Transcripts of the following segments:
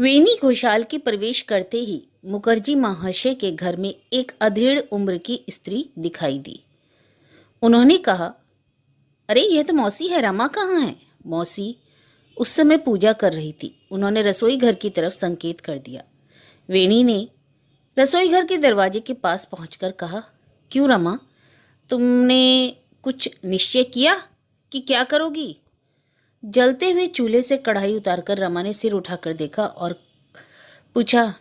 वेनी घोषाल के प्रवेश करते ही मुखर्जी महाशय के घर में एक अधेड़ उम्र की स्त्री दिखाई दी। उन्होंने कहा, अरे यह तो मौसी है, रमा कहाँ है? मौसी उस समय पूजा कर रही थी। उन्होंने रसोई घर की तरफ संकेत कर दिया। वेणी ने रसोई घर के दरवाजे के पास पहुंचकर कहा, क्यों रमा, तुमने कुछ निश्चय किया कि क्या करोगी? जलते हुए चूल्हे से कढ़ाई उतारकर रमा ने सिर उठाकर देखा और पूछा,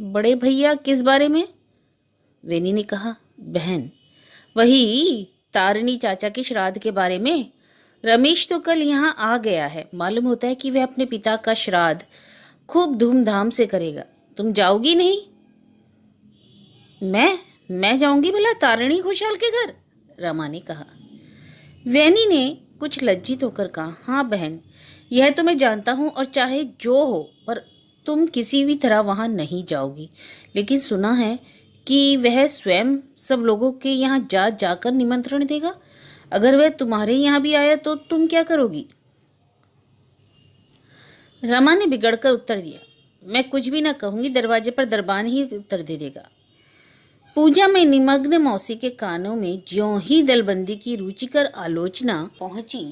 बड़े भैया किस बारे में? वेनी ने कहा, बहन, वही तारिणी चाचा के श्राद्ध के बारे में। रमेश तो कल यहाँ आ गया है। मालूम होता है कि वह अपने पिता का श्राद्ध खूब धूमधाम से करेगा। तुम जाओगी नहीं? मैं जाऊंगी भला तारिणी घोषाल के घर? रमा ने कहा। वैनी ने कुछ लज्जित होकर कहा, हाँ बहन, यह तो मैं जानता हूँ और चाहे जो हो, पर तुम किसी भी तरह वहाँ नहीं जाओगी। लेकिन सुना है कि वह स्वयं सब लोगों के यहाँ जा जाकर निमंत्रण देगा। अगर वह तुम्हारे यहाँ भी आया तो तुम क्या करोगी? रमा ने बिगड़कर उत्तर दिया, मैं कुछ भी न कहूँगी, दरवाजे पर दरबान ही उत्तर दे देगा। पूजा में निमग्न मौसी के कानों में ज्यों ही दलबंदी की रुचिकर आलोचना पहुंची,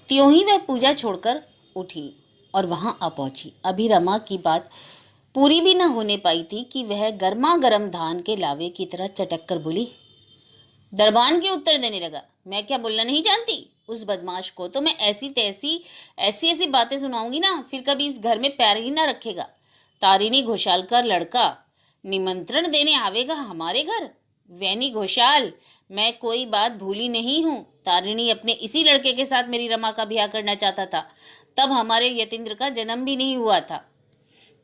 त्यों ही वह पूजा छोड़कर उठी और वहां आ पहुंची। अभी रमा की बात पूरी भी न होने पाई थी कि वह गर्मा गर्म धान के लावे की तरह चटक कर बोली। दरबान के उत्तर देने लगा, मैं क्या बोलना नहीं जानती? उस बदमाश को तो मैं ऐसी बातें सुनाऊंगी ना, फिर कभी इस घर में पैर ही ना रखेगा। तारिणी घोषाल का लड़का निमंत्रण देने आवेगा हमारे घर? वैनी घोषाल, मैं कोई बात भूली नहीं हूँ। तारिणी अपने इसी लड़के के साथ मेरी रमा का ब्याह करना चाहता था, तब हमारे यतीन्द्र का जन्म भी नहीं हुआ था।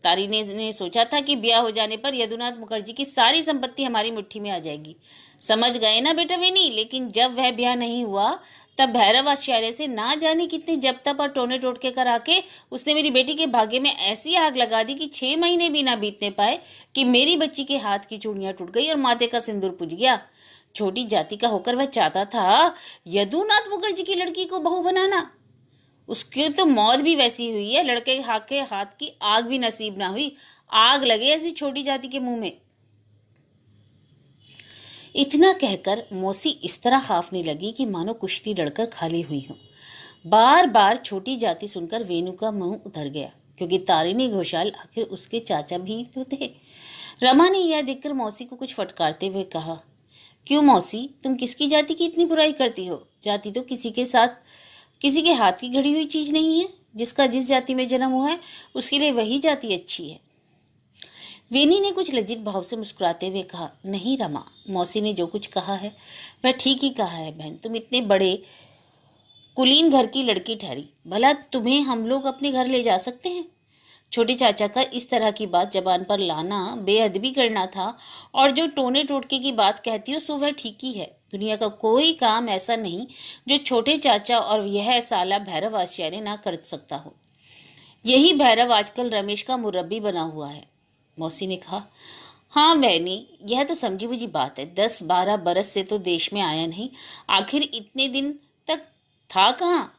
तारिणी ने सोचा था कि ब्याह हो जाने पर यदुनाथ मुखर्जी की सारी संपत्ति हमारी मुट्ठी में आ जाएगी। समझ गए ना बेटा वेनी? लेकिन जब वह ब्याह नहीं हुआ तब भैरव आचार्य से ना जाने कितने जब तब और टोने टोटके कर आके उसने मेरी बेटी के भाग्य में ऐसी आग लगा दी कि 6 महीने भी ना बीतने पाए कि मेरी बच्ची के हाथ की चूड़ियां टूट गई और माथे का सिंदूर पुज गया। छोटी जाति का होकर वह चाहता था यदुनाथ मुखर्जी की लड़की को बहू बनाना। उसकी तो मौत भी वैसी हुई है, लड़के के हाथ की आग भी नसीब ना हुई। आग लगे ऐसी छोटी जाति के मुंह में। इतना कहकर मौसी इस तरह हाफने लगी कि मानो कुश्ती लड़कर खाली हुई हो। बार बार छोटी जाति सुनकर वेणु का मुंह उतर गया, क्योंकि तारिणी घोषाल आखिर उसके चाचा भी तो थे। रमा ने यह देखकर मौसी को कुछ फटकारते हुए कहा, क्यों मौसी, तुम किसकी जाति की इतनी बुराई करती हो? जाति तो किसी के हाथ की घड़ी हुई चीज नहीं है। जिसका जिस जाति में जन्म हुआ है उसके लिए वही जाति अच्छी है। वेनी ने कुछ लज्जित भाव से मुस्कुराते हुए कहा, नहीं रमा, मौसी ने जो कुछ कहा है वह ठीक ही कहा है बहन। तुम इतने बड़े कुलीन घर की लड़की ठहरी, भला तुम्हें हम लोग अपने घर ले जा सकते हैं? छोटे चाचा का इस तरह की बात जबान पर लाना बेअदबी करना था, और जो टोने टोटके की बात कहती हो सो वह ठीक ही है। दुनिया का कोई काम ऐसा नहीं जो छोटे चाचा और यह साला भैरव आचार्य ना कर सकता हो। यही भैरव आजकल रमेश का मुरब्बी बना हुआ है। मौसी ने कहा, हाँ बहनी, यह तो समझी बुझी बात है। 10-12 बरस से तो देश में आया नहीं, आखिर इतने दिन तक था कहाँ?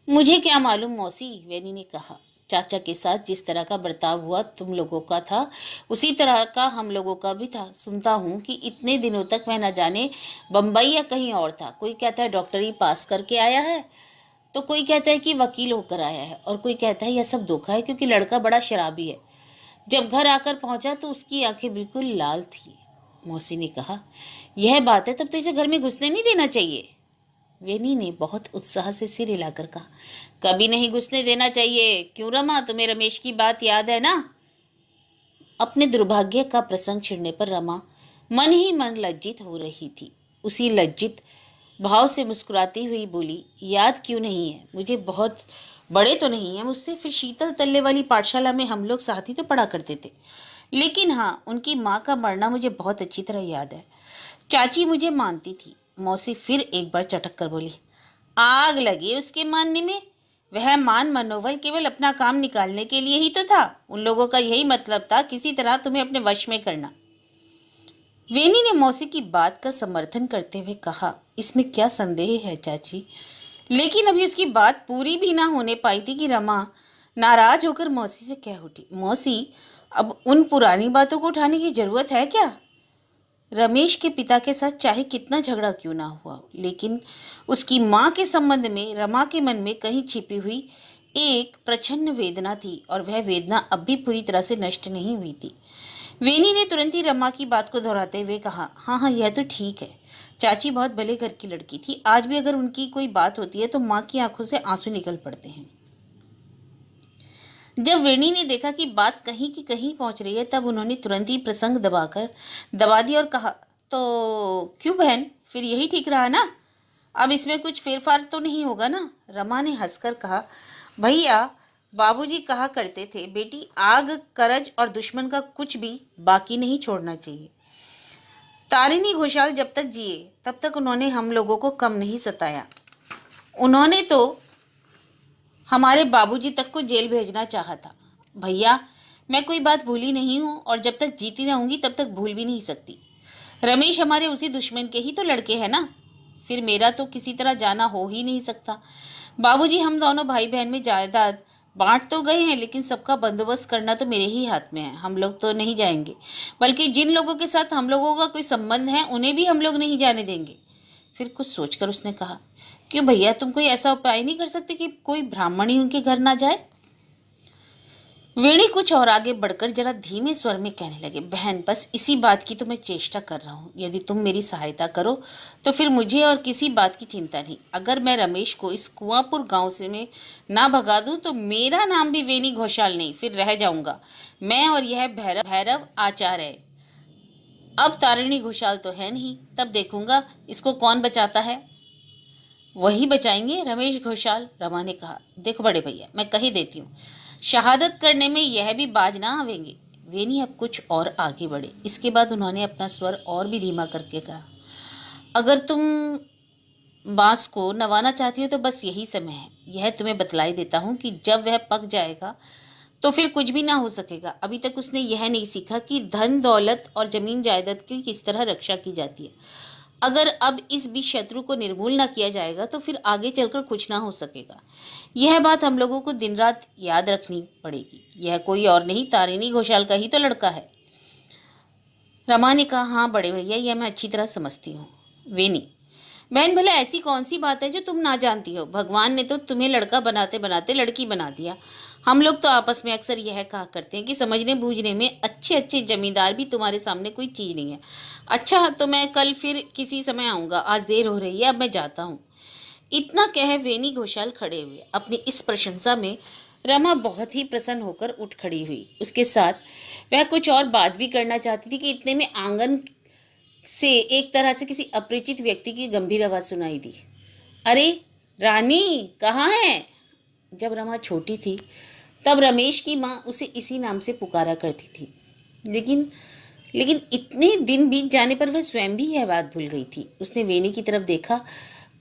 मुझे क्या मालूम मौसी, वेनी ने कहा। चाचा के साथ जिस तरह का बर्ताव हुआ तुम लोगों का था, उसी तरह का हम लोगों का भी था। सुनता हूँ कि इतने दिनों तक वह न जाने बम्बई या कहीं और था। कोई कहता है डॉक्टरी पास करके आया है, तो कोई कहता है कि वकील होकर आया है, और कोई कहता है यह सब धोखा है क्योंकि लड़का बड़ा शराबी है। जब घर आकर पहुंचा तो उसकी आंखें बिल्कुल लाल थी। मौसी ने कहा, यह बात है, तब तो इसे घर में घुसने नहीं देना चाहिए। वेनी ने बहुत उत्साह से सिर हिलाकर कहा, कभी नहीं घुसने देना चाहिए। क्यों रमा, तुम्हें रमेश की बात याद है ना? अपने दुर्भाग्य का प्रसंग छिड़ने पर रमा मन ही मन लज्जित हो रही थी। उसी लज्जित भाव से मुस्कुराती हुई बोली, याद क्यों नहीं है? मुझे बहुत बड़े तो नहीं है मुझसे, फिर शीतल तल्ले वाली पाठशाला में हम लोग साथ ही तो पढ़ा करते थे। लेकिन हाँ, उनकी माँ का मरना मुझे बहुत अच्छी तरह याद है। चाची मुझे मानती थी। मौसी फिर एक बार चटक कर बोली, आग लगी उसके मानने में। वह मान मनोबल केवल अपना काम निकालने के लिए ही तो था। उन लोगों का यही मतलब था, किसी तरह तुम्हें अपने वश में करना। वेनी ने मौसी की बात का समर्थन करते हुए कहा, इसमें क्या संदेह है चाची? लेकिन अभी उसकी बात पूरी भी ना होने पाई थी कि रमा नाराज होकर मौसी से कह उठी, मौसी अब उन पुरानी बातों को उठाने की जरूरत है क्या? रमेश के पिता के साथ चाहे कितना झगड़ा क्यों ना हुआ हो, लेकिन उसकी माँ के संबंध में रमा के मन में कहीं छिपी हुई एक प्रचंड वेदना थी और वह वेदना अब भी पूरी तरह से नष्ट नहीं हुई थी। वेनी ने तुरंत ही रमा की बात को दोहराते हुए कहा, हाँ हाँ यह तो ठीक है, चाची बहुत भले घर की लड़की थी, आज भी अगर उनकी कोई बात होती है तो माँ की आंखों से आंसू निकल पड़ते हैं। जब वेणी ने देखा कि बात कहीं की कहीं पहुंच रही है, तब उन्होंने तुरंत ही प्रसंग दबा दिया और कहा, तो क्यों बहन, फिर यही ठीक रहा ना? अब इसमें कुछ फेरफार तो नहीं होगा ना? रमा ने हंसकर कहा, भैया बाबूजी कहा करते थे, बेटी आग करज और दुश्मन का कुछ भी बाकी नहीं छोड़ना चाहिए। तारिणी घोषाल जब तक जिए तब तक उन्होंने हम लोगों को कम नहीं सताया। उन्होंने तो हमारे बाबूजी तक को जेल भेजना चाहा था। भैया मैं कोई बात भूली नहीं हूँ और जब तक जीती रहूंगी तब तक भूल भी नहीं सकती। रमेश हमारे उसी दुश्मन के ही तो लड़के हैं ना, फिर मेरा तो किसी तरह जाना हो ही नहीं सकता। बाबूजी हम दोनों भाई बहन में जायदाद बांट तो गए हैं, लेकिन सबका बंदोबस्त करना तो मेरे ही हाथ में है। हम लोग तो नहीं जाएंगे, बल्कि जिन लोगों के साथ हम लोगों का कोई संबंध है उन्हें भी हम लोग नहीं जाने देंगे। फिर कुछ सोचकर उसने कहा, क्यों भैया तुम कोई ऐसा उपाय नहीं कर सकते कि कोई ब्राह्मण ही उनके घर ना जाए? वेणी कुछ और आगे बढ़कर जरा धीमे स्वर में कहने लगे, बहन बस इसी बात की तो मैं चेष्टा कर रहा हूँ। यदि तुम मेरी सहायता करो तो फिर मुझे और किसी बात की चिंता नहीं। अगर मैं रमेश को इस कुआंपुर गांव से में ना भगा दूं तो मेरा नाम भी वेणी घोषाल नहीं, फिर रह जाऊंगा मैं और यह भैरव आचार्य। अब तारिणी घोषाल तो है नहीं, तब देखूंगा इसको कौन बचाता है। वही बचाएंगे रमेश घोषाल, रमा ने कहा। देखो बड़े भैया मैं कही देती हूँ, शहादत करने में यह भी बाज ना आवेंगे। वेनी अब कुछ और आगे बढ़े। इसके बाद उन्होंने अपना स्वर और भी धीमा करके कहा, अगर तुम बांस को नवाना चाहती हो तो बस यही समय है। यह तुम्हें बतलाई देता हूँ कि जब वह पक जाएगा तो फिर कुछ भी ना हो सकेगा। अभी तक उसने यह नहीं सीखा कि धन दौलत और जमीन जायदाद की किस तरह रक्षा की जाती है। अगर अब इस बीच शत्रु को निर्मूल ना किया जाएगा तो फिर आगे चलकर कुछ ना हो सकेगा। यह बात हम लोगों को दिन रात याद रखनी पड़ेगी। यह कोई और नहीं, तारिणी घोषाल का ही तो लड़का है। रमा ने कहा, हाँ बड़े भैया यह मैं अच्छी तरह समझती हूँ। वेनी, बहन भला ऐसी कौन सी बात है जो तुम ना जानती हो? भगवान ने तो तुम्हें लड़का बनाते बनाते लड़की बना दिया। हम लोग तो आपस में अक्सर यह कहा करते हैं कि समझने बूझने में अच्छे अच्छे जमींदार भी तुम्हारे सामने कोई चीज़ नहीं है। अच्छा तो मैं कल फिर किसी समय आऊँगा, आज देर हो रही है, अब मैं जाता हूँ। इतना कह वेनी घोषाल खड़े हुए। अपनी इस प्रशंसा में रमा बहुत ही प्रसन्न होकर उठ खड़ी हुई। उसके साथ वह कुछ और बात भी करना चाहती थी कि इतने में आंगन से एक तरह से किसी अपरिचित व्यक्ति की गंभीर आवाज़ सुनाई दी, अरे रानी कहाँ है? जब रमा छोटी थी तब रमेश की माँ उसे इसी नाम से पुकारा करती थी, लेकिन इतने दिन बीत जाने पर वह स्वयं भी यह बात भूल गई थी। उसने वेनी की तरफ देखा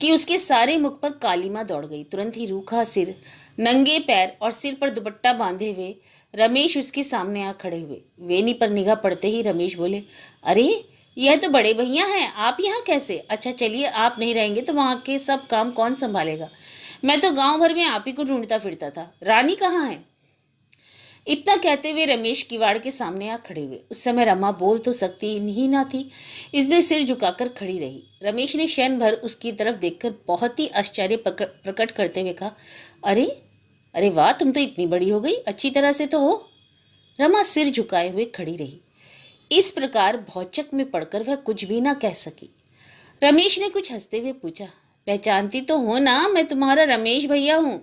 कि उसके सारे मुख पर कालीमा दौड़ गई। तुरंत ही रूखा सिर, नंगे पैर और सिर पर दुपट्टा बांधे हुए रमेश उसके सामने आ खड़े हुए। वेनी पर निगाह पड़ते ही रमेश बोले, अरे यह तो बड़े भैया हैं, आप यहाँ कैसे? अच्छा चलिए, आप नहीं रहेंगे तो वहाँ के सब काम कौन संभालेगा? मैं तो गांव भर में आप ही को ढूंढता फिरता था। रानी कहाँ है? इतना कहते हुए रमेश किवाड़ के सामने आ खड़े हुए। उस समय रमा बोल तो सकती ही ना थी, इसलिए सिर झुकाकर खड़ी रही। रमेश ने क्षण भर उसकी तरफ देखकर बहुत ही आश्चर्य प्रकट करते हुए कहा, अरे अरे वाह, तुम तो इतनी बड़ी हो गई, अच्छी तरह से तो हो। रमा सिर झुकाए हुए खड़ी रही। इस प्रकार भौचक में पड़कर वह कुछ भी ना कह सकी। रमेश ने कुछ हंसते हुए पूछा, पहचानती तो हो ना, मैं तुम्हारा रमेश भैया हूँ।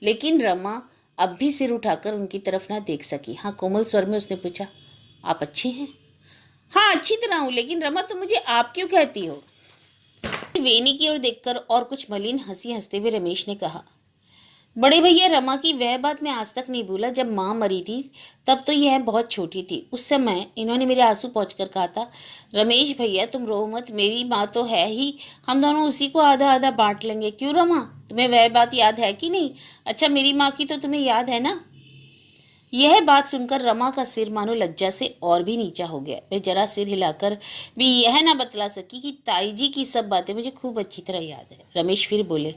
लेकिन रमा अब भी सिर उठाकर उनकी तरफ ना देख सकी। हाँ, कोमल स्वर में उसने पूछा, आप अच्छे हैं? हाँ अच्छी तरह हूँ, लेकिन रमा तुम मुझे आप क्यों कहती हो? वेनी की ओर देखकर और कुछ मलिन हंसी हंसते हुए रमेश ने कहा, बड़े भैया रमा की वह बात मैं आज तक नहीं भूला। जब माँ मरी थी तब तो यह बहुत छोटी थी। उस समय इन्होंने मेरे आंसू पोंछकर कहा था, रमेश भैया तुम रो मत, मेरी माँ तो है ही, हम दोनों उसी को आधा आधा बांट लेंगे। क्यों रमा, तुम्हें वह बात याद है कि नहीं? अच्छा मेरी माँ की तो तुम्हें याद है ना? यह बात सुनकर रमा का सिर मानो लज्जा से और भी नीचा हो गया। वह जरा सिर हिलाकर भी यह ना बतला सकी कि ताई जी की सब बातें मुझे खूब अच्छी तरह याद है। रमेश फिर बोले,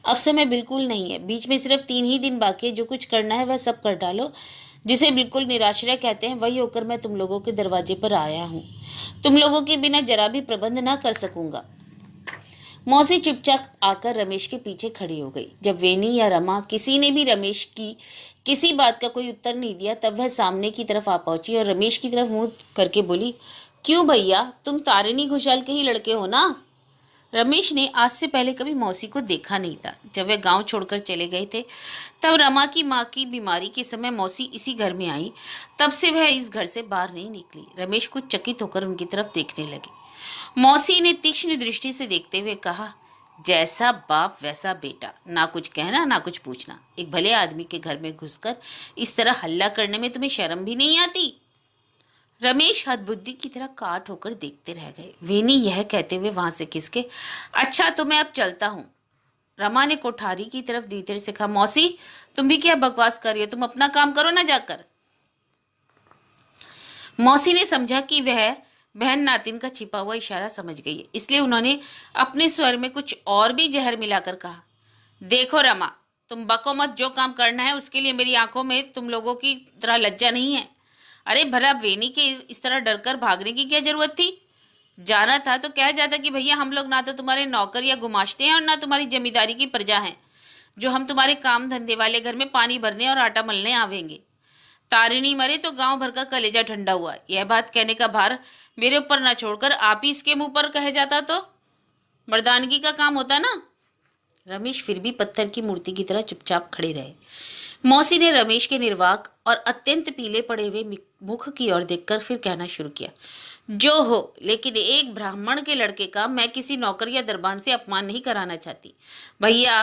अब समय बिल्कुल नहीं है, बीच में सिर्फ 3 ही दिन बाकी है। जो कुछ करना है वह सब कर डालो। जिसे बिल्कुल निराश्रय कहते हैं वही होकर मैं तुम लोगों के दरवाजे पर आया हूँ। तुम लोगों के बिना जरा भी प्रबंध ना कर सकूंगा। मौसी चुपचाप आकर रमेश के पीछे खड़ी हो गई। जब वेनी या रमा किसी ने भी रमेश की किसी बात का कोई उत्तर नहीं दिया, तब वह सामने की तरफ आ पहुंची और रमेश की तरफ मुंह करके बोली, क्यों भैया, तुम तारिणी घोषाल के ही लड़के हो ना? रमेश ने आज से पहले कभी मौसी को देखा नहीं था। जब वे गांव छोड़कर चले गए थे, तब रमा की माँ की बीमारी के समय मौसी इसी घर में आई। तब से वह इस घर से बाहर नहीं निकली। रमेश कुछ चकित होकर उनकी तरफ देखने लगे। मौसी ने तीक्ष्ण दृष्टि से देखते हुए कहा, जैसा बाप वैसा बेटा, ना कुछ कहना ना कुछ पूछना। एक भले आदमी के घर में घुसकर इस तरह हल्ला करने में तुम्हें शर्म भी नहीं आती? रमेश हदबुद्धि की तरह काट होकर देखते रह गए। वेनी यह कहते हुए वहां से खिसके, अच्छा तो मैं अब चलता हूँ। रमा ने कोठारी की तरफ धीरे से कहा, मौसी तुम भी क्या बकवास कर रही हो, तुम अपना काम करो ना जाकर। मौसी ने समझा कि वह बहन नातिन का छिपा हुआ इशारा समझ गई है, इसलिए उन्होंने अपने स्वर में कुछ और भी जहर मिलाकर कहा, देखो रमा, तुम बको मत। जो काम करना है उसके लिए मेरी आंखों में तुम लोगों की तरह लज्जा नहीं है। अरे भला वेनी के इस तरह डरकर भागने की क्या जरूरत थी? जाना था तो कह जाता कि भैया हम लोग ना तो तुम्हारे नौकर या गुमाश्ते हैं और ना तुम्हारी जमींदारी की प्रजा हैं, जो हम तुम्हारे काम धंधे वाले घर में पानी भरने और आटा मलने आवेंगे। तारिणी मरे तो गांव भर का कलेजा ठंडा हुआ। यह बात कहने का भार मेरे ऊपर ना छोड़कर आप ही इसके मुंह पर कहे जाता तो मर्दानगी का काम होता ना। रमेश फिर भी पत्थर की मूर्ति की तरह चुपचाप खड़े रहे। मौसी ने रमेश के निर्वाक और अत्यंत पीले पड़े हुए मुख की ओर देखकर फिर कहना शुरू किया, जो हो, लेकिन एक ब्राह्मण के लड़के का मैं किसी नौकर या दरबान से अपमान नहीं कराना चाहती। भैया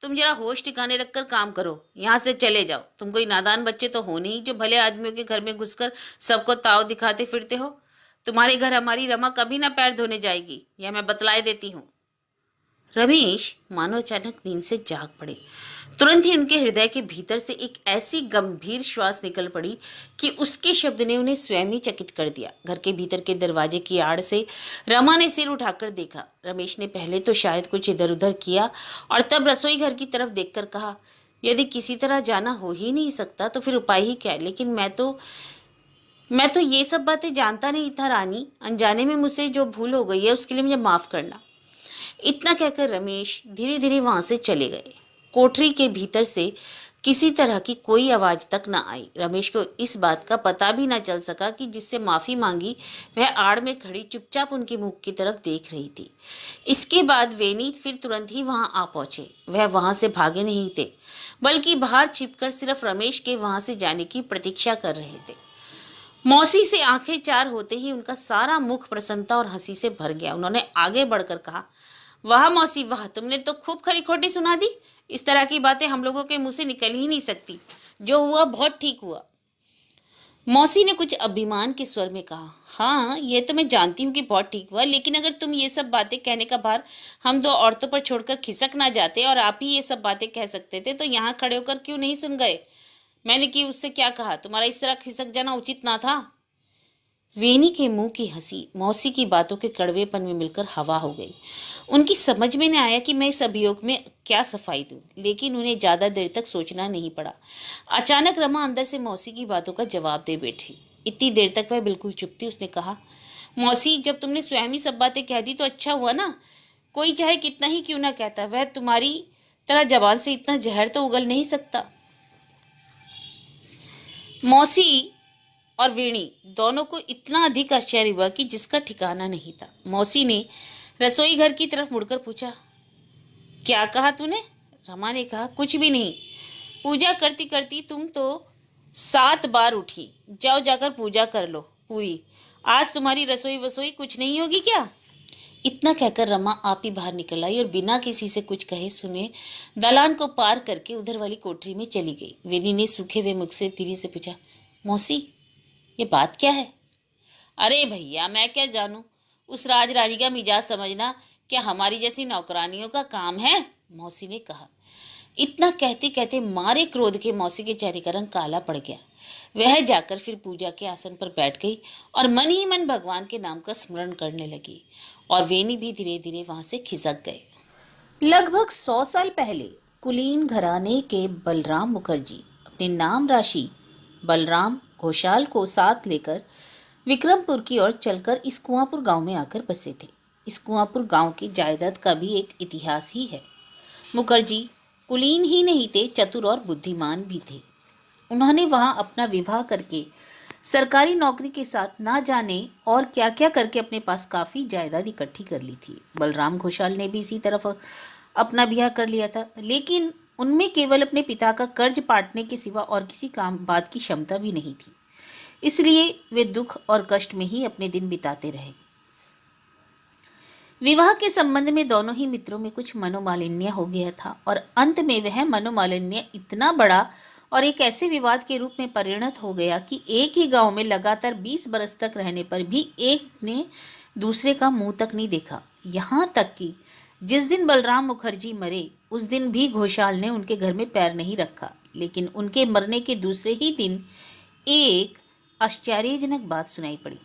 तुम जरा होश ठिकाने रखकर काम करो, यहाँ से चले जाओ। तुम कोई नादान बच्चे तो हो नहीं जो भले आदमियों के घर में घुसकर सबको ताव दिखाते फिरते हो। तुम्हारे घर हमारी रमा कभी ना पैर धोने जाएगी, यह मैं बतलाए देती हूँ। रमेश मानो अचानक नींद से जाग पड़े। तुरंत ही उनके हृदय के भीतर से एक ऐसी गंभीर श्वास निकल पड़ी कि उसके शब्द ने उन्हें स्वयं ही चकित कर दिया। घर के भीतर के दरवाजे की आड़ से रमा ने सिर उठाकर देखा। रमेश ने पहले तो शायद कुछ इधर उधर किया और तब रसोई घर की तरफ देखकर कहा, यदि किसी तरह जाना हो ही नहीं सकता तो फिर उपाय ही क्या है? लेकिन मैं तो ये सब बातें जानता नहीं था रानी। अनजाने में मुझसे जो भूल हो गई है उसके लिए मुझे माफ करना। इतना कहकर रमेश धीरे धीरे वहां से चले गए। कोठरी के भीतर से किसी तरह की कोई आवाज तक न आई। रमेश को इस बात का पता भी न चल सका कि जिससे माफी मांगी वह आड़ में खड़ी चुपचाप उनके मुख की तरफ देख रही थी। इसके बाद वेनी फिर तुरंत ही वहां आ पहुंचे। वह वहां से भागे नहीं थे, बल्कि बाहर छिपकर सिर्फ रमेश के वहां से जाने की प्रतीक्षा कर रहे थे। मौसी से आंखें चार होते ही उनका सारा मुख प्रसन्नता और हंसी से भर गया। उन्होंने आगे बढ़कर कहा, वाह मौसी वाह, तुमने तो खूब खरी खोटी सुना दी। इस तरह की बातें हम लोगों के मुंह से निकल ही नहीं सकती। जो हुआ बहुत ठीक हुआ। मौसी ने कुछ अभिमान के स्वर में कहा, हाँ ये तो मैं जानती हूँ कि बहुत ठीक हुआ, लेकिन अगर तुम ये सब बातें कहने का भार हम दो औरतों पर छोड़कर खिसक ना जाते और आप ही ये सब बातें कह सकते थे तो यहाँ खड़े होकर क्यों नहीं सुन गए? मैंने कि उससे क्या कहा? तुम्हारा इस तरह खिसक जाना उचित ना था। वेनी के मुंह की हंसी मौसी की बातों के कड़वेपन में मिलकर हवा हो गई। उनकी समझ में न आया कि मैं इस अभियोग में क्या सफाई दूं, लेकिन उन्हें ज्यादा देर तक सोचना नहीं पड़ा। अचानक रमा अंदर से मौसी की बातों का जवाब दे बैठी। इतनी देर तक वह बिल्कुल चुप थी। उसने कहा, मौसी जब तुमने स्वयं ही सब बातें कह दी तो अच्छा हुआ ना। कोई चाहे कितना ही क्यों ना कहता, वह तुम्हारी तरह जबान से इतना जहर तो उगल नहीं सकता। मौसी और वेणी दोनों को इतना अधिक आश्चर्य हुआ कि जिसका ठिकाना नहीं था। मौसी ने रसोई घर की तरफ मुड़कर पूछा, क्या कहा तूने? रमा ने कहा, कुछ भी नहीं। पूजा करती करती तुम तो 7 बार उठी। जाओ जाकर पूजा कर लो पूरी। आज तुम्हारी रसोई वसोई कुछ नहीं होगी क्या? इतना कहकर रमा आप ही बाहर निकल आई और बिना किसी से कुछ कहे सुने दालान को पार करके उधर वाली कोठरी में चली गई। वेनी ने सूखे हुए मुख से धीरे से पूछा, मौसी ये बात क्या है? अरे भैया मैं क्या जानूं, उस राज रानी का मिजाज समझना क्या हमारी जैसी नौकरानियों का काम है? मौसी ने कहा। इतना कहते कहते मारे क्रोध के मौसी के चेहरे का रंग काला पड़ गया। वह जाकर फिर पूजा के आसन पर बैठ गई और मन ही मन भगवान के नाम का स्मरण करने लगी और वेनी भी धीरे धीरे वहां से खिसक गए। लगभग 100 साल पहले कुलीन घराने के बलराम मुखर्जी अपने नाम राशि बलराम घोषाल को साथ लेकर विक्रमपुर की ओर चलकर इस कुआंपुर गांव में आकर बसे थे। इस कुआंपुर गांव की जायदाद का भी एक इतिहास ही है। मुखर्जी कुलीन ही नहीं थे, चतुर और बुद्धिमान भी थे। उन्होंने वहां अपना विवाह करके सरकारी नौकरी के साथ ना जाने और क्या क्या करके अपने पास काफ़ी जायदाद इकट्ठी कर ली थी। बलराम घोषाल ने भी इसी तरफ अपना ब्याह कर लिया था, लेकिन उनमें केवल अपने पिता का कर्ज पाटने के सिवा और किसी काम बात की क्षमता भी नहीं थी। इसलिए वे दुख और कष्ट में ही अपने दिन बिताते रहे। विवाह के संबंध में दोनों ही मित्रों में कुछ मनोमालिन्य हो गया था और अंत में वह मनोमालिन्य इतना बड़ा और एक ऐसे विवाद के रूप में परिणत हो गया कि एक ही गांव में लगातार 20 बरस तक रहने पर भी एक ने दूसरे का मुंह तक नहीं देखा। यहाँ तक कि जिस दिन बलराम मुखर्जी मरे उस दिन भी घोषाल ने उनके घर में पैर नहीं रखा। लेकिन उनके मरने के दूसरे ही दिन एक आश्चर्यजनक बात सुनाई पड़ी।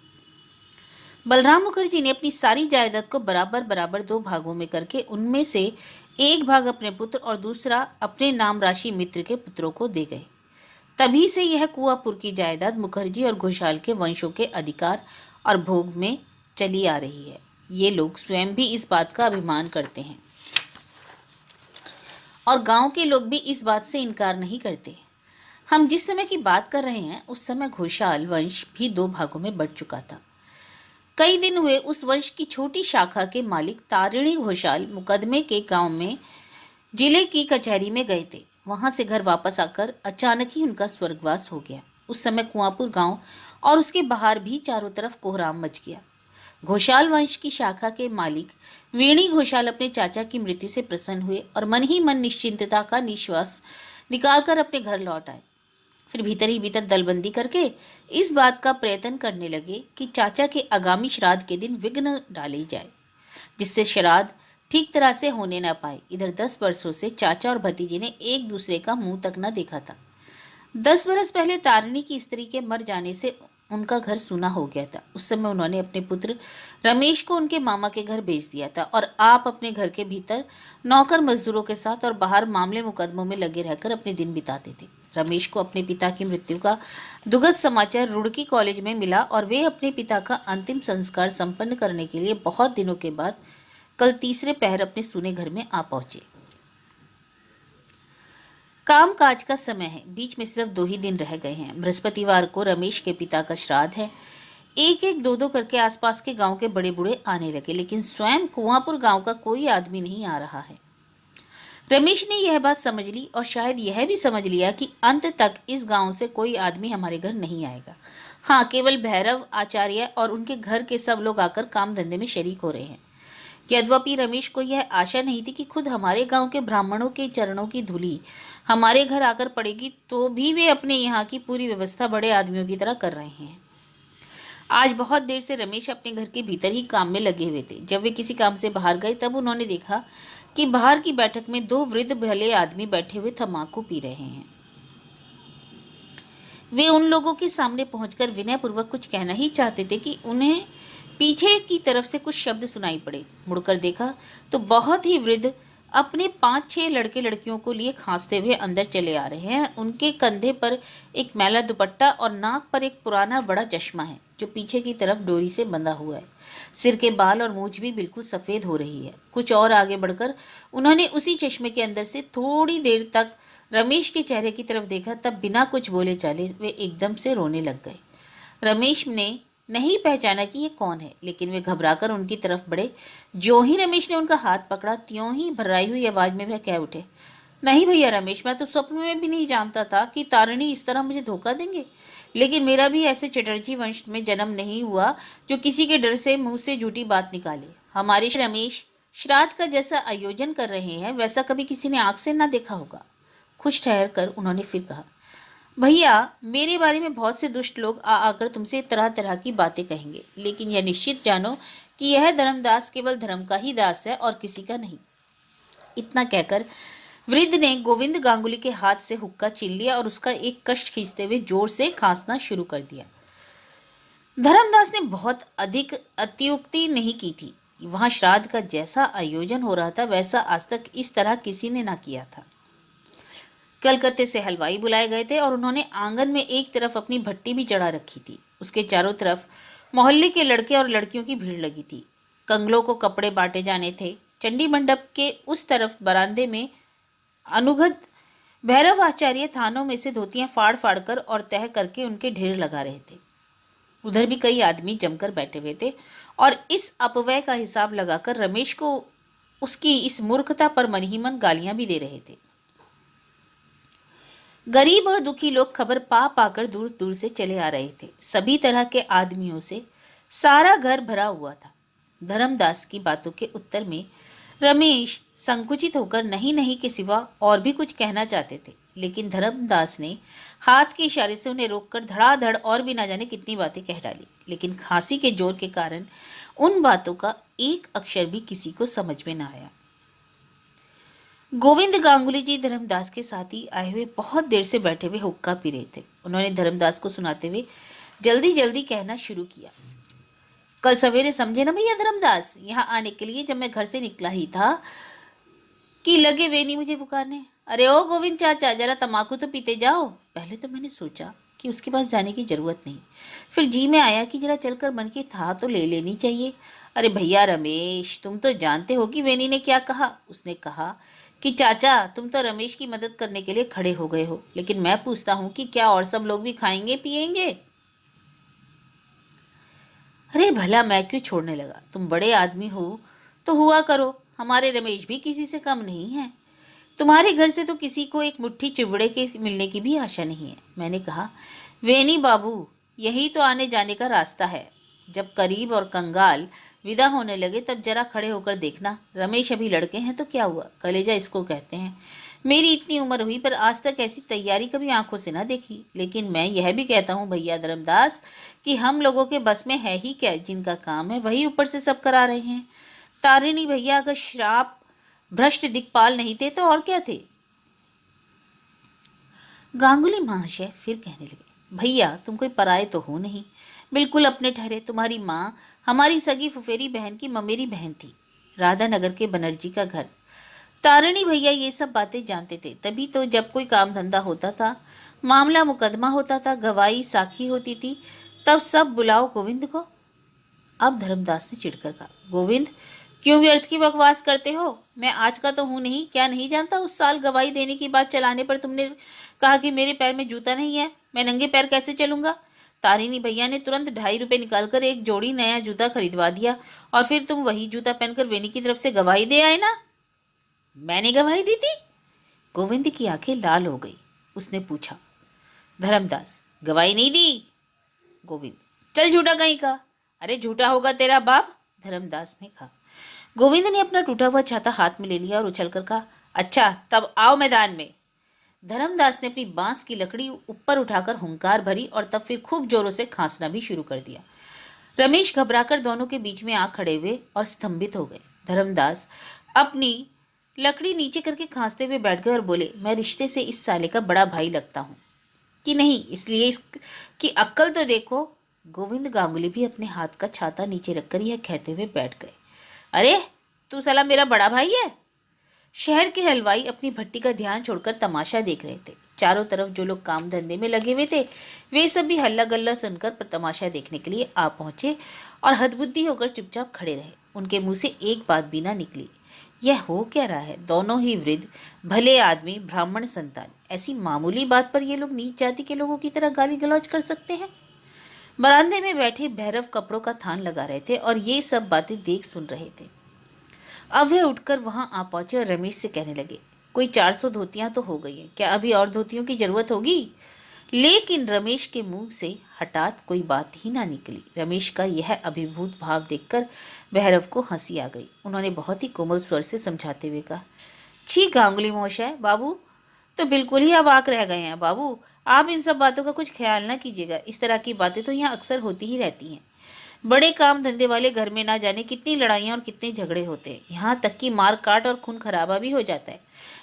बलराम मुखर्जी ने अपनी सारी जायदाद को बराबर बराबर 2 भागों में करके उनमें से एक भाग अपने पुत्र और दूसरा अपने नाम राशि मित्र के पुत्रों को दे गए। तभी से यह कुआंपुर की जायदाद मुखर्जी और घोषाल के वंशों के अधिकार और भोग में चली आ रही है। ये लोग स्वयं भी इस बात का अभिमान करते हैं और गांव के लोग भी इस बात से इनकार नहीं करते। हम जिस समय की बात कर रहे हैं उस समय घोषाल वंश भी 2 भागों में बढ़ चुका था। कई दिन हुए उस वंश की छोटी शाखा के मालिक तारिणी घोषाल मुकदमे के गांव में जिले की कचहरी में गए थे। वहां से घर वापस आकर अचानक ही उनका स्वर्गवास हो गया। उस समय कुआंपुर गांव और उसके बाहर भी चारों तरफ कोहराम मच गया। घोषाल वंश की शाखा के मालिक वेणी घोषाल अपने चाचा की मृत्यु से प्रसन्न हुए और मन ही मन निश्चिंतता का निश्वास निकालकर अपने घर लौट आए। फिर भीतर ही भीतर दलबंदी करके इस बात का प्रयत्न करने लगे कि चाचा के आगामी श्राद्ध के दिन विघ्न डाली जाए, जिससे श्राद्ध ठीक तरह से होने न पाए। इधर 10 वर्षों से चाचा और भतीजे ने एक दूसरे का मुंह तक न देखा था। 10 वर्ष पहले तारिणी की स्त्री के मर जाने से उनका घर सूना हो गया था। उस समय उन्होंने अपने पुत्र रमेश को उनके मामा के घर भेज दिया था और आप अपने घर के भीतर नौकर मजदूरों के साथ और बाहर मामले मुकदमों में लगे रहकर अपने दिन बिताते थे। रमेश को अपने पिता की मृत्यु का दुखद समाचार रुड़की कॉलेज में मिला और वे अपने पिता का अंतिम संस्कार संपन्न करने के लिए बहुत दिनों के बाद कल तीसरे पहर अपने सूने घर में आ पहुंचे। काम काज का समय है, बीच में सिर्फ 2 ही दिन रह गए हैं। बृहस्पतिवार को रमेश के पिता का श्राद्ध है। एक एक दो करके आसपास के गांव के बड़े बूढ़े आने लगे, लेकिन स्वयं कुआंपुर गांव का कोई आदमी नहीं आ रहा है। रमेश ने यह बात समझ ली और शायद यह भी समझ लिया कि अंत तक इस गांव से कोई आदमी हमारे घर नहीं आएगा। हाँ, केवल भैरव आचार्य और उनके घर के सब लोग आकर काम धंधे में शरीक हो रहे हैं। यद्यपि रमेश को यह आशा नहीं थी कि खुद हमारे गांव के ब्राह्मणों के चरणों की धूली हमारे घर आकर पड़ेगी, तो भी वे अपने यहाँ की पूरी व्यवस्था बड़े आदमियों की तरह कर रहे हैं। आज बहुत देर से रमेश अपने घर के भीतर ही काम में लगे हुए थे। जब वे किसी काम से बाहर गए तब उन्होंने देखा कि बाहर की बैठक में 2 वृद्ध भले आदमी बैठे हुए तम्बाकू पी रहे हैं। वे उन लोगों के सामने पहुंचकर विनयपूर्वक कुछ कहना ही चाहते थे कि उन्हें पीछे की तरफ से कुछ शब्द सुनाई पड़े। मुड़कर देखा तो बहुत ही वृद्ध अपने 5-6 लड़के लड़कियों को लिए खांसते हुए अंदर चले आ रहे हैं। उनके कंधे पर एक मैला दुपट्टा और नाक पर एक पुराना बड़ा चश्मा है जो पीछे की तरफ डोरी से बंधा हुआ है। सिर के बाल और मूंछ भी बिल्कुल सफ़ेद हो रही है। कुछ और आगे बढ़कर उन्होंने उसी चश्मे के अंदर से थोड़ी देर तक रमेश के चेहरे की तरफ देखा, तब बिना कुछ बोले चाले वे एकदम से रोने लग गए। रमेश ने नहीं पहचाना कि ये कौन है, लेकिन वे घबराकर उनकी तरफ बढ़े। जो ही रमेश ने उनका हाथ पकड़ा, त्यों ही भर्राई हुई आवाज में वह कह उठे, नहीं भैया रमेश, मैं तो स्वप्न में भी नहीं जानता था कि तारिणी इस तरह मुझे धोखा देंगे। लेकिन मेरा भी ऐसे चटर्जी वंश में जन्म नहीं हुआ जो किसी के डर से मुंह से झूठी बात निकाले। हमारे रमेश श्राद्ध का जैसा आयोजन कर रहे हैं वैसा कभी किसी ने आंख से ना देखा होगा। कुछ ठहर कर उन्होंने फिर कहा, भैया मेरे बारे में बहुत से दुष्ट लोग आकर तुमसे तरह तरह की बातें कहेंगे, लेकिन यह निश्चित जानो कि यह धर्मदास केवल धर्म का ही दास है और किसी का नहीं। इतना कहकर वृद्ध ने गोविंद गांगुली के हाथ से हुक्का छीन लिया और उसका एक कष्ट खींचते हुए जोर से खांसना शुरू कर दिया। धर्मदास ने बहुत अधिक अत्युक्ति नहीं की थी। वहां श्राद्ध का जैसा आयोजन हो रहा था वैसा आज तक इस तरह किसी ने ना किया था। कलकत्ते से हलवाई बुलाए गए थे और उन्होंने आंगन में एक तरफ अपनी भट्टी भी चढ़ा रखी थी। उसके चारों तरफ मोहल्ले के लड़के और लड़कियों की भीड़ लगी थी। कंगलों को कपड़े बांटे जाने थे। चंडी मंडप के उस तरफ बरामदे में अनुगत भैरव आचार्य थानों में से धोतियां फाड़ फाड़ कर और तह करके उनके ढेर लगा रहे थे। उधर भी कई आदमी जमकर बैठे हुए थे और इस अपव्यय का हिसाब लगाकर रमेश को उसकी इस मूर्खता पर मन ही मन गालियां भी दे रहे थे। गरीब और दुखी लोग खबर पा पाकर दूर दूर से चले आ रहे थे। सभी तरह के आदमियों से सारा घर भरा हुआ था। धर्मदास की बातों के उत्तर में रमेश संकुचित होकर नहीं नहीं के सिवा और भी कुछ कहना चाहते थे, लेकिन धर्मदास ने हाथ के इशारे से उन्हें रोककर धड़ाधड़ और भी ना जाने कितनी बातें कह डाली। लेकिन खांसी के जोर के कारण उन बातों का एक अक्षर भी किसी को समझ में न आया। गोविंद गांगुली जी धर्मदास के साथ ही आए हुए बहुत देर से बैठे हुए हुक्का पी रहे थे। उन्होंने धर्मदास को सुनाते हुए जल्दी जल्दी कहना शुरू किया। कल सवेरे समझे ना भैया धर्मदास, यहाँ आने के लिए जब मैं घर से निकला ही था कि लगे वे नहीं मुझे पुकारने, अरे ओ गोविंद चाचा जरा तमाकू तो पीते जाओ। पहले तो मैंने सोचा कि उसके पास जाने की जरूरत नहीं, फिर जी में आया कि जरा चलकर मन की था तो ले लेनी चाहिए। अरे भैया रमेश, तुम तो जानते हो कि वेनी ने क्या कहा। उसने कहा कि चाचा तुम तो रमेश की मदद करने के लिए खड़े हो गए हो, लेकिन मैं पूछता हूँ कि क्या और सब लोग भी खाएंगे पिएंगे। अरे भला मैं क्यों छोड़ने लगा, तुम बड़े आदमी हो तो हुआ करो, हमारे रमेश भी किसी से कम नहीं है। तुम्हारे घर से तो किसी को एक मुट्ठी चिवड़े के मिलने की भी आशा नहीं है। मैंने कहा वेनी बाबू, यही तो आने जाने का रास्ता है। जब करीब और कंगाल विदा होने लगे तब जरा खड़े होकर देखना। रमेश अभी लड़के हैं तो क्या हुआ, कलेजा इसको कहते हैं। मेरी इतनी उम्र हुई पर आज तक ऐसी तैयारी कभी आंखों से ना देखी। लेकिन मैं यह भी कहता हूँ भैया धर्मदास कि हम लोगों के बस में है ही क्या, जिनका काम है वही ऊपर से सब करा रहे हैं। तारिणी भैया अगर श्राप भ्रष्ट दिक्पाल नहीं थे तो और क्या थे। गांगुली महाशय फिर कहने लगे, भैया तुम कोई पराये तो हो नहीं, बिल्कुल अपने ठहरे। तुम्हारी माँ हमारी सगी फुफेरी बहन की ममेरी बहन थी। राधा नगर के बनर्जी का घर। तारिणी भैया ये सब बातें जानते थे, तभी तो जब कोई काम धंधा होता था, मामला मुकदमा होता था, गवाही साखी होती थी, तब सब बुलाओ गोविंद को। अब धर्मदास ने चिढ़कर कहा, गोविंद क्यों व्यर्थ की बकवास करते हो, मैं आज का तो हूं नहीं, क्या नहीं जानता उस साल गवाही देने की बात चलाने पर तुमने कहा कि मेरे पैर में जूता नहीं है, मैं नंगे पैर कैसे चलूंगा। तारिणी भैया ने तुरंत 2.5 रुपए निकालकर एक जोड़ी नया जूता खरीदवा दिया और फिर तुम वही जूता पहनकर वेनी की तरफ से गवाही दे आए ना। मैंने गवाही दी थी? गोविंद की आंखें लाल हो गई। उसने पूछा, धर्मदास गवाही नहीं दी? गोविंद चल झूठा कहीं का। अरे झूठा होगा तेरा बाप, धर्मदास ने कहा। गोविंद ने अपना टूटा हुआ छाता हाथ में ले लिया और उछलकर कहा, अच्छा तब आओ मैदान में। धर्मदास ने अपनी बांस की लकड़ी ऊपर उठाकर हुंकार भरी और तब फिर खूब जोरों से खांसना भी शुरू कर दिया। रमेश घबराकर दोनों के बीच में आ खड़े हुए और स्तंभित हो गए। धर्मदास अपनी लकड़ी नीचे करके खांसते हुए बैठ गए और बोले, मैं रिश्ते से इस साले का बड़ा भाई लगता हूँ कि नहीं, इसलिए इसकी अक्ल तो देखो। गोविंद गांगुली भी अपने हाथ का छाता नीचे रखकर यह कहते हुए बैठ गए, अरे तू साला मेरा बड़ा भाई है। शहर के हलवाई अपनी भट्टी का ध्यान छोड़कर तमाशा देख रहे थे। चारों तरफ जो लोग काम धंधे में लगे हुए थे वे सब भी हल्ला गल्ला सुनकर तमाशा देखने के लिए आ पहुंचे और हदबुद्धि होकर चुपचाप खड़े रहे। उनके मुंह से एक बात भी ना निकली, यह हो क्या रहा है। दोनों ही वृद्ध भले आदमी, ब्राह्मण संतान, ऐसी मामूली बात पर ये लोग नीच जाति के लोगों की तरह गाली गलौज कर सकते हैं। बरामदे में बैठे भैरव कपड़ों का थान लगा रहे थे और ये सब बातें देख सुन रहे थे। अब वे उठकर वहां आ पहुंचे और रमेश से कहने लगे, कोई 400 धोतियां तो हो गई हैं, क्या अभी और धोतियों की जरूरत होगी। लेकिन रमेश के मुंह से हठात कोई बात ही ना निकली। रमेश का यह अभिभूत भाव देखकर भैरव को हंसी आ गई। उन्होंने बहुत ही कोमल स्वर से समझाते हुए कहा, छी गांगुली महाशय, बाबू तो बिल्कुल ही अवाक रह गए हैं। बाबू आप इन सब बातों का कुछ ख्याल ना कीजिएगा, इस तरह की बातें तो यहाँ अक्सर होती ही रहती हैं। बड़े काम धंधे वाले घर में ना जाने कितनी लड़ाइयाँ और कितने झगड़े होते हैं, यहाँ तक कि मार काट और खून खराबा भी हो जाता है।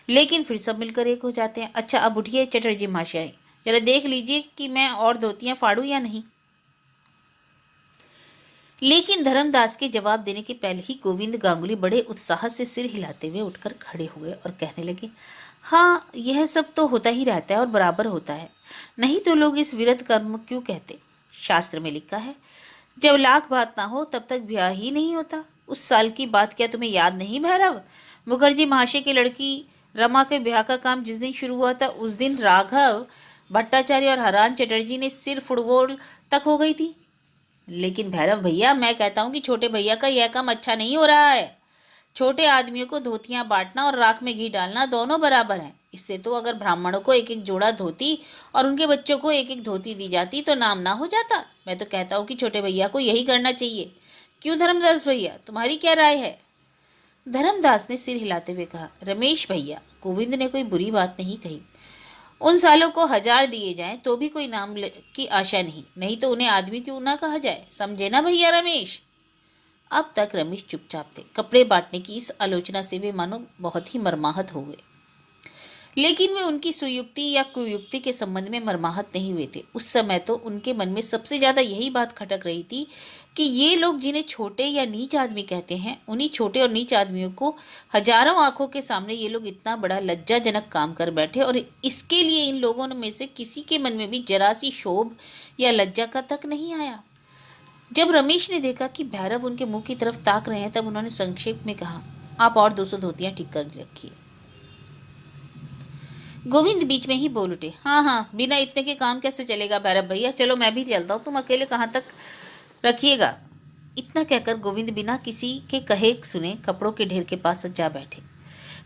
लेकिन फिर सब मिलकर एक हो जाते हैं। अच्छा अब उठिए चटर्जी महाशय, जरा देख लीजिए कि मैं और धोतियां फाड़ू या नहीं। लेकिन धर्मदास के जवाब देने के पहले ही गोविंद गांगुली बड़े उत्साह से सिर हिलाते हुए उठकर खड़े हो गए और कहने लगे, हाँ यह सब तो होता ही रहता है और बराबर होता है, नहीं तो लोग इस विरत कर्म क्यों कहते। शास्त्र में लिखा है, जब लाख बात ना हो तब तक ब्याह ही नहीं होता। उस साल की बात क्या तुम्हें याद नहीं भैरव? मुखर्जी महाशय की लड़की रमा के ब्याह का काम जिस दिन शुरू हुआ था उस दिन राघव भट्टाचार्य और हरान चटर्जी ने सिर फुटबॉल तक हो गई थी। लेकिन भैरव भैया, मैं कहता हूँ कि छोटे भैया का यह काम अच्छा नहीं हो रहा है। छोटे आदमियों को धोतियां बांटना और राख में घी डालना दोनों बराबर हैं। इससे तो अगर ब्राह्मणों को एक एक जोड़ा धोती और उनके बच्चों को एक एक धोती दी जाती तो नाम ना हो जाता। मैं तो कहता हूँ कि छोटे भैया को यही करना चाहिए। क्यों धर्मदास भैया, तुम्हारी क्या राय है? धर्मदास ने सिर हिलाते हुए कहा, रमेश भैया, गोविंद ने कोई बुरी बात नहीं कही। उन सालों को 1000 दिए जाएं तो भी कोई नाम की आशा नहीं, नहीं तो उन्हें आदमी क्यों ना कहा जाए, समझे ना भैया रमेश। अब तक रमेश चुपचाप थे। कपड़े बांटने की इस आलोचना से वे मानो बहुत ही मर्माहत हो गए, लेकिन वे उनकी सुयुक्ति या कुयुक्ति के संबंध में मर्माहत नहीं हुए थे। उस समय तो उनके मन में सबसे ज्यादा यही बात खटक रही थी कि ये लोग जिन्हें छोटे या नीच आदमी कहते हैं, उन्हीं छोटे और नीच आदमियों को हजारों आंखों के सामने ये लोग इतना बड़ा लज्जाजनक काम कर बैठे, और इसके लिए इन लोगों में से किसी के मन में भी जरा सी शोभ या लज्जा का तक नहीं आया। जब रमेश ने देखा कि भैरव उनके मुंह की तरफ ताक रहे हैं, तब उन्होंने संक्षेप में कहा, आप और 200 धोतियां ठीक कर रखिए। गोविंद बीच में ही बोल उठे, हाँ हाँ, बिना इतने के काम कैसे चलेगा भैरव भैया, चलो मैं भी चलता हूँ, तुम अकेले कहाँ तक रखिएगा। इतना कहकर गोविंद बिना किसी के कहे सुने कपड़ों के ढेर के पास जा बैठे।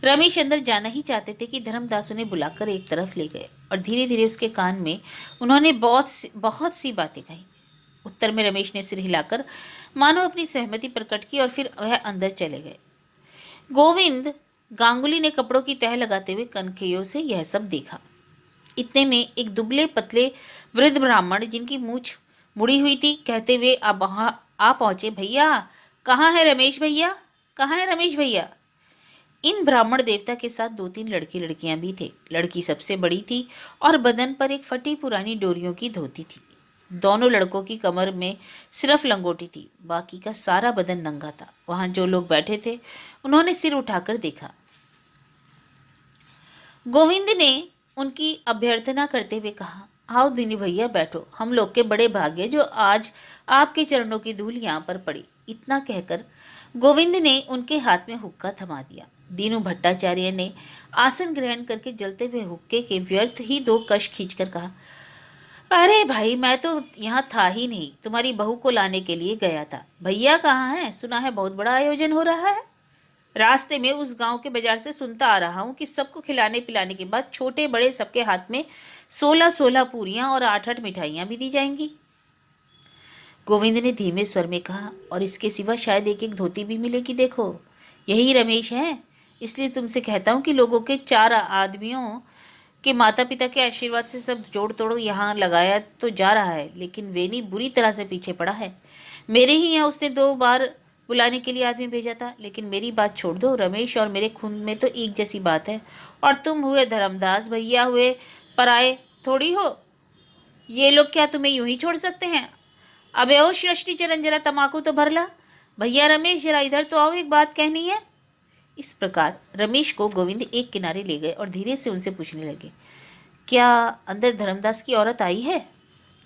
रमेश अंदर जाना ही चाहते थे कि धर्मदास उन्हें बुलाकर एक तरफ ले गए और धीरे धीरे उसके कान में उन्होंने बहुत सी बातें कही। उत्तर में रमेश ने सिर हिलाकर मानो अपनी सहमति प्रकट की और फिर वह अंदर चले गए। गोविंद गांगुली ने कपड़ों की तह लगाते हुए कनखियों से यह सब देखा। इतने में एक दुबले पतले वृद्ध ब्राह्मण जिनकी मूछ मुड़ी हुई थी कहते हुए अब वहां आ पहुंचे, भैया कहाँ है रमेश भैया, कहाँ है रमेश भैया। इन ब्राह्मण देवता के साथ 2-3 लड़के लड़कियां भी थे। लड़की सबसे बड़ी थी और बदन पर एक फटी पुरानी डोरियों की धोती थी। दोनों लड़कों की कमर में सिर्फ लंगोटी थी, बाकी का सारा बदन नंगा था। वहां जो लोग बैठे थे उन्होंने सिर उठाकर देखा। गोविंद ने उनकी अभ्यर्थना करते हुए कहा, आओ दीनी भैया बैठो, हम लोग के बड़े भाग्य जो आज आपके चरणों की धूल यहाँ पर पड़ी। इतना कहकर गोविंद ने उनके हाथ में हुक्का थमा दिया। दीनू भट्टाचार्य ने आसन ग्रहण करके जलते हुए हुक्के के व्यर्थ ही 2 कश खींचकर कहा, अरे भाई मैं तो यहाँ था ही नहीं, तुम्हारी बहू को लाने के लिए गया था। भैया कहाँ है? सुना है बहुत बड़ा आयोजन हो रहा है। रास्ते में उस गांव के बाजार से सुनता आ रहा हूँ कि सबको खिलाने पिलाने के बाद छोटे बड़े सबके हाथ में 16-16 पूरियां और 8-8 मिठाइयां भी दी जाएंगी। गोविंद ने धीमे स्वर में कहा, और इसके सिवा शायद एक एक धोती भी मिलेगी। देखो यही रमेश है, इसलिए तुमसे कहता हूँ कि लोगों के 4 आदमियों के माता पिता के आशीर्वाद से सब जोड़ तोड़ यहाँ लगाया तो जा रहा है, लेकिन वेनी बुरी तरह से पीछे पड़ा है। मेरे ही यहाँ उसने 2 बार बुलाने के लिए आदमी भेजा था, लेकिन मेरी बात छोड़ दो, रमेश और मेरे खून में तो एक जैसी बात है, और तुम हुए धर्मदास भैया हुए पराए थोड़ी हो। ये लोग क्या तुम्हें यूं ही छोड़ सकते हैं? अबे ओ सृष्टि चरण, जरा तमाकू तो भर ला। भैया रमेश जरा इधर तो आओ, एक बात कहनी है। इस प्रकार रमेश को गोविंद एक किनारे ले गए और धीरे से उनसे पूछने लगे, क्या अंदर धर्मदास की औरत आई है?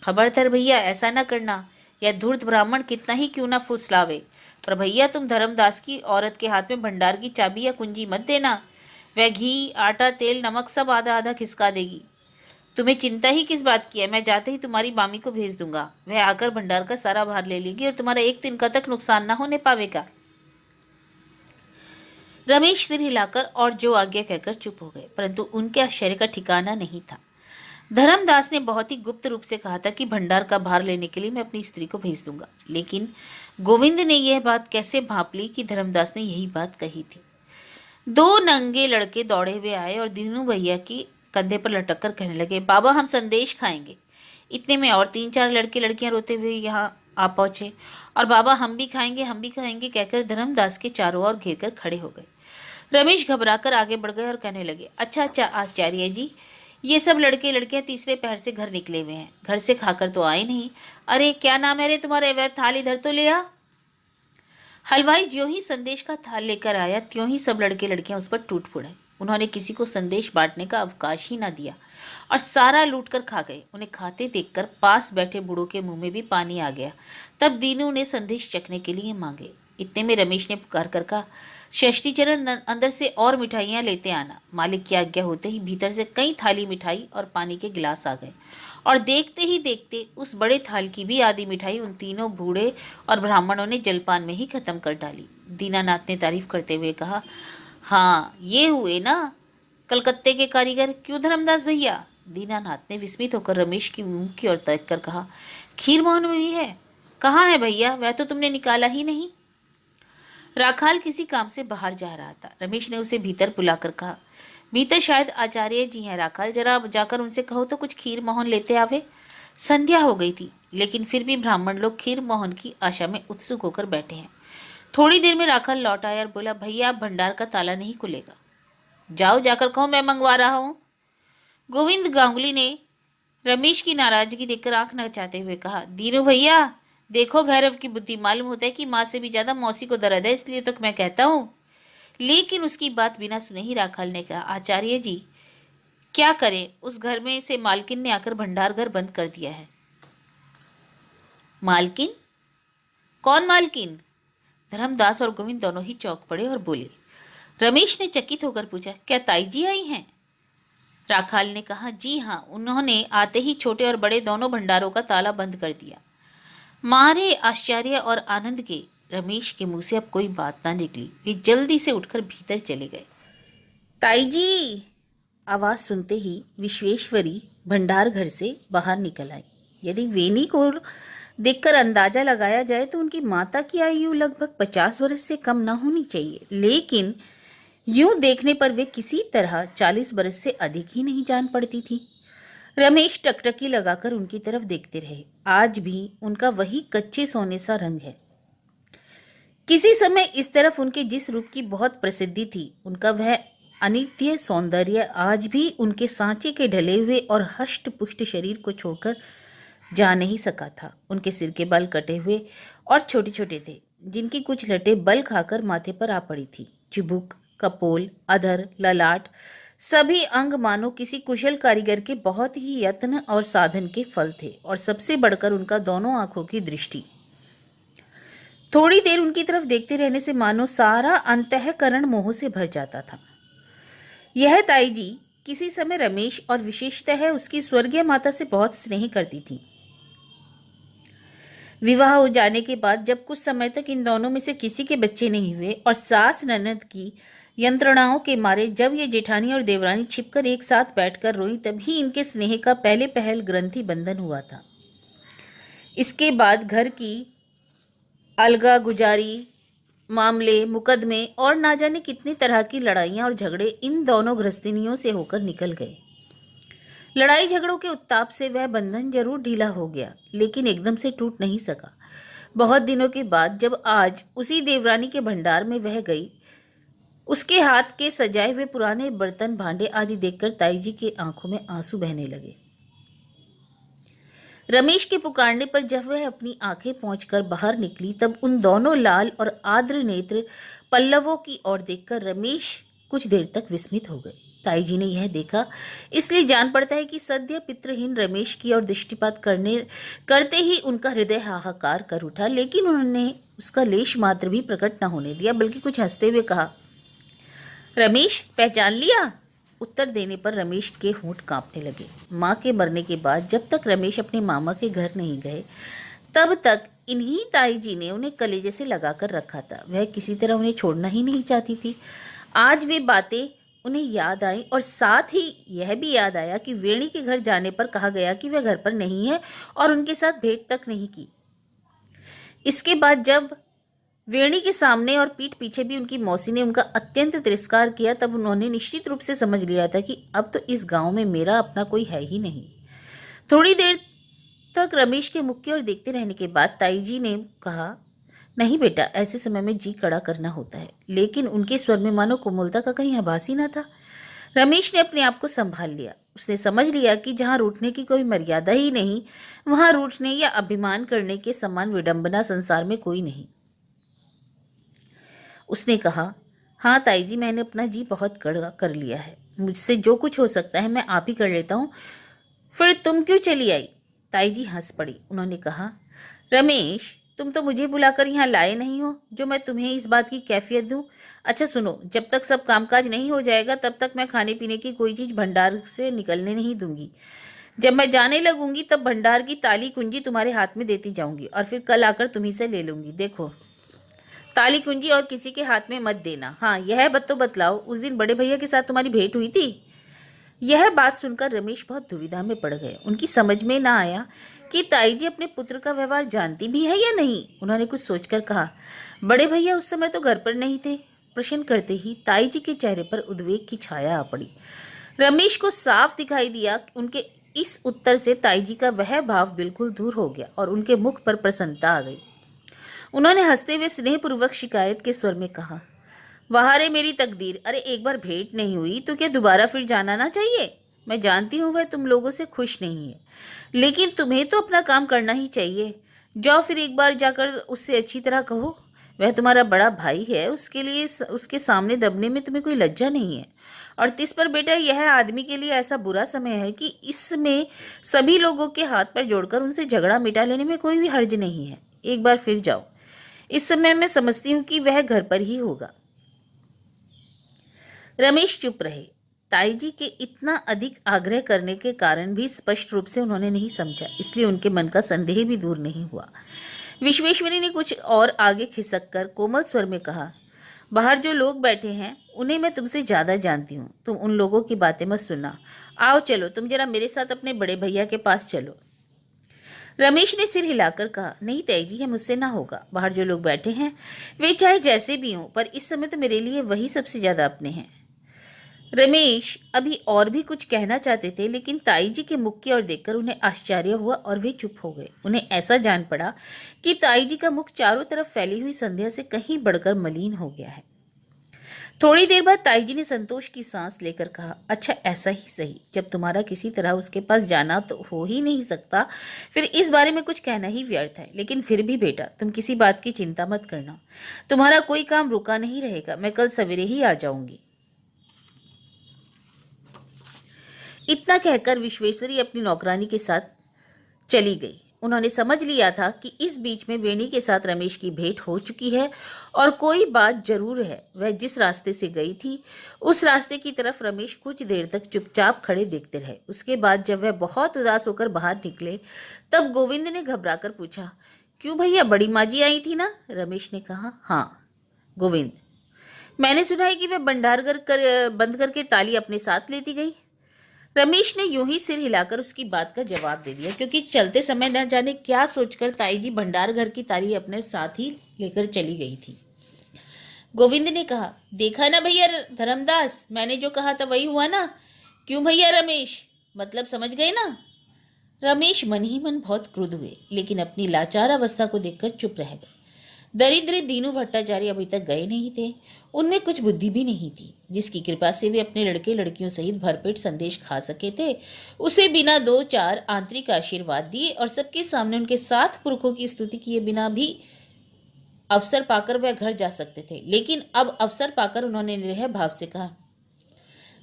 खबरदार भैया ऐसा ना करना, यह धूर्त ब्राह्मण कितना ही क्यों ना फुसलावे, पर भैया तुम धर्मदास की औरत के हाथ में भंडार की चाबी या कुंजी मत देना। वह घी आटा तेल नमक सब आधा आधा खिसका देगी। तुम्हें चिंता ही किस बात की है? मैं जाते ही तुम्हारी मामी को भेज दूंगा, वह आकर भंडार का सारा भार ले लेगी और तुम्हारा एक दिन का तक नुकसान ना होने पावेगा। रमेश सिर हिलाकर और जो आज्ञा कहकर चुप हो गए, परंतु उनके आश्चर्य का ठिकाना नहीं था। धर्मदास ने बहुत ही गुप्त रूप से कहा था कि भंडार का भार लेने के लिए मैं अपनी स्त्री को भेज दूंगा, लेकिन गोविंद ने यह बात कैसे भांप ली कि धर्मदास ने यही बात कही थी। 2 नंगे लड़के दौड़े हुए आए और दीनू भैया की कंधे पर लटक कर कहने लगे, बाबा हम संदेश खाएंगे। इतने में और 3-4 लड़के लड़कियां रोते हुए यहाँ आ पहुंचे और बाबा हम भी खाएंगे कहकर धर्मदास के चारों ओर घेर कर खड़े हो गए। रमेश घबराकर आगे बढ़ गए और कहने लगे, अच्छा अच्छा आचार्य जी, ये सब लड़के लड़कियां तीसरे पहर से घर निकले हुए हैं, घर से खाकर तो आए नहीं। अरे क्या नाम है रे तुम्हारे, वह थाल इधर तो ले आ। हलवाई ज्यों ही संदेश का थाल लेकर आया त्यों ही सब लड़के लड़कियां उस पर टूट पड़े। उन्होंने किसी को संदेश बांटने का अवकाश ही ना दिया और सारा लूट कर खा गए। उन्हें खाते देखकर पास बैठे बूढ़ों के मुंह में भी पानी आ गया। तब दीनू ने संदेश चखने के लिए मांगे। इतने में रमेश ने पुकार कर कहा, षष्ठीचरण अंदर से और मिठाइयाँ लेते आना। मालिक की आज्ञा होते ही भीतर से कई थाली मिठाई और पानी के गिलास आ गए और देखते ही देखते उस बड़े थाल की भी आधी मिठाई उन तीनों बूढ़े और ब्राह्मणों ने जलपान में ही खत्म कर डाली। दीनानाथ ने तारीफ करते हुए कहा, हाँ ये हुए ना कलकत्ते के कारीगर, क्यों धर्मदास भैया। दीनानाथ ने विस्मित होकर रमेश की मुंह की ओर देख कर कहा, खीर मोहन में भी है। कहाँ है भैया, वह तो तुमने निकाला ही नहीं। राखाल किसी काम से बाहर जा रहा था। रमेश ने उसे भीतर बुलाकर कहा, भीतर शायद आचार्य जी हैं राखाल, जरा जाकर उनसे कहो तो कुछ खीर मोहन लेते आवे। संध्या हो गई थी लेकिन फिर भी ब्राह्मण लोग खीर मोहन की आशा में उत्सुक होकर बैठे हैं। थोड़ी देर में राखाल लौट आया और बोला, भैया भंडार का ताला नहीं खुलेगा। जाओ जाकर कहो मैं मंगवा रहा हूँ। गोविंद गांगुली ने रमेश की नाराजगी देखकर आंख नचाते हुए कहा, दीनू भैया देखो भैरव की बुद्धि, मालूम होता है कि माँ से भी ज्यादा मौसी को दर्द है, इसलिए तो मैं कहता हूँ। लेकिन उसकी बात बिना सुने ही राखाल ने कहा, आचार्य जी क्या करें, उस घर में से मालकिन ने आकर भंडार घर बंद कर दिया है। मालकिन? कौन मालकिन? धर्मदास और गोविंद दोनों ही चौंक पड़े और बोले। रमेश ने चकित होकर पूछा, क्या ताई जी आई हैं? राखाल ने कहा, जी हाँ, उन्होंने आते ही छोटे और बड़े दोनों भंडारों का ताला बंद कर दिया। मारे आश्चर्य और आनंद के रमेश के मुंह से अब कोई बात ना निकली। वे जल्दी से उठकर भीतर चले गए। ताई जी, आवाज सुनते ही विश्वेश्वरी भंडार घर से बाहर निकल आई। यदि वेनी को देखकर अंदाजा लगाया जाए तो उनकी माता की आयु लगभग 50 वर्ष से कम न होनी चाहिए, लेकिन यूं देखने पर वे किसी तरह 40 वर्ष से अधिक ही नहीं जान पड़ती थी। रमेश टकटकी लगाकर उनकी तरफ देखते रहे। आज भी उनका वही कच्चे सोने सा रंग है। किसी समय इस तरफ उनके जिस रूप की बहुत प्रसिद्धि थी, उनका वह अनित्य सौंदर्य आज भी उनके सांचे के ढले हुए और हष्ट पुष्ट शरीर को छोड़कर जा नहीं सका था। उनके सिर के बाल कटे हुए और छोटे छोटे थे, जिनकी कुछ लटें बल खाकर माथे पर आ पड़ी थी। चिबुक, कपोल, अधर, ललाट सभी अंग मानो किसी कुशल कारीगर के बहुत ही यत्न और साधन के फल थे। और सबसे बढ़कर उनका दोनों आंखों की दृष्टि। थोड़ी देर उनकी तरफ देखते रहने से मानो सारा अंतःकरण मोह से भर जाता था। यह ताई जी किसी समय रमेश और विशेषतः उसकी स्वर्गीय माता से बहुत स्नेह करती थी। विवाह हो जाने के बाद जब कुछ समय तक इन दोनों में से किसी के बच्चे नहीं हुए और सास ननद की यंत्रणाओं के मारे जब ये जेठानी और देवरानी छिपकर एक साथ बैठकर रोई, तभी इनके स्नेह का पहले पहल ग्रंथि बंधन हुआ था। इसके बाद घर की अलगा गुजारी, मामले, मुकदमे और ना जाने कितनी तरह की लड़ाइयाँ और झगड़े इन दोनों गृहस्थिनियों से होकर निकल गए। लड़ाई झगड़ों के उत्ताप से वह बंधन जरूर ढीला हो गया, लेकिन एकदम से टूट नहीं सका। बहुत दिनों के बाद जब आज उसी देवरानी के भंडार में वह गई, उसके हाथ के सजाए हुए पुराने बर्तन भांडे आदि देखकर ताई जी की आंखों में आंसू बहने लगे। रमेश के पुकारने पर जब वह अपनी आंखें पोंछकर बाहर निकली, तब उन दोनों लाल और आर्द्र नेत्र पल्लवों की ओर देखकर रमेश कुछ देर तक विस्मित हो गए। ताई जी ने यह देखा, इसलिए जान पड़ता है कि सद्य पितृहीन रमेश की ओर दृष्टिपात करते ही उनका हृदय हाहाकार कर उठा, लेकिन उन्होंने उसका लेश मात्र भी प्रकट न होने दिया, बल्कि कुछ हंसते हुए कहा, रमेश पहचान लिया? उत्तर देने पर रमेश के होंठ कांपने लगे। माँ के मरने के बाद जब तक रमेश अपने मामा के घर नहीं गए, तब तक इन्हीं ताई जी ने उन्हें कलेजे से लगाकर रखा था। वह किसी तरह उन्हें छोड़ना ही नहीं चाहती थी। आज वे बातें उन्हें याद आई और साथ ही यह भी याद आया कि वेणी के घर जाने पर कहा गया कि वह घर पर नहीं है और उनके साथ भेंट तक नहीं की। इसके बाद जब वेणी के सामने और पीठ पीछे भी उनकी मौसी ने उनका अत्यंत तिरस्कार किया, तब उन्होंने निश्चित रूप से समझ लिया था कि अब तो इस गांव में मेरा अपना कोई है ही नहीं। थोड़ी देर तक रमेश के मुख की ओर देखते रहने के बाद ताई जी ने कहा, नहीं बेटा, ऐसे समय में जी कड़ा करना होता है। लेकिन उनके स्वर में मानो कोमलता का कहीं आभास ही न था। रमेश ने अपने आप को संभाल लिया। उसने समझ लिया कि जहां रूठने की कोई मर्यादा ही नहीं, वहां रूठने या अभिमान करने के समान विडंबना संसार में कोई नहीं। उसने कहा, हाँ ताई जी, मैंने अपना जी बहुत कड़ा कर लिया है। मुझसे जो कुछ हो सकता है मैं आप ही कर लेता हूँ। फिर तुम क्यों चली आई? ताई जी हंस पड़ी। उन्होंने कहा, रमेश, तुम तो मुझे बुलाकर यहाँ लाए नहीं हो जो मैं तुम्हें इस बात की कैफियत दूं। अच्छा सुनो, जब तक सब कामकाज नहीं हो जाएगा तब तक मैं खाने पीने की कोई चीज भंडार से निकलने नहीं दूंगी। जब मैं जाने लगूंगी तब भंडार की ताली कुंजी तुम्हारे हाथ में देती जाऊंगी और फिर कल आकर तुम्ही से ले लूंगी। देखो, ताली कुंजी और किसी के हाथ में मत देना। हाँ, यह बात तो बतलाओ, उस दिन बड़े भैया के साथ तुम्हारी भेंट हुई थी? यह बात सुनकर रमेश बहुत दुविधा में पड़ गए। उनकी समझ में ना आया कि ताई जी अपने पुत्र का व्यवहार जानती भी है या नहीं। उन्होंने कुछ सोचकर कहा, बड़े भैया उस समय तो घर पर नहीं थे। प्रश्न करते ही ताई जी के चेहरे पर उद्वेग की छाया आ पड़ी। रमेश को साफ दिखाई दिया कि उनके इस उत्तर से ताई जी का वह भाव बिल्कुल दूर हो गया और उनके मुख पर प्रसन्नता आ गई। उन्होंने हंसते हुए स्नेहपूर्वक शिकायत के स्वर में कहा, वाह रे मेरी तकदीर, अरे एक बार भेंट नहीं हुई तो क्या दोबारा फिर जाना ना चाहिए? मैं जानती हूँ वह तुम लोगों से खुश नहीं है, लेकिन तुम्हें तो अपना काम करना ही चाहिए। जाओ फिर एक बार जाकर उससे अच्छी तरह कहो। वह तुम्हारा बड़ा भाई है, उसके लिए उसके सामने दबने में तुम्हें कोई लज्जा नहीं है। और तिस पर बेटा, यह आदमी के लिए ऐसा बुरा समय है कि इसमें सभी लोगों के हाथ पर जोड़कर उनसे झगड़ा मिटा लेने में कोई भी हर्ज नहीं है। एक बार फिर जाओ। इस समय मैं समझती हूँ कि वह घर पर ही होगा। रमेश चुप रहे। ताई जी के इतना अधिक आग्रह करने के कारण भी स्पष्ट रूप से उन्होंने नहीं समझा, इसलिए उनके मन का संदेह भी दूर नहीं हुआ। विश्वेश्वरी ने कुछ और आगे खिसक कर कोमल स्वर में कहा, बाहर जो लोग बैठे हैं उन्हें मैं तुमसे ज्यादा जानती हूँ। तुम उन लोगों की बातें मत सुनना। आओ चलो, तुम जरा मेरे साथ अपने बड़े भैया के पास चलो। रमेश ने सिर हिलाकर कहा, नहीं ताई जी, यह मुझसे ना होगा। बाहर जो लोग बैठे हैं वे चाहे जैसे भी हों, पर इस समय तो मेरे लिए वही सबसे ज्यादा अपने हैं। रमेश अभी और भी कुछ कहना चाहते थे, लेकिन ताई जी के मुख की ओर देखकर उन्हें आश्चर्य हुआ और वे चुप हो गए। उन्हें ऐसा जान पड़ा कि ताई जी का मुख चारों तरफ फैली हुई संध्या से कहीं बढ़कर मलिन हो गया है। थोड़ी देर बाद ताई जी ने संतोष की सांस लेकर कहा, अच्छा ऐसा ही सही, जब तुम्हारा किसी तरह उसके पास जाना तो हो ही नहीं सकता, फिर इस बारे में कुछ कहना ही व्यर्थ है। लेकिन फिर भी बेटा, तुम किसी बात की चिंता मत करना। तुम्हारा कोई काम रुका नहीं रहेगा। मैं कल सवेरे ही आ जाऊंगी। इतना कहकर विश्वेश्वरी अपनी नौकरानी के साथ चली गई। उन्होंने समझ लिया था कि इस बीच में वेणी के साथ रमेश की भेंट हो चुकी है और कोई बात जरूर है। वह जिस रास्ते से गई थी उस रास्ते की तरफ रमेश कुछ देर तक चुपचाप खड़े देखते रहे। उसके बाद जब वह बहुत उदास होकर बाहर निकले तब गोविंद ने घबराकर पूछा, क्यों भैया, बड़ी माँ जी आई थी ना? रमेश ने कहा, हाँ। गोविंद, मैंने सुना है कि वह भंडार बंद करके ताली अपने साथ लेती गई। रमेश ने यूं ही सिर हिलाकर उसकी बात का जवाब दे दिया, क्योंकि चलते समय न जाने क्या सोचकर ताई जी भंडार घर की ताली अपने साथ ही लेकर चली गई थी। गोविंद ने कहा, देखा ना भैया धर्मदास, मैंने जो कहा था वही हुआ ना? क्यों भैया रमेश, मतलब समझ गए ना? रमेश मन ही मन बहुत क्रुद्ध हुए, लेकिन अपनी लाचार अवस्था को देखकर चुप रह गए। दरिद्र दीनू भट्टाचार्य अभी तक गए नहीं थे। उनमें कुछ बुद्धि भी नहीं थी जिसकी कृपा से वे अपने लड़के लड़कियों सहित भरपेट संदेश खा सके थे। उसे बिना दो चार आंतरिक आशीर्वाद दिए और सबके सामने उनके 7 पुरखों की स्तुति किए बिना भी अवसर पाकर वह घर जा सकते थे। लेकिन अब अवसर पाकर उन्होंने निरह भाव से कहा,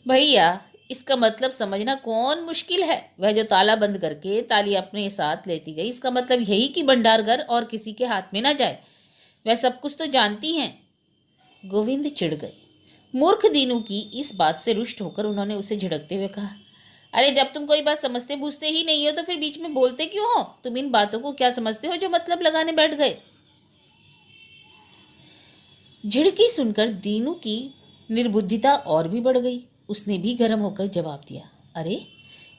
भैया इसका मतलब समझना कौन मुश्किल है। वह जो ताला बंद करके ताली अपने साथ लेती गई, इसका मतलब यही कि भंडार घर और किसी के हाथ में ना जाए। वह सब कुछ तो जानती हैं। गोविंद चिढ़ गए। मूर्ख दीनू की इस बात से रुष्ट होकर उन्होंने उसे झिड़कते हुए कहा, अरे जब तुम कोई बात समझते बूझते ही नहीं हो तो फिर बीच में बोलते क्यों हो? तुम इन बातों को क्या समझते हो जो मतलब लगाने बैठ गए? झिड़की सुनकर दीनू की निर्बुद्धिता और भी बढ़ गई। उसने भी गर्म होकर जवाब दिया, अरे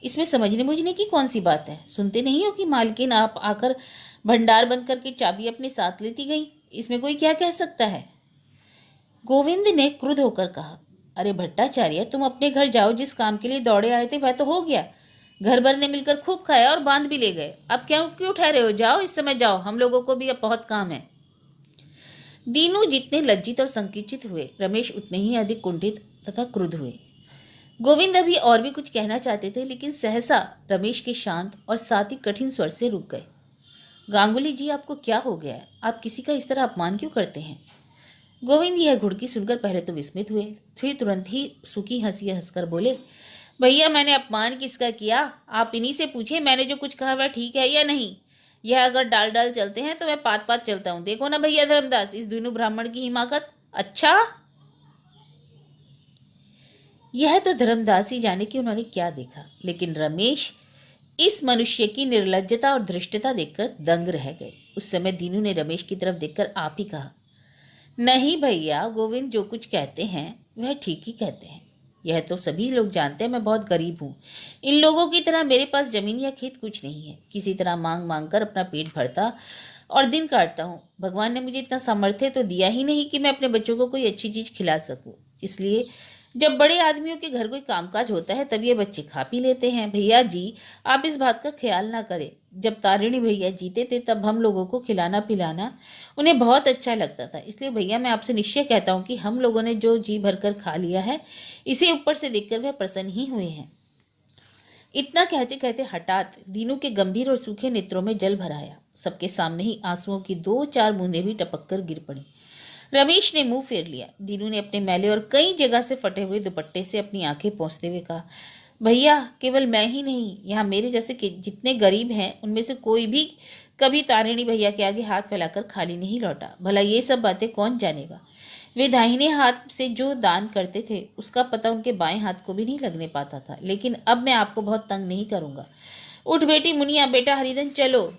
इसमें समझने बुझने की कौन सी बात है? सुनते नहीं हो कि मालकिन आप आकर भंडार बंद करके चाबी अपने साथ लेती गई? इसमें कोई क्या कह सकता है? गोविंद ने क्रुद्ध होकर कहा, अरे भट्टाचार्य, तुम अपने घर जाओ। जिस काम के लिए दौड़े आए थे वह तो हो गया। घर भर ने मिलकर खूब खाया और बांध भी ले गए। अब क्यों क्यों ठहरे हो? जाओ, इस समय जाओ, हम लोगों को भी अब बहुत काम है। दीनू जितने लज्जित और संकुचित हुए, रमेश उतने ही अधिक कुंठित तथा क्रुद्ध हुए। गोविंद अभी और भी कुछ कहना चाहते थे, लेकिन सहसा रमेश के शांत और साथ ही कठिन स्वर से रुक गए। गांगुली जी, आपको क्या हो गया है? आप किसी का इस तरह अपमान क्यों करते हैं? गोविंद यह घुड़की सुनकर पहले तो विस्मित हुए, फिर तुरंत ही सूखी हंसी हंसकर बोले, भैया मैंने अपमान किसका किया? आप इन्हीं से पूछे मैंने जो कुछ कहा वह ठीक है या नहीं। यह अगर डाल डाल चलते हैं तो मैं पात पात चलता हूं। देखो ना भैया धर्मदास, इस दोनों ब्राह्मण की हिमाकत। अच्छा, यह तो धर्मदास ही जाने कि उन्होंने क्या देखा, लेकिन रमेश इस मनुष्य की निर्लज्जता और धृष्टता देखकर दंग रह गए। उस समय दीनू ने रमेश की तरफ देखकर आप ही कहा, नहीं भैया, गोविंद जो कुछ कहते हैं वह ठीक ही कहते हैं। यह तो सभी लोग जानते हैं मैं बहुत गरीब हूँ। इन लोगों की तरह मेरे पास जमीन या खेत कुछ नहीं है। किसी तरह मांग मांग कर अपना पेट भरता और दिन काटता हूँ। भगवान ने मुझे इतना सामर्थ्य तो दिया ही नहीं कि मैं अपने बच्चों को कोई अच्छी चीज़ खिला सकूँ। इसलिए जब बड़े आदमियों के घर कोई कामकाज होता है तब ये बच्चे खा पी लेते हैं। भैया जी, आप इस बात का ख्याल ना करें। जब तारिणी भैया जीते थे तब हम लोगों को खिलाना पिलाना उन्हें बहुत अच्छा लगता था। इसलिए भैया मैं आपसे निश्चय कहता हूँ कि हम लोगों ने जो जी भरकर खा लिया है, इसे ऊपर से देखकर वह प्रसन्न ही हुए हैं। इतना कहते कहते हठात दीनू के गंभीर और सूखे नेत्रों में जल भर आया। सबके सामने ही आंसुओं की 2-4 बूंदें भी टपक कर गिर पड़ी। रमेश ने मुंह फेर लिया। दीनू ने अपने मैले और कई जगह से फटे हुए दुपट्टे से अपनी आंखें पोंछते हुए कहा, भैया केवल मैं ही नहीं, यहाँ मेरे जैसे जितने गरीब हैं उनमें से कोई भी कभी तारिणी भैया के आगे हाथ फैलाकर खाली नहीं लौटा। भला ये सब बातें कौन जानेगा? वे दाहिने हाथ से जो दान करते थे उसका पता उनके बाएं हाथ को भी नहीं लगने पाता था। लेकिन अब मैं आपको बहुत तंग नहीं करूँगा। उठ बेटी मुनिया, बेटा हरिधन, चलो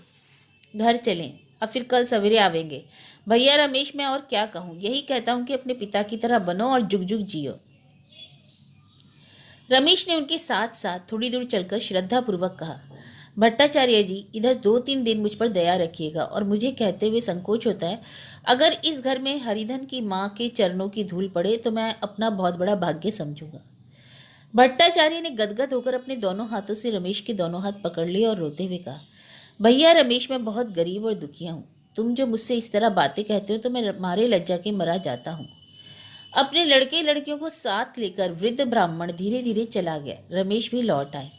घर चलें, अब फिर कल सवेरे आवेंगे। भैया रमेश, मैं और क्या कहूँ, यही कहता हूँ कि अपने पिता की तरह बनो और जुग जुग जियो। रमेश ने उनके साथ साथ थोड़ी दूर चलकर श्रद्धापूर्वक कहा, भट्टाचार्य जी, इधर 2-3 दिन मुझ पर दया रखिएगा। और मुझे कहते हुए संकोच होता है, अगर इस घर में हरिधन की माँ के चरणों की धूल पड़े तो मैं अपना बहुत बड़ा भाग्य समझूंगा। भट्टाचार्य ने गदगद होकर अपने दोनों हाथों से रमेश के दोनों हाथ पकड़ लिए और रोते हुए कहा, भैया रमेश, मैं बहुत गरीब और दुखिया हूँ। तुम जो मुझसे इस तरह बातें कहते हो तो मैं मारे लज्जा के मरा जाता हूँ। अपने लड़के लड़कियों को साथ लेकर वृद्ध ब्राह्मण धीरे धीरे चला गया। रमेश भी लौट आए।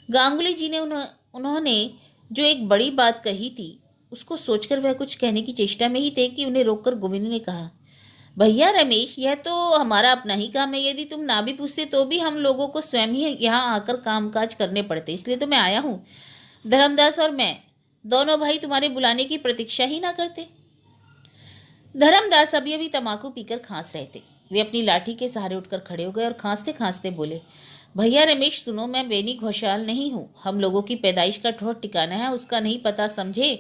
गांगुली जी ने उन्होंने जो एक बड़ी बात कही थी उसको सोचकर वह कुछ कहने की चेष्टा में ही थे कि उन्हें रोककर गोविंद ने कहा, भैया रमेश, यह तो हमारा अपना ही काम है। यदि तुम ना भी पूछते तो भी हम लोगों को स्वयं ही यहाँ आकर कामकाज करने पड़ते, इसलिए तो मैं आया हूँ। धर्मदास और मैं दोनों भाई तुम्हारे बुलाने की प्रतीक्षा ही ना करते। धर्मदास अभी अभी तमाकू पीकर खांस रहे थे। वे अपनी लाठी के सहारे उठकर खड़े हो गए और खांसते खांसते बोले, भैया रमेश सुनो, मैं वेनी घोषाल नहीं हूँ। हम लोगों की पैदाइश का ठोर ठिकाना है, उसका नहीं पता, समझे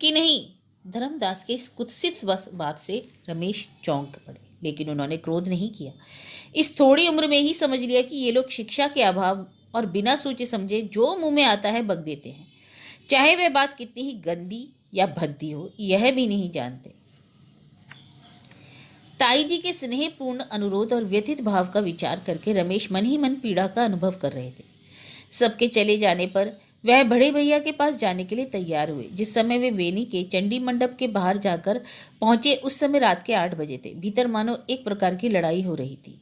कि नहीं? धर्मदास के इस कुत्सित बात से रमेश चौंक पड़े, लेकिन उन्होंने क्रोध नहीं किया। इस थोड़ी उम्र में ही समझ लिया कि ये लोग शिक्षा के अभाव और बिना सोचे समझे जो मुंह में आता है बक देते हैं, चाहे वह बात कितनी ही गंदी या भद्दी हो, यह भी नहीं जानते। ताई जी के स्नेहपूर्ण अनुरोध और व्यथित भाव का विचार करके रमेश मन ही मन पीड़ा का अनुभव कर रहे थे। सबके चले जाने पर वह बड़े भैया के पास जाने के लिए तैयार हुए। जिस समय वे वेनी के चंडी मंडप के बाहर जाकर पहुंचे उस समय रात के 8 बजे थे। भीतर मानो एक प्रकार की लड़ाई हो रही थी।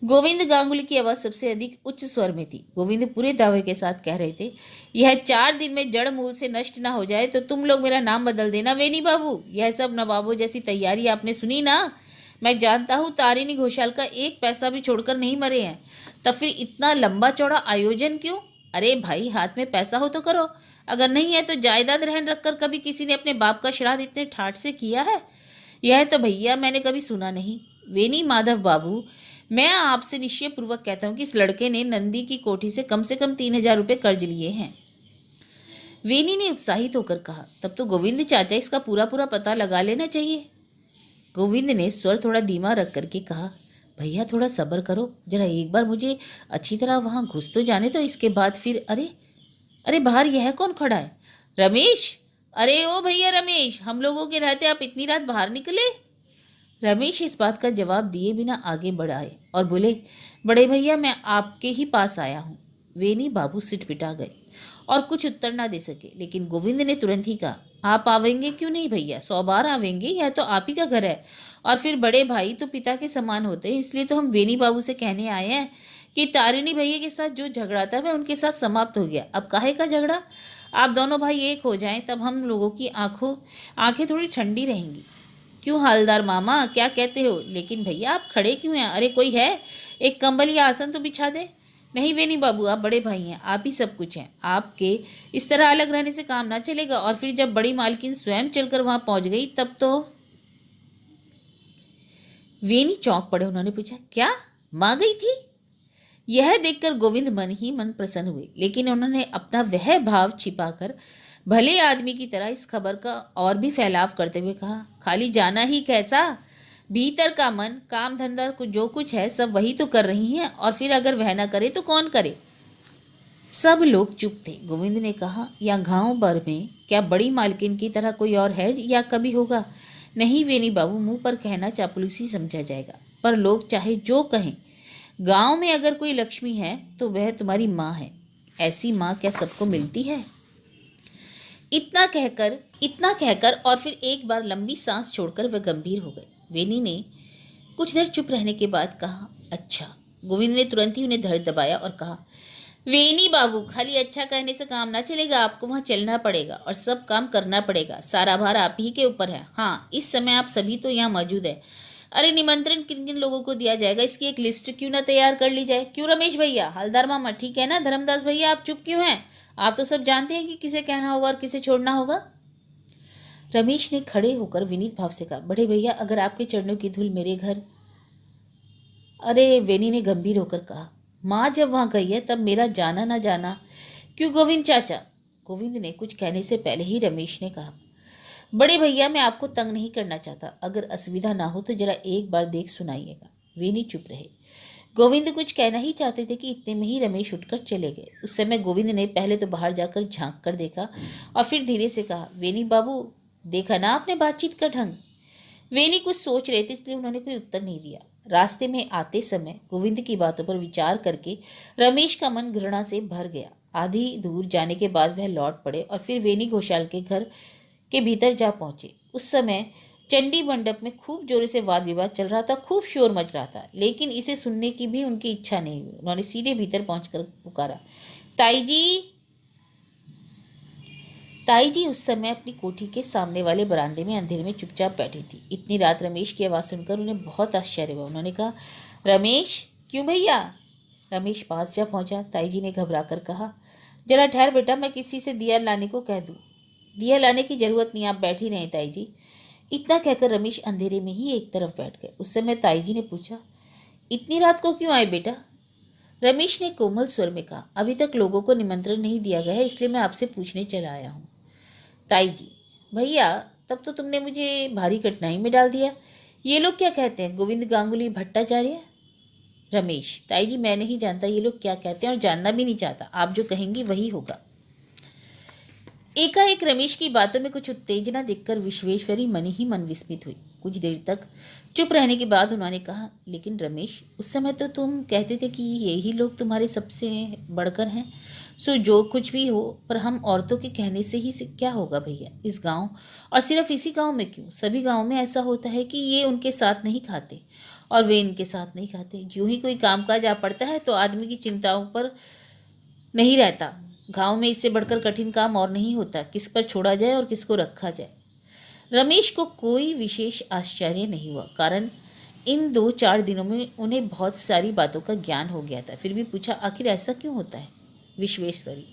गोविंद गांगुली की आवाज सबसे अधिक उच्च स्वर में थी। गोविंद पूरे दावे के साथ कह रहे थे, यह 4 दिन में जड़ मूल से नष्ट ना हो जाए तो तुम लोग मेरा नाम बदल देना वेनी बाबू। यह सब नवाबों जैसी तैयारी आपने सुनी ना? मैं जानता हूँ तारिणी घोषाल का 1 पैसा भी छोड़कर नहीं मरे हैं, तब फिर इतना लंबा चौड़ा आयोजन क्यों? अरे भाई, हाथ में पैसा हो तो करो, अगर नहीं है तो जायदाद रहन रखकर कभी किसी ने अपने बाप का श्राद्ध इतने ठाठ से किया है? यह तो भैया मैंने कभी सुना नहीं। वेनी माधव बाबू, मैं आपसे निश्चय पूर्वक कहता हूँ कि इस लड़के ने नंदी की कोठी से कम 3000 रुपये कर्ज लिए हैं। वेनी ने उत्साहित होकर कहा, तब तो गोविंद चाचा इसका पूरा पूरा पता लगा लेना चाहिए। गोविंद ने स्वर थोड़ा धीमा रख करके कहा, भैया थोड़ा सब्र करो, जरा एक बार मुझे अच्छी तरह वहां घुस तो जाने, तो इसके बाद फिर। अरे अरे, बाहर यह कौन खड़ा है? रमेश! अरे ओ भैया रमेश, हम लोगों के रहते आप इतनी रात बाहर निकले? रमेश इस बात का जवाब दिए बिना आगे बढ़ाए और बोले, बड़े भैया मैं आपके ही पास आया हूँ। वेनी बाबू सिट पिटा गए और कुछ उत्तर ना दे सके। लेकिन गोविंद ने तुरंत ही कहा, आप आवेंगे क्यों नहीं भैया, 100 बार आवेंगे, यह तो आप ही का घर है। और फिर बड़े भाई तो पिता के समान होते हैं, इसलिए तो हम वेनी बाबू से कहने आए हैं कि तारिणी भैया के साथ जो झगड़ा था वह उनके साथ समाप्त हो गया। अब काहे का झगड़ा, आप दोनों भाई एक हो जाएं, तब हम लोगों की आंखें थोड़ी ठंडी रहेंगी। क्यों हालदार मामा, क्या कहते हो? लेकिन भैया आप खड़े क्यों हैं? अरे कोई है, एक कंबल या आसन तो बिछा दे। नहीं वेनी बाबू, आप बड़े भाई हैं, आप ही सब कुछ हैं। आपके इस तरह अलग रहने से काम ना चलेगा। और फिर जब बड़ी मालकिन स्वयं चलकर वहां पहुंच गई तब तो वेनी चौंक पड़े। उन्होंने पूछा, क्या माँ गई थी? यह देखकर गोविंद मन ही मन प्रसन्न हुए, लेकिन उन्होंने अपना वह भाव छिपाकर भले आदमी की तरह इस खबर का और भी फैलाव करते हुए कहा, खाली जाना ही कैसा, भीतर का मन, काम धंधा जो कुछ है सब वही तो कर रही हैं, और फिर अगर वह ना करे तो कौन करे? सब लोग चुप थे। गोविंद ने कहा, या गांव भर में क्या बड़ी मालकिन की तरह कोई और है या कभी होगा? नहीं वेनी बाबू, मुंह पर कहना चापलूसी समझा जाएगा, पर लोग चाहे जो कहें, गांव में अगर कोई लक्ष्मी है तो वह तुम्हारी माँ है। ऐसी माँ क्या सबको मिलती है? इतना कहकर और फिर एक बार लंबी सांस छोड़कर वह गंभीर हो गए। वेनी ने कुछ देर चुप रहने के बाद कहा, अच्छा। गोविंद ने तुरंत ही उन्हें धड़ दबाया और कहा, वेनी बाबू, खाली अच्छा कहने से काम ना चलेगा, आपको वहां चलना पड़ेगा और सब काम करना पड़ेगा। सारा भार आप ही के ऊपर है। हाँ, इस समय आप सभी तो यहाँ मौजूद है। अरे निमंत्रण किन किन लोगों को दिया जाएगा, इसकी एक लिस्ट क्यों ना तैयार कर ली जाए? क्यों रमेश भैया, हलदार मामा, ठीक है ना? धर्मदास भैया, आप चुप क्यों हैं? आप तो सब जानते हैं कि किसे कहना होगा और किसे छोड़ना होगा। रमेश ने खड़े होकर विनीत भाव से कहा, बड़े भैया, अगर आपके चरणों की धूल मेरे घर। अरे, वेनी ने गंभीर होकर कहा, माँ जब वहां गई है तब मेरा जाना ना जाना क्यों गोविंद चाचा? गोविंद ने कुछ कहने से पहले ही रमेश ने कहा, बड़े भैया, मैं आपको तंग नहीं करना चाहता, अगर असुविधा ना हो तो जरा एक बार देख सुनाइएगा। वेनी चुप रहे। गोविंद कुछ कहना ही चाहते थे कि इतने में ही रमेश उठकर चले गए। उस समय गोविंद ने पहले तो बाहर जाकर झांक कर देखा और फिर धीरे से कहा, वेनी बाबू, देखा ना आपने बातचीत का ढंग? वेनी कुछ सोच रहे थे, इसलिए उन्होंने कोई उत्तर नहीं दिया। रास्ते में आते समय गोविंद की बातों पर विचार करके रमेश का मन घृणा से भर गया। आधी दूर जाने के बाद वह लौट पड़े और फिर वेनी घोषाल के घर के भीतर जा पहुंचे। उस समय चंडी मंडप में खूब जोरों से वाद विवाद चल रहा था, खूब शोर मच रहा था, लेकिन इसे सुनने की भी उनकी इच्छा नहीं हुई। उन्होंने सीधे भीतर पहुंचकर पुकारा, ताई जी। ताई जी उस समय अपनी कोठी के सामने वाले बरामदे में अंधेरे में चुपचाप बैठी थी। इतनी रात रमेश की आवाज़ सुनकर उन्हें बहुत आश्चर्य हुआ। उन्होंने कहा, रमेश, क्यों भैया? रमेश पास जा पहुंचा। ताई जी ने घबरा कर कहा, जरा ठहर बेटा, मैं किसी से दिया लाने को कह दूँ। दिया लाने की जरूरत नहीं, आप बैठी रहें ताई जी। इतना कहकर रमेश अंधेरे में ही एक तरफ बैठ गए। उस समय ताई जी ने पूछा, इतनी रात को क्यों आए बेटा? रमेश ने कोमल स्वर में कहा, अभी तक लोगों को निमंत्रण नहीं दिया गया है, इसलिए मैं आपसे पूछने चला आया हूँ। ताई जी, भैया, तब तो तुमने मुझे भारी कठिनाई में डाल दिया। ये लोग क्या कहते हैं, गोविंद गांगुली भट्टाचार्य? रमेश, ताई जी, मैं नहीं जानता ये लोग क्या कहते हैं और जानना भी नहीं चाहता। आप जो कहेंगी वही होगा। एकाएक रमेश की बातों में कुछ उत्तेजना देखकर विश्वेश्वरी मन ही मन विस्मित हुई। कुछ देर तक चुप रहने के बाद उन्होंने कहा, लेकिन रमेश, उस समय तो तुम कहते थे कि यही लोग तुम्हारे सबसे बढ़कर हैं। सो जो कुछ भी हो, पर हम औरतों के कहने से ही क्या होगा भैया? इस गांव, और सिर्फ इसी गांव में क्यों, सभी गांव में ऐसा होता है कि ये उनके साथ नहीं खाते और वे इनके साथ नहीं खाते। जो ही कोई कामकाज आ पड़ता है तो आदमी की चिंताओं पर नहीं रहता। गांव में इससे बढ़कर कठिन काम और नहीं होता, किस पर छोड़ा जाए और किसको रखा जाए। रमेश को कोई विशेष आश्चर्य नहीं हुआ, कारण इन 2-4 दिनों में उन्हें बहुत सारी बातों का ज्ञान हो गया था। फिर भी पूछा, आखिर ऐसा क्यों होता है? विश्वेश्वरी,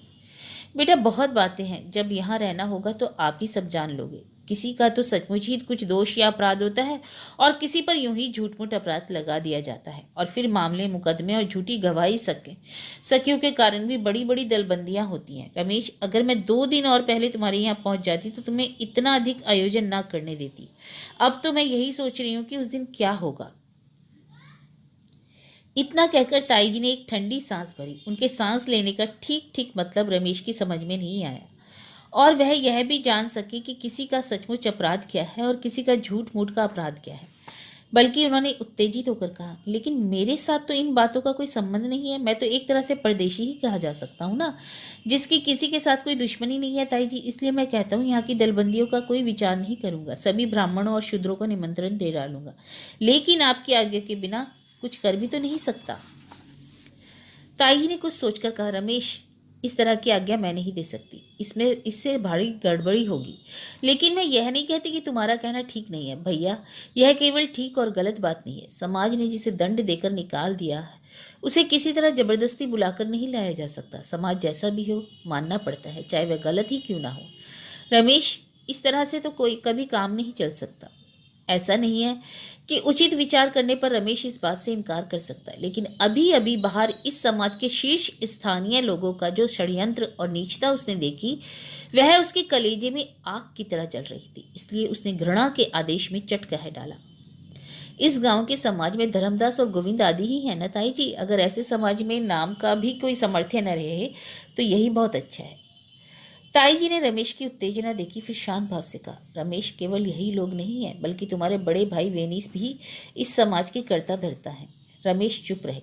बेटा, बहुत बातें हैं, जब यहाँ रहना होगा तो आप ही सब जान लोगे। किसी का तो सचमुच ही कुछ दोष या अपराध होता है और किसी पर यूं ही झूठ मूठ अपराध लगा दिया जाता है, और फिर मामले, मुकदमे और झूठी गवाही सखियों के कारण भी बड़ी बड़ी दलबंदियां होती हैं। रमेश, अगर मैं 2 दिन और पहले तुम्हारे यहाँ पहुँच जाती तो तुम्हें इतना अधिक आयोजन ना करने देती। अब तो मैं यही सोच रही हूँ कि उस दिन क्या होगा। इतना कहकर ताई जी ने एक ठंडी सांस भरी। उनके सांस लेने का ठीक ठीक मतलब रमेश की समझ में नहीं आया, और वह यह भी जान सके कि किसी का सचमुच अपराध क्या है और किसी का झूठ मूठ का अपराध क्या है। बल्कि उन्होंने उत्तेजित होकर कहा, लेकिन मेरे साथ तो इन बातों का कोई संबंध नहीं है। मैं तो एक तरह से परदेशी ही कहा जा सकता हूँ ना, जिसकी किसी के साथ कोई दुश्मनी नहीं है ताई जी। इसलिए मैं कहता हूँ यहाँ की दलबंदियों का कोई विचार नहीं करूँगा, सभी ब्राह्मणों और शूद्रों को निमंत्रण दे डालूंगा, लेकिन आपकी आज्ञा के बिना कुछ कर भी तो नहीं सकता। ताई जी ने कुछ सोचकर कहा, रमेश, इस तरह की आज्ञा मैं नहीं दे सकती, इससे भारी गड़बड़ी होगी। लेकिन मैं यह नहीं कहती कि तुम्हारा कहना ठीक नहीं है भैया। यह केवल ठीक और गलत बात नहीं है। समाज ने जिसे दंड देकर निकाल दिया है उसे किसी तरह जबरदस्ती बुलाकर नहीं लाया जा सकता। समाज जैसा भी हो मानना पड़ता है, चाहे वह गलत ही क्यों ना हो। रमेश, इस तरह से तो कोई कभी काम नहीं चल सकता। ऐसा नहीं है कि उचित विचार करने पर रमेश इस बात से इनकार कर सकता है, लेकिन अभी अभी बाहर इस समाज के शीर्ष स्थानीय लोगों का जो षड्यंत्र और नीचता उसने देखी, वह उसके कलेजे में आग की तरह जल रही थी। इसलिए उसने घृणा के आदेश में चट कह डाला, इस गांव के समाज में धर्मदास और गोविंद आदि ही है ना ताई जी। अगर ऐसे समाज में नाम का भी कोई सामर्थ्य न रहे तो यही बहुत अच्छा है। ताई जी ने रमेश की उत्तेजना देखी, फिर शांत भाव से कहा, रमेश, केवल यही लोग नहीं है बल्कि तुम्हारे बड़े भाई वेनीस भी इस समाज के कर्ता धर्ता है। रमेश चुप रहे।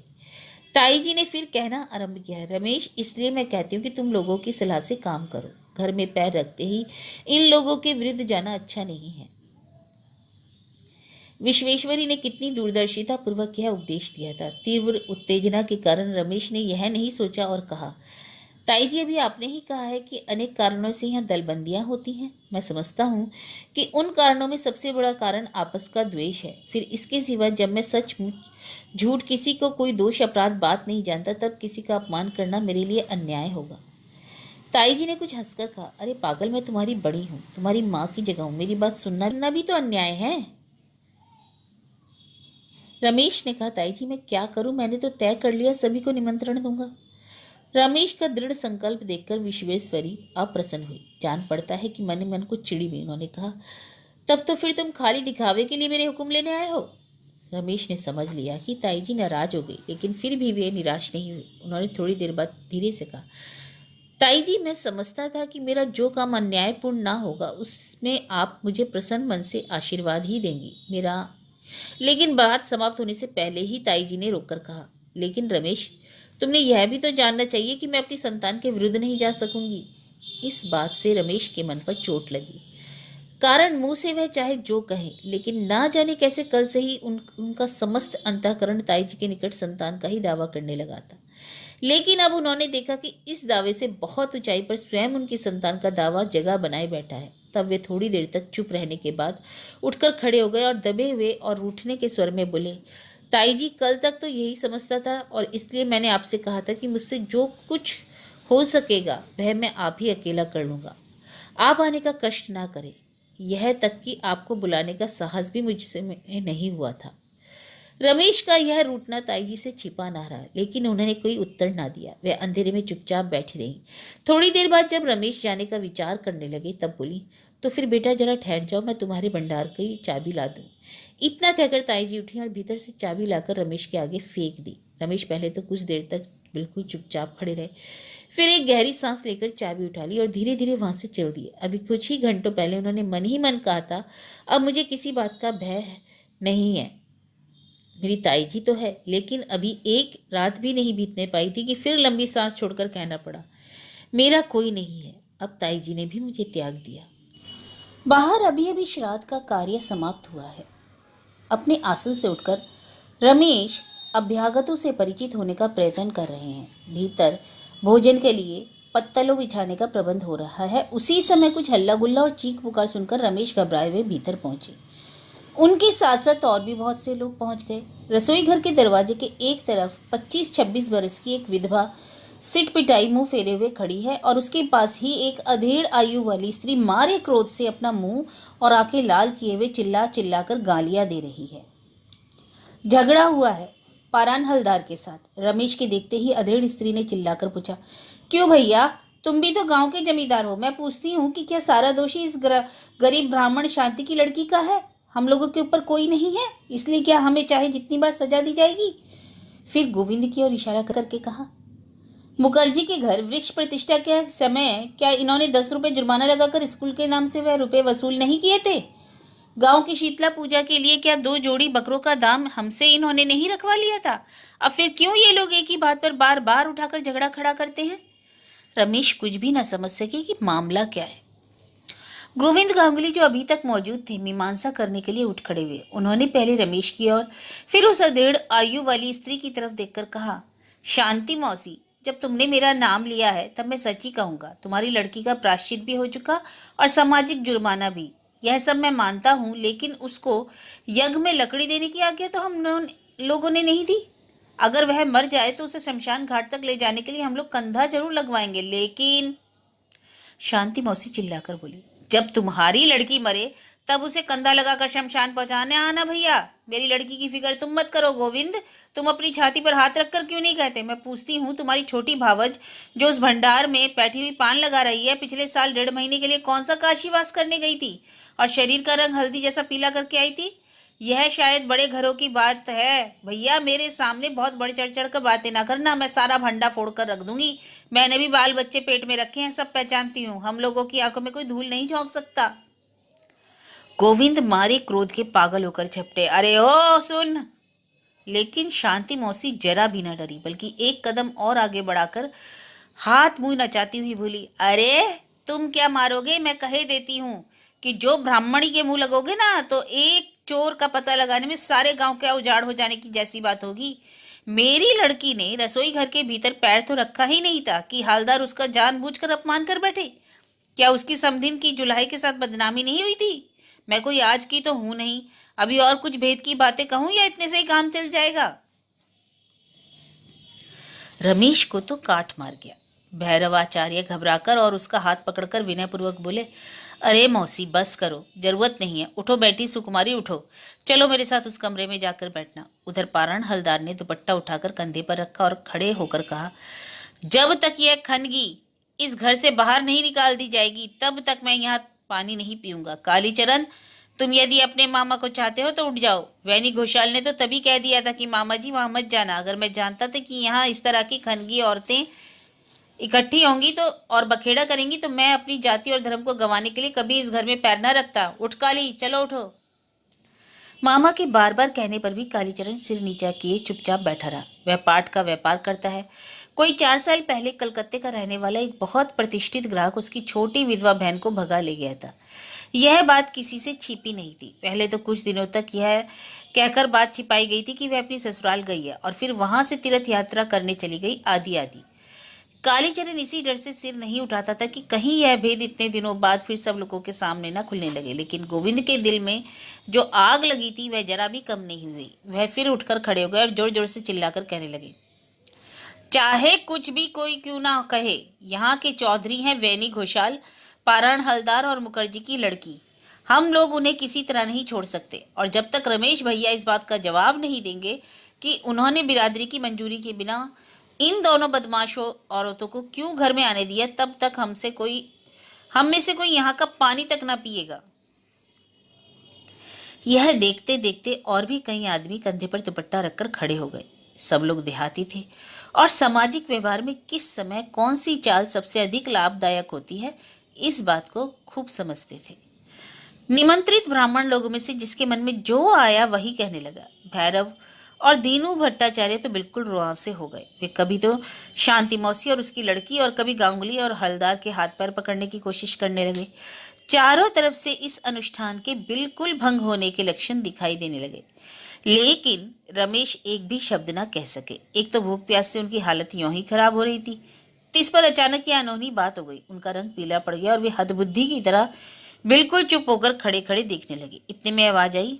ताई जी ने फिर कहना आरंभ किया है, रमेश, इसलिए मैं कहती हूँ कि तुम लोगों की सलाह से काम करो। घर में पैर रखते ही इन लोगों के विरुद्ध जाना अच्छा नहीं है। विश्वेश्वरी ने कितनी दूरदर्शिता पूर्वक यह उपदेश दिया था। तीव्र उत्तेजना के कारण रमेश ने यह नहीं सोचा और कहा, ताई जी, अभी आपने ही कहा है कि अनेक कारणों से यहाँ दलबंदियाँ होती हैं। मैं समझता हूँ कि उन कारणों में सबसे बड़ा कारण आपस का द्वेष है। फिर इसके सिवा जब मैं सचमुच झूठ किसी को कोई दोष अपराध बात नहीं जानता, तब किसी का अपमान करना मेरे लिए अन्याय होगा। ताई जी ने कुछ हंसकर कहा, अरे पागल, मैं तुम्हारी बड़ी हूँ, तुम्हारी माँ की जगह हूँ, मेरी बात सुनना भी तो अन्याय है। रमेश ने कहा, ताई जी, मैं क्या करूँ? मैंने तो तय कर लिया, सभी को निमंत्रण दूंगा। रमेश का दृढ़ संकल्प देखकर विश्वेश्वरी अप्रसन्न हुई। जान पड़ता है कि मन मन को चिड़ी भी। उन्होंने कहा, तब तो फिर तुम खाली दिखावे के लिए मेरे हुक्म लेने आए हो। रमेश ने समझ लिया कि ताई जी नाराज हो गई, लेकिन फिर भी वे निराश नहीं हुए। उन्होंने थोड़ी देर बाद धीरे से कहा, ताई जी, मैं समझता था कि मेरा जो काम अन्यायपूर्ण ना होगा उसमें आप मुझे प्रसन्न मन से आशीर्वाद ही देंगी। लेकिन बात समाप्त होने से पहले ही ताई जी ने रोककर कहा, लेकिन रमेश, तुमने यह भी तो जानना चाहिए कि मैं अपनी संतान के विरुद्ध नहीं जा सकूंगी। इस बात से रमेश के मन पर चोट लगी। कारण मुंह से वह चाहे जो कहे, लेकिन ना जाने कैसे कल से ही उनका समस्त अंतःकरण ताई जी के निकट संतान का ही दावा करने लगा था। लेकिन अब उन्होंने देखा कि इस दावे से बहुत ऊंचाई पर स्वयं उनकी संतान का दावा जगह बनाए बैठा है। तब वे थोड़ी देर तक चुप रहने के बाद उठकर खड़े हो गए और दबे हुए और रूठने के स्वर में बोले, ताई जी, कल तक तो यही समझता था और इसलिए मैंने आपसे कहा था कि मुझसे जो कुछ हो सकेगा वह मैं आप ही अकेला कर लूँगा। आप आने का कष्ट ना करें। यह तक कि आपको बुलाने का साहस भी मुझसे नहीं हुआ था। रमेश का यह रूठना ताई जी से छिपा ना रहा, लेकिन उन्होंने कोई उत्तर ना दिया। वे अंधेरे में चुपचाप बैठी रहीं। थोड़ी देर बाद जब रमेश जाने का विचार करने लगे तब बोली, तो फिर बेटा जरा ठहर जाओ, मैं तुम्हारे भंडार की चाबी ला दूँ। इतना कहकर ताई जी उठी और भीतर से चाबी लाकर रमेश के आगे फेंक दी। रमेश पहले तो कुछ देर तक बिल्कुल चुपचाप खड़े रहे, फिर एक गहरी सांस लेकर चाबी उठा ली और धीरे धीरे वहां से चल दिए। अभी कुछ ही घंटों पहले उन्होंने मन ही मन कहा था, अब मुझे किसी बात का भय नहीं है, मेरी ताई जी तो है। लेकिन अभी एक रात भी नहीं बीतने पाई थी कि फिर लंबी सांस छोड़कर कहना पड़ा, मेरा कोई नहीं है, अब ताई जी ने भी मुझे त्याग दिया। बाहर अभी अभी श्राद्ध का कार्य समाप्त हुआ है। अपने आसन से उठकर रमेश अभ्यागतों से परिचित होने का प्रयत्न कर रहे हैं। भीतर भोजन के लिए पत्तलों बिछाने का प्रबंध हो रहा है। उसी समय कुछ हल्ला गुल्ला और चीख पुकार सुनकर रमेश घबराए हुए भीतर पहुंचे। उनके साथ साथ और भी बहुत से लोग पहुंच गए। रसोई घर के दरवाजे के एक तरफ 25-26 बरस की एक विधवा सिट पिटाई मुंह फेरे हुए खड़ी है और उसके पास ही एक अधेड़ आयु वाली स्त्री मारे क्रोध से अपना मुंह और आंखें लाल किए हुए चिल्ला चिल्ला कर गालियां दे रही है। झगड़ा हुआ है पारान हलदार के साथ। रमेश के देखते ही अधेड़ स्त्री ने चिल्लाकर पूछा, क्यों भैया, तुम भी तो गांव के जमींदार हो। मैं पूछती हूँ कि क्या सारा दोषी इस गरीब ब्राह्मण शांति की लड़की का है? हम लोगों के ऊपर कोई नहीं है, इसलिए क्या हमें चाहे जितनी बार सजा दी जाएगी? फिर गोविंद की ओर इशारा करके कहा, मुखर्जी के घर वृक्ष प्रतिष्ठा के समय क्या इन्होंने 10 रुपए जुर्माना लगाकर स्कूल के नाम से वह रुपए वसूल नहीं किए थे? गांव की शीतला पूजा के लिए क्या 2 जोड़ी बकरों का दाम हमसे इन्होंने नहीं रखवा लिया था? अब फिर क्यों ये लोग एक ही बात पर बार बार उठाकर झगड़ा खड़ा करते हैं? रमेश कुछ भी न समझ सके कि मामला क्या है। गोविंद गांगुली जो अभी तक मौजूद थे मीमांसा करने के लिए उठ खड़े हुए। उन्होंने पहले रमेश की और फिर उस अधेड़ आयु वाली स्त्री की तरफ देखकर कहा, शांति मौसी, जब तुमने मेरा नाम लिया है तब मैं सच ही कहूंगा, तुम्हारी लड़की का प्रायश्चित भी हो चुका और सामाजिक जुर्माना भी। यह सब मैं मानता हूँ, लेकिन उसको यज्ञ में लकड़ी देने की आज्ञा तो हम लोगों ने नहीं दी। अगर वह मर जाए तो उसे शमशान घाट तक ले जाने के लिए हम लोग कंधा जरूर लगवाएंगे, लेकिन शांति मौसी चिल्लाकर बोली, जब तुम्हारी लड़की मरे तब उसे कंधा लगाकर शमशान पहुंचाने आना भैया। मेरी लड़की की फिक्र तुम मत करो गोविंद, तुम अपनी छाती पर हाथ रखकर क्यों नहीं कहते? मैं पूछती हूँ, तुम्हारी छोटी भावज जो उस भंडार में बैठी हुई पान लगा रही है, पिछले साल 1.5 महीने के लिए कौन सा काशीवास करने गई थी और शरीर का रंग हल्दी जैसा पीला करके आई थी? यह शायद बड़े घरों की बात है भैया, मेरे सामने बहुत बढ़ चढ़ चढ़ कर बातें ना करना, मैं सारा भंडा फोड़ कर रख दूंगी। मैंने भी बाल बच्चे पेट में रखे हैं, सब पहचानती हूँ। हम लोगों की आंखों में कोई धूल नहीं झोंक सकता। गोविंद मारे क्रोध के पागल होकर झपटे, अरे ओ सुन। लेकिन शांति मौसी जरा भी न डरी, बल्कि एक कदम और आगे बढ़ाकर हाथ मुंह नचाती हुई बोली, अरे तुम क्या मारोगे? मैं कहे देती हूँ कि जो ब्राह्मणी के मुंह लगोगे ना तो एक चोर का पता लगाने में सारे गांव का उजाड़ हो जाने की जैसी बात होगी। मेरी लड़की ने रसोई घर के भीतर पैर तो रखा ही नहीं था कि हालदार उसका जानबूझकर अपमान कर बैठे। क्या उसकी समधिन की जुल्हाई के साथ बदनामी नहीं हुई थी? मैं कोई आज की तो हूं नहीं, अभी और कुछ भेद की बातें कहूं या इतने से ही काम चल जाएगा? रमेश को तो काट मार गया। भैरवाचार्य घबराकर और उसका हाथ पकड़कर विनयपूर्वक बोले, अरे मौसी बस करो, जरूरत नहीं है, उठो बेटी सुकुमारी उठो, चलो मेरे साथ उस कमरे में जाकर बैठना। उधर पारण हलदार ने दुपट्टा उठाकर कंधे पर रखा और खड़े होकर कहा, जब तक यह खनगी इस घर से बाहर नहीं निकाल दी जाएगी तब तक मैं यहाँ पानी नहीं पीऊंगा। कालीचरण, तुम यदि अपने मामा को चाहते हो तो उठ जाओ। वैनी घोषाल ने तो तभी कह दिया था कि मामा जी वहां मत जाना। अगर मैं जानता था कि यहाँ इस तरह की खनगी औरतें इकट्ठी होंगी तो और बखेड़ा करेंगी तो मैं अपनी जाति और धर्म को गंवाने के लिए कभी इस घर में पैर न रखता। उठ काली, चलो उठो। मामा के बार बार कहने पर भी कालीचरण सिर नीचा किए चुपचाप बैठा रहा। वह पाट का व्यापार करता है। कोई 4 साल पहले कलकत्ते का रहने वाला एक बहुत प्रतिष्ठित ग्राहक उसकी छोटी विधवा बहन को भगा ले गया था। यह बात किसी से छिपी नहीं थी। पहले तो कुछ दिनों तक यह कहकर बात छिपाई गई थी कि वह अपनी ससुराल गई है और फिर वहां से तीर्थ यात्रा करने चली गई, आदि आदि। कालीचरण इसी डर से सिर नहीं उठाता था कि कहीं यह भेद इतने दिनों बाद फिर सब लोगों के सामने न खुलने लगे। लेकिन गोविंद के दिल में जो आग लगी थी वह जरा भी कम नहीं हुई। वह फिर उठकर खड़े हो गए और जोर जोर से चिल्लाकर कहने लगे, चाहे कुछ भी कोई क्यों ना कहे, यहाँ के चौधरी हैं वैनी घोषाल, पारण हलदार और मुखर्जी की लड़की। हम लोग उन्हें किसी तरह नहीं छोड़ सकते और जब तक रमेश भैया इस बात का जवाब नहीं देंगे कि उन्होंने बिरादरी की मंजूरी के बिना इन दोनों बदमाशों औरतों को क्यों घर में आने दिया, तब तक हम में से कोई यहाँ का पानी तक ना पिएगा। यह देखते देखते और भी कई आदमी कंधे पर दुपट्टा रखकर खड़े हो गए। सब लोग देहाती थे और सामाजिक व्यवहार में किस समय कौन सी चाल सबसे अधिक लाभदायक होती है इस बात को खूब समझते थे। निमंत्रित ब्राह्मण लोगों में से जिसके मन में जो आया वही कहने लगा। भैरव और दीनू भट्टाचार्य तो बिल्कुल रुआंसे हो गए। वे कभी तो शांति मौसी और उसकी लड़की और कभी गांगुली और हलदार के हाथ पैर पकड़ने की कोशिश करने लगे। चारों तरफ से इस अनुष्ठान के बिल्कुल भंग होने के लक्षण दिखाई देने लगे, लेकिन रमेश एक भी शब्द ना कह सके। एक तो भूख प्यास से उनकी हालत यूं ही खराब हो रही थी, इस पर अचानक यह अनहोनी बात हो गई। उनका रंग पीला पड़ गया और वे हदबुद्धि की तरह बिल्कुल चुप होकर खड़े खड़े देखने लगे। इतने में आवाज आई,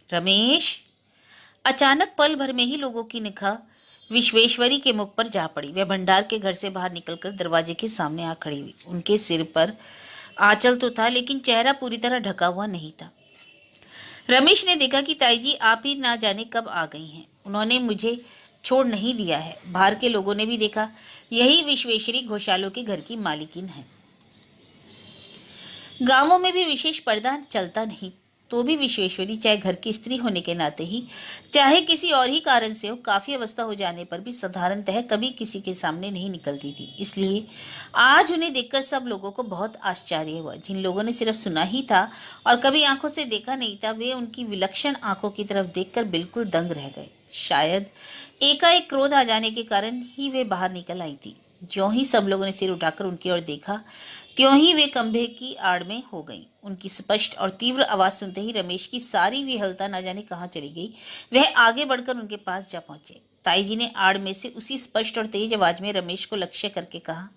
रमेश। अचानक पल भर में ही लोगों की निगाह विश्वेश्वरी के मुख पर जा पड़ी। वह भंडार के घर से बाहर निकलकर दरवाजे के सामने आ खड़ी हुई। उनके सिर पर आंचल तो था लेकिन चेहरा पूरी तरह ढका हुआ नहीं था। रमेश ने देखा कि ताई जी आप ही ना जाने कब आ गई हैं। उन्होंने मुझे छोड़ नहीं दिया है। बाहर के लोगों ने भी देखा, यही विश्वेश्वरी घोषालों के घर की मालिकिन है। गांवों में भी विशेष पर्दा चलता नहीं तो भी विश्वेश्वरी चाहे घर की स्त्री होने के नाते ही, चाहे किसी और ही कारण से हो, काफी अवस्था हो जाने पर भी साधारणतः कभी किसी के सामने नहीं निकलती थी। इसलिए आज उन्हें देखकर सब लोगों को बहुत आश्चर्य हुआ। जिन लोगों ने सिर्फ सुना ही था और कभी आंखों से देखा नहीं था, वे उनकी विलक्षण आंखों की तरफ देखकर बिल्कुल दंग रह गए। शायद एकाएक क्रोध आ जाने के कारण ही वे बाहर निकल आई थी। ज्यों ही सब लोगों ने सिर उठाकर उनकी ओर देखा, त्यों ही वे कंबे की आड़ में हो गईं। उनकी स्पष्ट और तीव्र आवाज सुनते ही रमेश की सारी विहलता न जाने कहाँ चली गई। वह आगे बढ़कर उनके पास जा पहुंचे। ताई जी ने आड़ में से उसी स्पष्ट और तेज आवाज में रमेश को लक्ष्य करके कहा,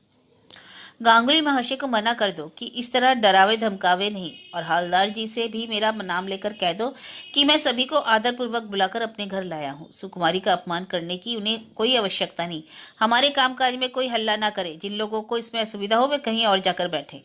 गांगुली महाशय को मना कर दो कि इस तरह डरावे धमकावे नहीं, और हालदार जी से भी मेरा नाम लेकर कह दो कि मैं सभी को आदरपूर्वक बुलाकर अपने घर लाया हूँ। सुकुमारी का अपमान करने की उन्हें कोई आवश्यकता नहीं। हमारे कामकाज में कोई हल्ला ना करे। जिन लोगों को इसमें असुविधा हो वे कहीं और जाकर बैठे।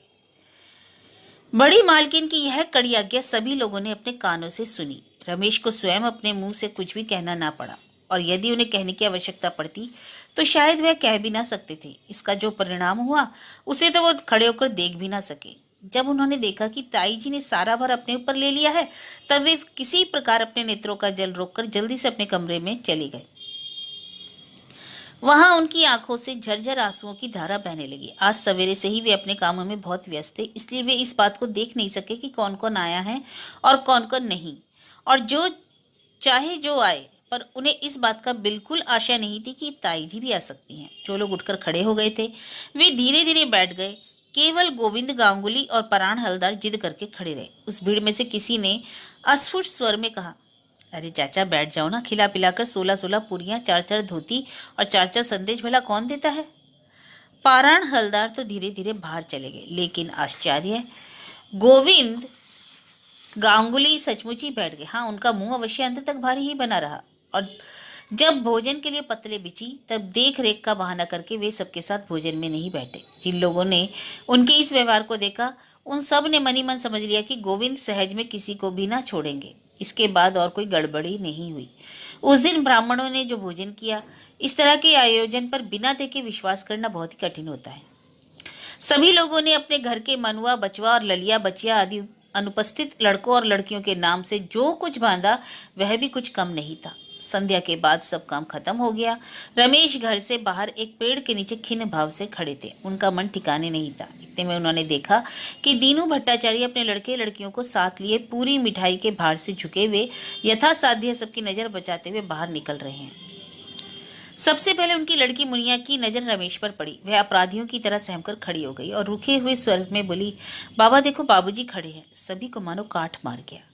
बड़ी मालकिन की यह कड़ी आज्ञा सभी लोगों ने अपने कानों से सुनी। रमेश को स्वयं अपने मुंह से कुछ भी कहना ना पड़ा, और यदि उन्हें कहने की आवश्यकता पड़ती तो शायद वह कह भी ना सकते थे। इसका जो परिणाम हुआ उसे तो वो खड़े होकर देख भी ना सके। जब उन्होंने देखा कि ताई जी ने सारा भार अपने ऊपर ले लिया है, तब वे किसी प्रकार अपने नेत्रों का जल रोककर जल्दी से अपने कमरे में चले गए। वहां उनकी आंखों से झरझर आंसुओं की धारा बहने लगी। आज सवेरे से ही वे अपने कामों में बहुत व्यस्त थे, इसलिए वे इस बात को देख नहीं सके कि कौन कौन आया है और कौन कौन नहीं, और जो चाहे जो आए, पर उन्हें इस बात का बिल्कुल आशा नहीं थी कि ताई जी भी आ सकती हैं। जो लोग उठकर खड़े हो गए थे वे धीरे धीरे बैठ गए। केवल गोविंद गांगुली और पराण हलदार जिद करके खड़े रहे। उस भीड़ में से किसी ने अस्फुट स्वर में कहा, अरे चाचा बैठ जाओ ना, खिला पिलाकर 16-16 पूरियां, 4-4 धोती और 4-4 संदेश भला कौन देता है। पारायण हलदार तो धीरे धीरे बाहर चले गए, लेकिन आश्चर्य, गोविंद गांगुली सचमुच ही बैठ गए। हाँ, उनका मुंह अवश्य अंत तक भारी ही बना रहा, और जब भोजन के लिए पतले बिछी तब देख रेख का बहाना करके वे सबके साथ भोजन में नहीं बैठे। जिन लोगों ने उनके इस व्यवहार को देखा उन सब ने मनी मन समझ लिया कि गोविंद सहज में किसी को भी ना छोड़ेंगे। इसके बाद और कोई गड़बड़ी नहीं हुई। उस दिन ब्राह्मणों ने जो भोजन किया, इस तरह के आयोजन पर बिना देखे विश्वास करना बहुत ही कठिन होता है। सभी लोगों ने अपने घर के मनुआ, बचवा और ललिया बचिया आदि अनुपस्थित लड़कों और लड़कियों के नाम से जो कुछ बांधा वह भी कुछ कम नहीं था। संध्या के बाद सब काम खत्म हो गया। रमेश घर से बाहर एक पेड़ के नीचे खिन्न भाव से खड़े थे। उनका मन ठिकाने नहीं था। इतने में उन्होंने देखा कि दीनू भट्टाचार्य अपने लड़के लड़कियों को साथ लिए पूरी मिठाई के भार से झुके हुए यथासाध्य सबकी नजर बचाते हुए बाहर निकल रहे हैं। सबसे पहले उनकी लड़की मुनिया की नजर रमेश पर पड़ी। वह अपराधियों की तरह सहमकर खड़ी हो गई और रूखे हुए स्वर में बोली, बाबा देखो, बाबूजी खड़े हैं। सभी को मानो काठ मार गया।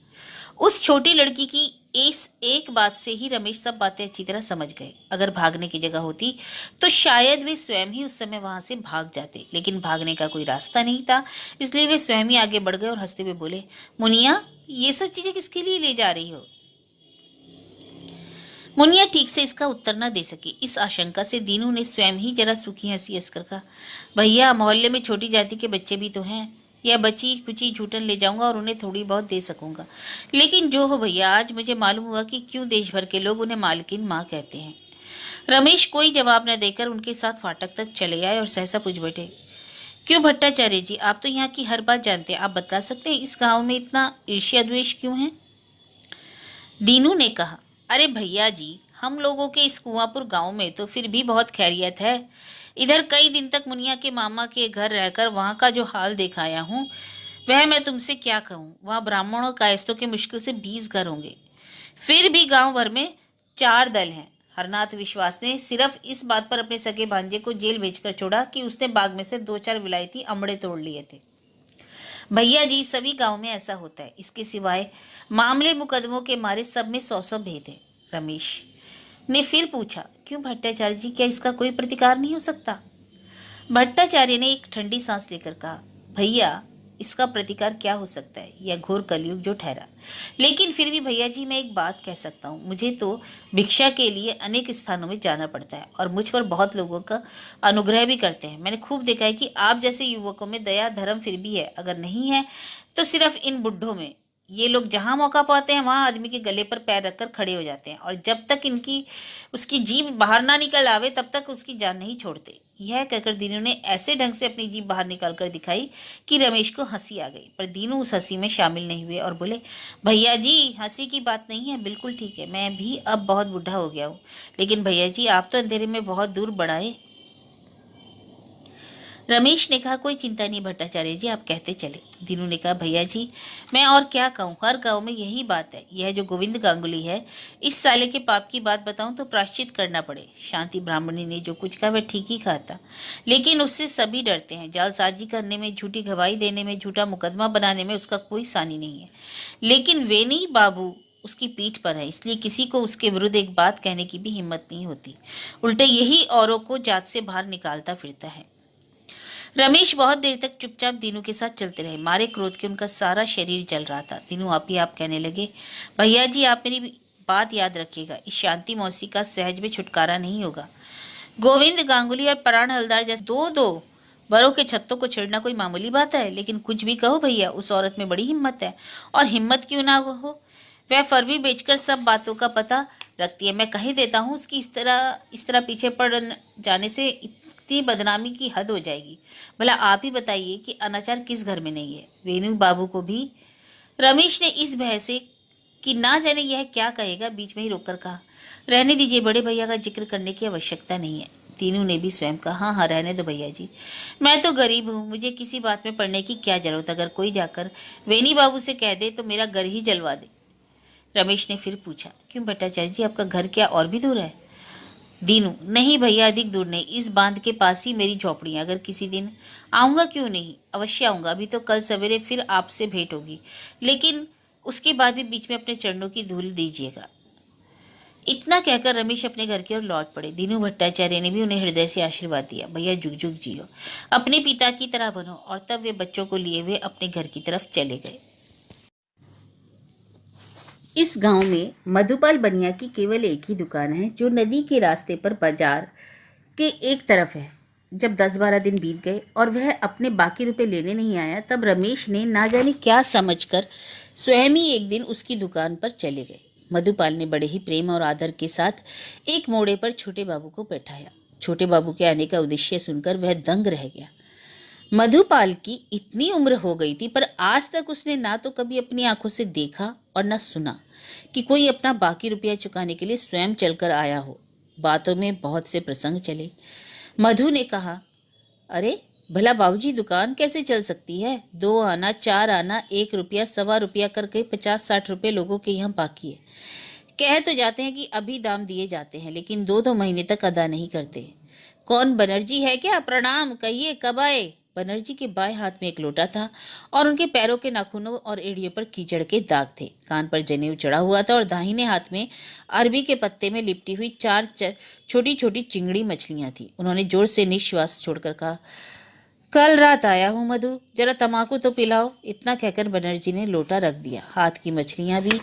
उस छोटी लड़की की इस एक बात से ही रमेश सब बातें अच्छी तरह समझ गए। अगर भागने की जगह होती तो शायद वे स्वयं ही उस समय वहां से भाग जाते, लेकिन भागने का कोई रास्ता नहीं था, इसलिए वे स्वयं ही आगे बढ़ गए और हंसते हुए बोले, मुनिया ये सब चीजें किसके लिए ले जा रही हो। मुनिया ठीक से इसका उत्तर न दे सकी। इस आशंका से दीनू ने स्वयं ही जरा सूखी हंसी हंसकर कहा, भैया मोहल्ले में छोटी जाति के बच्चे भी तो हैं, या बची कुची झूठन ले जाऊंगा और उन्हें थोड़ी बहुत दे सकूंगा। लेकिन जो हो भैया, आज मुझे मालूम हुआ कि क्यों देश भर के लोग उन्हें मालकिन माँ कहते हैं। रमेश कोई जवाब न देकर उनके साथ फाटक तक चले आए और सहसा पूछ बैठे, क्यों भट्टाचार्य जी, आप तो यहाँ की हर बात जानते हैं, आप बता सकते हैं इस गाँव में इतना ईर्ष्या द्वेष क्यों है। दीनू ने कहा, अरे भैया जी, हम लोगों के इस कुआंपुर गांव में तो फिर भी बहुत खैरियत है। इधर कई दिन तक मुनिया के मामा के घर रहकर वहां का जो हाल दिखाया हूँ वह मैं तुमसे क्या कहूँ। वहाँ ब्राह्मणों और कायस्तों के मुश्किल से 20 घर होंगे, फिर भी गांव भर में 4 दल हैं। हरनाथ विश्वास ने सिर्फ इस बात पर अपने सगे भांजे को जेल भेजकर छोड़ा कि उसने बाग में से 2-4 विलायती अमड़े तोड़ लिए थे। भैया जी, सभी गांव में ऐसा होता है। इसके सिवाय मामले मुकदमों के मारे सब में 100-100 भेद है। रमेश ने फिर पूछा, क्यों भट्टाचार्य जी, क्या इसका कोई प्रतिकार नहीं हो सकता। भट्टाचार्य ने एक ठंडी सांस लेकर कहा, भैया इसका प्रतिकार क्या हो सकता है, यह घोर कलयुग जो ठहरा। लेकिन फिर भी भैया जी, मैं एक बात कह सकता हूँ, मुझे तो भिक्षा के लिए अनेक स्थानों में जाना पड़ता है और मुझ पर बहुत लोगों का अनुग्रह भी करते हैं। मैंने खूब देखा है कि आप जैसे युवकों में दया धर्म फिर भी है, अगर नहीं है तो सिर्फ इन बुढ़ों में। ये लोग जहाँ मौका पाते हैं वहाँ आदमी के गले पर पैर रखकर खड़े हो जाते हैं और जब तक इनकी उसकी जीभ बाहर ना निकल आवे तब तक उसकी जान नहीं छोड़ते। यह कहकर दीनू ने ऐसे ढंग से अपनी जीभ बाहर निकाल कर दिखाई कि रमेश को हंसी आ गई, पर दीनू उस हंसी में शामिल नहीं हुए और बोले, भैया जी हंसी की बात नहीं है, बिल्कुल ठीक है, मैं भी अब बहुत बूढ़ा हो गया हूँ, लेकिन भैया जी आप तो अंधेरे में बहुत दूर बढ़ाए। रमेश ने कहा, कोई चिंता नहीं भट्टाचार्य जी, आप कहते चले। दीनू ने कहा, भैया जी मैं और क्या कहूँ, हर गांव में यही बात है। यह जो गोविंद गांगुली है, इस साले के पाप की बात बताऊं तो प्राश्चित करना पड़े। शांति ब्राह्मणी ने जो कुछ कहा वह ठीक ही कहा था, लेकिन उससे सभी डरते हैं। जालसाजी करने में, झूठी गवाही देने में, झूठा मुकदमा बनाने में उसका कोई सानी नहीं है, लेकिन वेनी बाबू उसकी पीठ पर है, इसलिए किसी को उसके विरुद्ध एक बात कहने की भी हिम्मत नहीं होती। उल्टे यही औरों को जात से बाहर निकालता फिरता है। रमेश बहुत देर तक चुपचाप दीनू के साथ चलते रहे। मारे क्रोध के उनका सारा शरीर जल रहा था। दीनू आप ही आप कहने लगे, भैया जी आप मेरी बात याद रखिएगा, इस शांति मौसी का सहज में छुटकारा नहीं होगा। गोविंद गांगुली और पराण हलदार जैसे दो दो बड़ों के छत्तों को छेड़ना कोई मामूली बात है, लेकिन कुछ भी कहो भैया, उस औरत में बड़ी हिम्मत है, और हिम्मत क्यों ना हो, वह फरवी बेचकर सब बातों का पता रखती है। मैं कह देता हूँ उसकी इस तरह पीछे पड़ जाने से इतनी बदनामी की हद हो जाएगी। भला आप ही बताइए कि अनाचार किस घर में नहीं है। वेणु बाबू को भी रमेश ने इस भय से कि ना जाने यह क्या कहेगा बीच में ही रोककर कहा, रहने दीजिए, बड़े भैया का जिक्र करने की आवश्यकता नहीं है। तीनों ने भी स्वयं कहा, हाँ हाँ रहने दो भैया जी, मैं तो गरीब हूँ, मुझे किसी बात में पड़ने की क्या जरूरत। अगर कोई जाकर वेनी बाबू से कह दे तो मेरा घर ही जलवा दे। रमेश ने फिर पूछा, क्यों भट्टाचार्य जी आपका घर क्या और भी दूर है। दीनू, नहीं भैया अधिक दूर नहीं, इस बांध के पास ही मेरी झोपड़ी है। अगर किसी दिन आऊँगा, क्यों नहीं, अवश्य आऊँगा। अभी तो कल सवेरे फिर आपसे भेंट होगी, लेकिन उसके बाद भी बीच में अपने चरणों की धूल दीजिएगा। इतना कहकर रमेश अपने घर की ओर लौट पड़े। दीनू भट्टाचार्य ने भी उन्हें हृदय से आशीर्वाद दिया, भैया जुग जुग जियो, अपने पिता की तरह बनो। और तब वे बच्चों को लिए हुए अपने घर की तरफ चले गए। इस गांव में मधुपाल बनिया की केवल एक ही दुकान है, जो नदी के रास्ते पर बाजार के एक तरफ है। जब 10-12 दिन बीत गए और वह अपने बाकी रुपए लेने नहीं आया, तब रमेश ने ना जाने क्या समझकर स्वयं ही एक दिन उसकी दुकान पर चले गए। मधुपाल ने बड़े ही प्रेम और आदर के साथ एक मोड़े पर छोटे बाबू को बैठाया। छोटे बाबू के आने का उद्देश्य सुनकर वह दंग रह गया। मधुपाल की इतनी उम्र हो गई थी, पर आज तक उसने ना तो कभी अपनी आंखों से देखा और न सुना कि कोई अपना बाकी रुपया चुकाने के लिए स्वयं चलकर आया हो। बातों में बहुत से प्रसंग चले। मधु ने कहा, अरे भला बाबूजी दुकान कैसे चल सकती है, 2 आना 4 आना 1 रुपया 1.25 रुपया करके 50-60 रुपये लोगों के यहाँ बाकी है। कह तो जाते हैं कि अभी दाम दिए जाते हैं, लेकिन 2-2 महीने तक अदा नहीं करते। कौन बनर्जी है क्या, प्रणाम, कहिए कब आए। बनर्जी के बाएं हाथ में एक लोटा था और उनके पैरों के नाखूनों और एड़ियों पर कीचड़ के दाग थे। कान पर जनेऊ चढ़ा हुआ था और दाहिने हाथ में अरबी के पत्ते में लिपटी हुई 4 छोटी छोटी चिंगड़ी मछलियां थी। उन्होंने जोर से निश्वास छोड़कर कहा, कल रात आया हूँ मधु, जरा तमाकू तो पिलाओ। इतना कहकर बनर्जी ने लोटा रख दिया, हाथ की मछलियां भी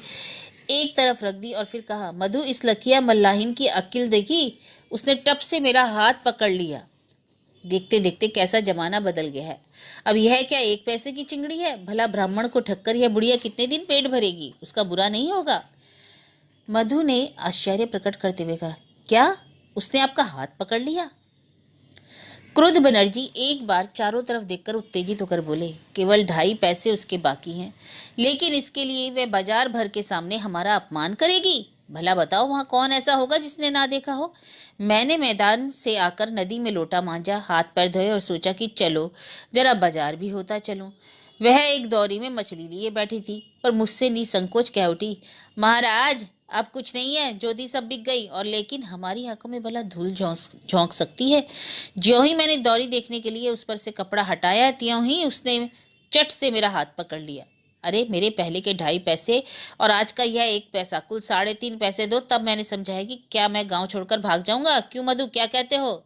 एक तरफ रख दी और फिर कहा, मधु इस लकिया मल्लाहिन की अक्ल देखी, उसने टप से मेरा हाथ पकड़ लिया। देखते देखते कैसा जमाना बदल गया है। अब यह क्या 1 पैसे की चिंगड़ी है, भला ब्राह्मण को ठक्कर यह बुढ़िया कितने दिन पेट भरेगी, उसका बुरा नहीं होगा। मधु ने आश्चर्य प्रकट करते हुए कहा, क्या उसने आपका हाथ पकड़ लिया। क्रुद्ध बनर्जी एक बार चारों तरफ देखकर उत्तेजित होकर बोले, केवल 2.5 पैसे उसके बाकी हैं, लेकिन इसके लिए वह बाजार भर के सामने हमारा अपमान करेगी। भला बताओ वहाँ कौन ऐसा होगा जिसने ना देखा हो। मैंने मैदान से आकर नदी में लोटा मांजा, हाथ पैर धोए और सोचा कि चलो जरा बाजार भी होता चलूं। वह एक दौरी में मछली लिए बैठी थी, पर मुझसे निसंकोच कह उठी, महाराज अब कुछ नहीं है, ज्योति सब बिक गई, और लेकिन हमारी आंखों में भला धूल झोंक सकती है। ज्यों ही मैंने दौरी देखने के लिए उस पर से कपड़ा हटाया, त्यों ही उसने चट से मेरा हाथ पकड़ लिया। अरे मेरे पहले के 2.5 पैसे और आज का यह 1 पैसा, कुल 3.5 पैसे दो, तब मैंने समझा है कि क्या मैं गांव छोड़कर भाग जाऊंगा। क्यों मधु, क्या कहते हो।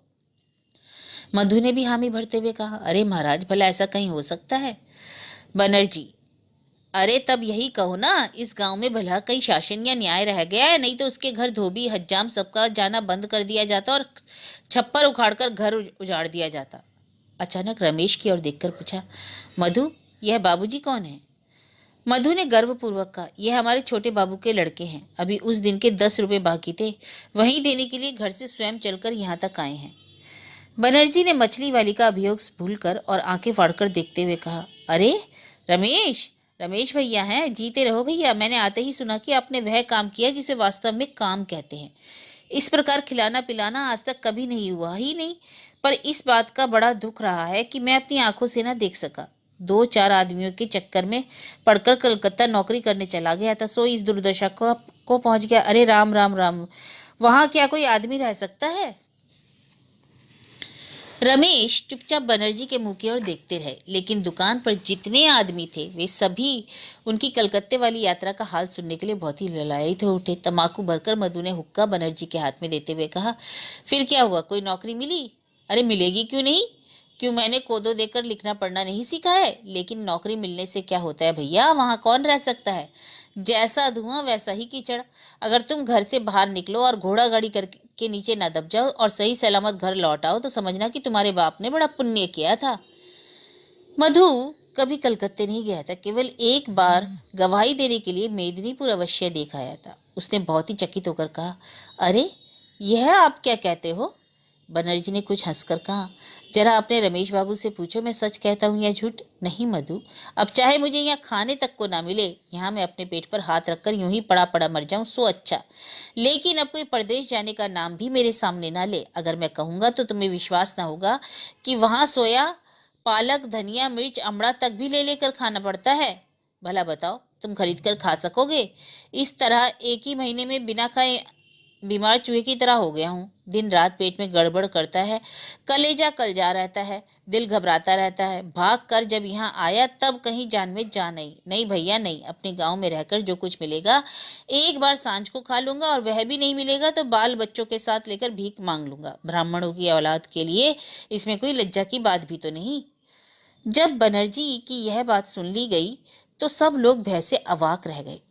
मधु ने भी हामी भरते हुए कहा, अरे महाराज भला ऐसा कहीं हो सकता है। बनर्जी, अरे तब यही कहो ना, इस गांव में भला कहीं शासन या न्याय रह गया है, नहीं तो उसके घर धोबी हज्जाम सबका जाना बंद कर दिया जाता और छप्पर उखाड़कर घर उजाड़ दिया जाता। अचानक रमेश की ओर देखकर पूछा, मधु यह बाबूजी कौन है। मधु ने गर्वपूर्वक कहा, यह हमारे छोटे बाबू के लड़के हैं। अभी उस दिन के 10 रुपए बाकी थे, वहीं देने के लिए घर से स्वयं चलकर यहाँ तक आए हैं। बनर्जी ने मछली वाली का अभियोग भूलकर और आंखें फाड़कर देखते हुए कहा, अरे रमेश, रमेश भैया हैं। जीते रहो भैया। मैंने आते ही सुना कि आपने वह काम किया जिसे वास्तव में काम कहते हैं। इस प्रकार खिलाना पिलाना आज तक कभी नहीं हुआ ही नहीं, पर इस बात का बड़ा दुख रहा है कि मैं अपनी आंखों से न देख सका। 2-4 आदमियों के चक्कर में पढ़कर कलकत्ता नौकरी करने चला गया था, सो इस दुर्दशा को पहुंच गया। अरे राम राम राम, वहां क्या कोई आदमी रह सकता है? रमेश चुपचाप बनर्जी के मुंह की ओर देखते रहे, लेकिन दुकान पर जितने आदमी थे वे सभी उनकी कलकत्ते वाली यात्रा का हाल सुनने के लिए बहुत ही ललायित हो उठे। तमाकू भरकर मधु ने हुक्का बनर्जी के हाथ में देते हुए कहा, फिर क्या हुआ, कोई नौकरी मिली? अरे मिलेगी क्यों नहीं, क्यों मैंने कोदो देकर लिखना पढ़ना नहीं सीखा है? लेकिन नौकरी मिलने से क्या होता है भैया, वहां कौन रह सकता है? जैसा धुआं वैसा ही कीचड़। अगर तुम घर से बाहर निकलो और घोड़ा गाड़ी करके नीचे ना दब जाओ और सही सलामत घर लौट आओ तो समझना कि तुम्हारे बाप ने बड़ा पुण्य किया था। मधु कभी कलकत्ते नहीं गया था, केवल एक बार गवाही देने के लिए मेदिनीपुर अवश्य देख आया था। उसने बहुत ही चकित होकर कहा, अरे यह आप क्या कहते हो? बनर्जी ने कुछ हंसकर कहा, जरा अपने रमेश बाबू से पूछो मैं सच कहता हूँ या झूठ। नहीं मधु, अब चाहे मुझे यहाँ खाने तक को ना मिले, यहाँ मैं अपने पेट पर हाथ रखकर यूं ही पड़ा पड़ा मर जाऊं सो अच्छा। लेकिन अब कोई परदेश जाने का नाम भी मेरे सामने ना ले। अगर मैं कहूँगा तो तुम्हें विश्वास ना होगा कि वहाँ सोया पालक धनिया मिर्च अमड़ा तक भी ले लेकर खाना पड़ता है। भला बताओ, तुम खरीद कर खा सकोगे? इस तरह एक ही महीने में बिना खाए बीमार चूहे की तरह हो गया हूँ। दिन रात पेट में गड़बड़ करता है, कलेजा कलजा रहता है, दिल घबराता रहता है। भाग कर जब यहाँ आया तब कहीं जान में जान आई। नहीं भैया नहीं, अपने गांव में रहकर जो कुछ मिलेगा एक बार सांझ को खा लूंगा, और वह भी नहीं मिलेगा तो बाल बच्चों के साथ लेकर भीख मांग लूंगा। ब्राह्मणों की औलाद के लिए इसमें कोई लज्जा की बात भी तो नहीं। जब बनर्जी की यह बात सुन ली गई तो सब लोग भय से अवाक रह गए।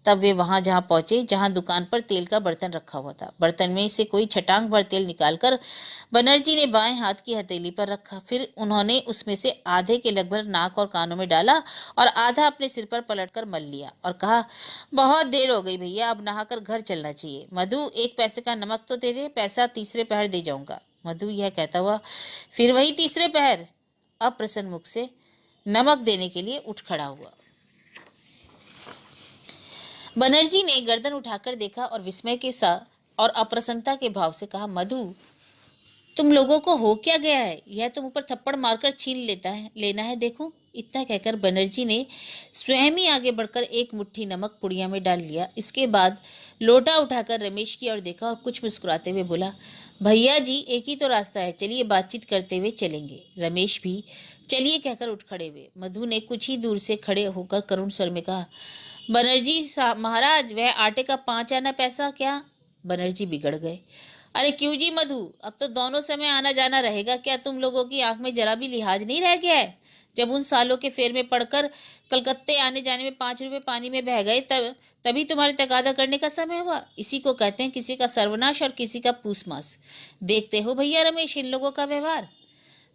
तब वे वहां जहां पहुंचे जहां दुकान पर तेल का बर्तन रखा हुआ था। बर्तन में से कोई छटांग भर तेल निकालकर बनर्जी ने बाएं हाथ की हथेली पर रखा। फिर उन्होंने उसमें से आधे के लगभग नाक और कानों में डाला और आधा अपने सिर पर पलटकर मल लिया और कहा, बहुत देर हो गई भैया, अब नहाकर घर चलना चाहिए। मधु 1 पैसे का नमक तो दे दे, पैसा तीसरे पहर दे जाऊंगा। मधु यह कहता हुआ फिर वही तीसरे पहर अप्रसन्न मुख से नमक देने के लिए उठ खड़ा हुआ। बनर्जी ने गर्दन उठाकर देखा और विस्मय के साथ और अप्रसन्नता के भाव से कहा, मधु तुम लोगों को हो क्या गया है? यह तुम ऊपर थप्पड़ मारकर छीन लेना है देखो। इतना कहकर बनर्जी ने स्वयं ही आगे बढ़कर एक मुट्ठी नमक पुड़िया में डाल लिया। इसके बाद लोटा उठाकर रमेश की ओर देखा और कुछ मुस्कुराते हुए बोला, भैया जी एक ही तो रास्ता है, चलिए बातचीत करते हुए चलेंगे। रमेश भी चलिए कहकर उठ खड़े हुए। मधु ने कुछ ही दूर से खड़े होकर करुण स्वर में कहा, बनर्जी महाराज वह आटे का 5 आना पैसा क्या? बनर्जी बिगड़ गए। अरे क्यों जी मधु, अब तो दोनों समय आना जाना रहेगा। क्या तुम लोगों की आंख में जरा भी लिहाज नहीं रह गया है? जब उन सालों के फेर में पड़कर कलकत्ते आने जाने में 5 रुपए पानी में बह गए तभी तुम्हारे तगादा करने का समय हुआ। इसी को कहते हैं किसी का सर्वनाश और किसी का पूस मास। देखते हो भैया रमेश इन लोगों का व्यवहार।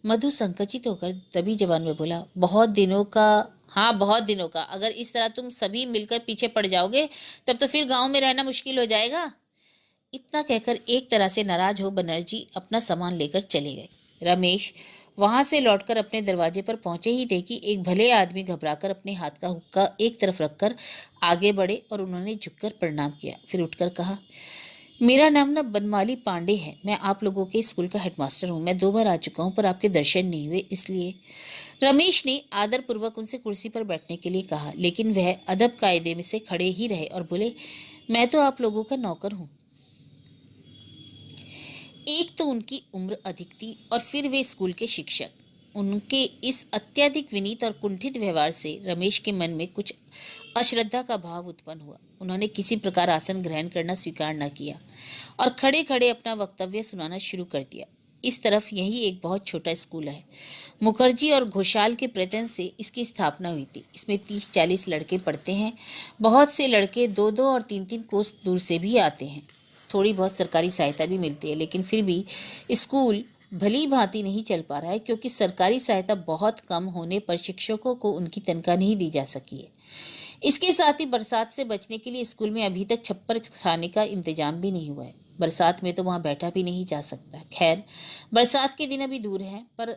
मधु संकुचित होकर दबी जबान में बोला, बहुत दिनों का, हाँ बहुत दिनों का। अगर इस तरह तुम सभी मिलकर पीछे पड़ जाओगे तब तो फिर गांव में रहना मुश्किल हो जाएगा। इतना कहकर एक तरह से नाराज हो बनर्जी अपना सामान लेकर चले गए। रमेश वहां से लौटकर अपने दरवाजे पर पहुंचे ही थे कि एक भले आदमी घबराकर अपने हाथ का हुक्का एक तरफ रखकर आगे बढ़े और उन्होंने झुककर प्रणाम किया। फिर उठकर कहा, मेरा नाम ना बनमाली पांडे है, मैं आप लोगों के स्कूल का हेडमास्टर हूँ। मैं 2 बार आ चुका हूँ पर आपके दर्शन नहीं हुए, इसलिए। रमेश ने आदरपूर्वक उनसे कुर्सी पर बैठने के लिए कहा, लेकिन वह अदब कायदे में से खड़े ही रहे और बोले, मैं तो आप लोगों का नौकर हूँ। एक तो उनकी उम्र अधिक थी और फिर वे स्कूल के शिक्षक। उनके इस अत्यधिक विनीत और कुंठित व्यवहार से रमेश के मन में कुछ अश्रद्धा का भाव उत्पन्न हुआ। उन्होंने किसी प्रकार आसन ग्रहण करना स्वीकार न किया और खड़े खड़े अपना वक्तव्य सुनाना शुरू कर दिया। इस तरफ यही एक बहुत छोटा स्कूल है। मुखर्जी और घोषाल के प्रयत्न से इसकी स्थापना हुई थी। इसमें 30-40 लड़के पढ़ते हैं। बहुत से लड़के 2-2 और 3-3 कोस दूर से भी आते हैं। थोड़ी बहुत सरकारी सहायता भी मिलती है, लेकिन फिर भी स्कूल भली भांति नहीं चल पा रहा है क्योंकि सरकारी सहायता बहुत कम होने पर शिक्षकों को उनकी तनख्वाह नहीं दी जा सकी है। इसके साथ ही बरसात से बचने के लिए स्कूल में अभी तक छप्पर छाने का इंतजाम भी नहीं हुआ है। बरसात में तो वहाँ बैठा भी नहीं जा सकता। खैर, बरसात के दिन अभी दूर हैं, पर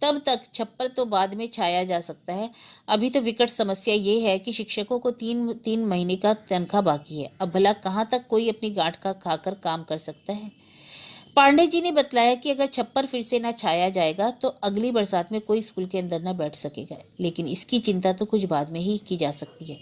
तब तक छप्पर तो बाद में छाया जा सकता है। अभी तो विकट समस्या ये है कि शिक्षकों को तीन महीने का तनख्वाह बाकी है। अब भला कहाँ तक कोई अपनी गांठ का खाकर काम कर सकता है। पांडे जी ने बतलाया कि अगर छप्पर फिर से ना छाया जाएगा तो अगली बरसात में कोई स्कूल के अंदर ना बैठ सकेगा, लेकिन इसकी चिंता तो कुछ बाद में ही की जा सकती है।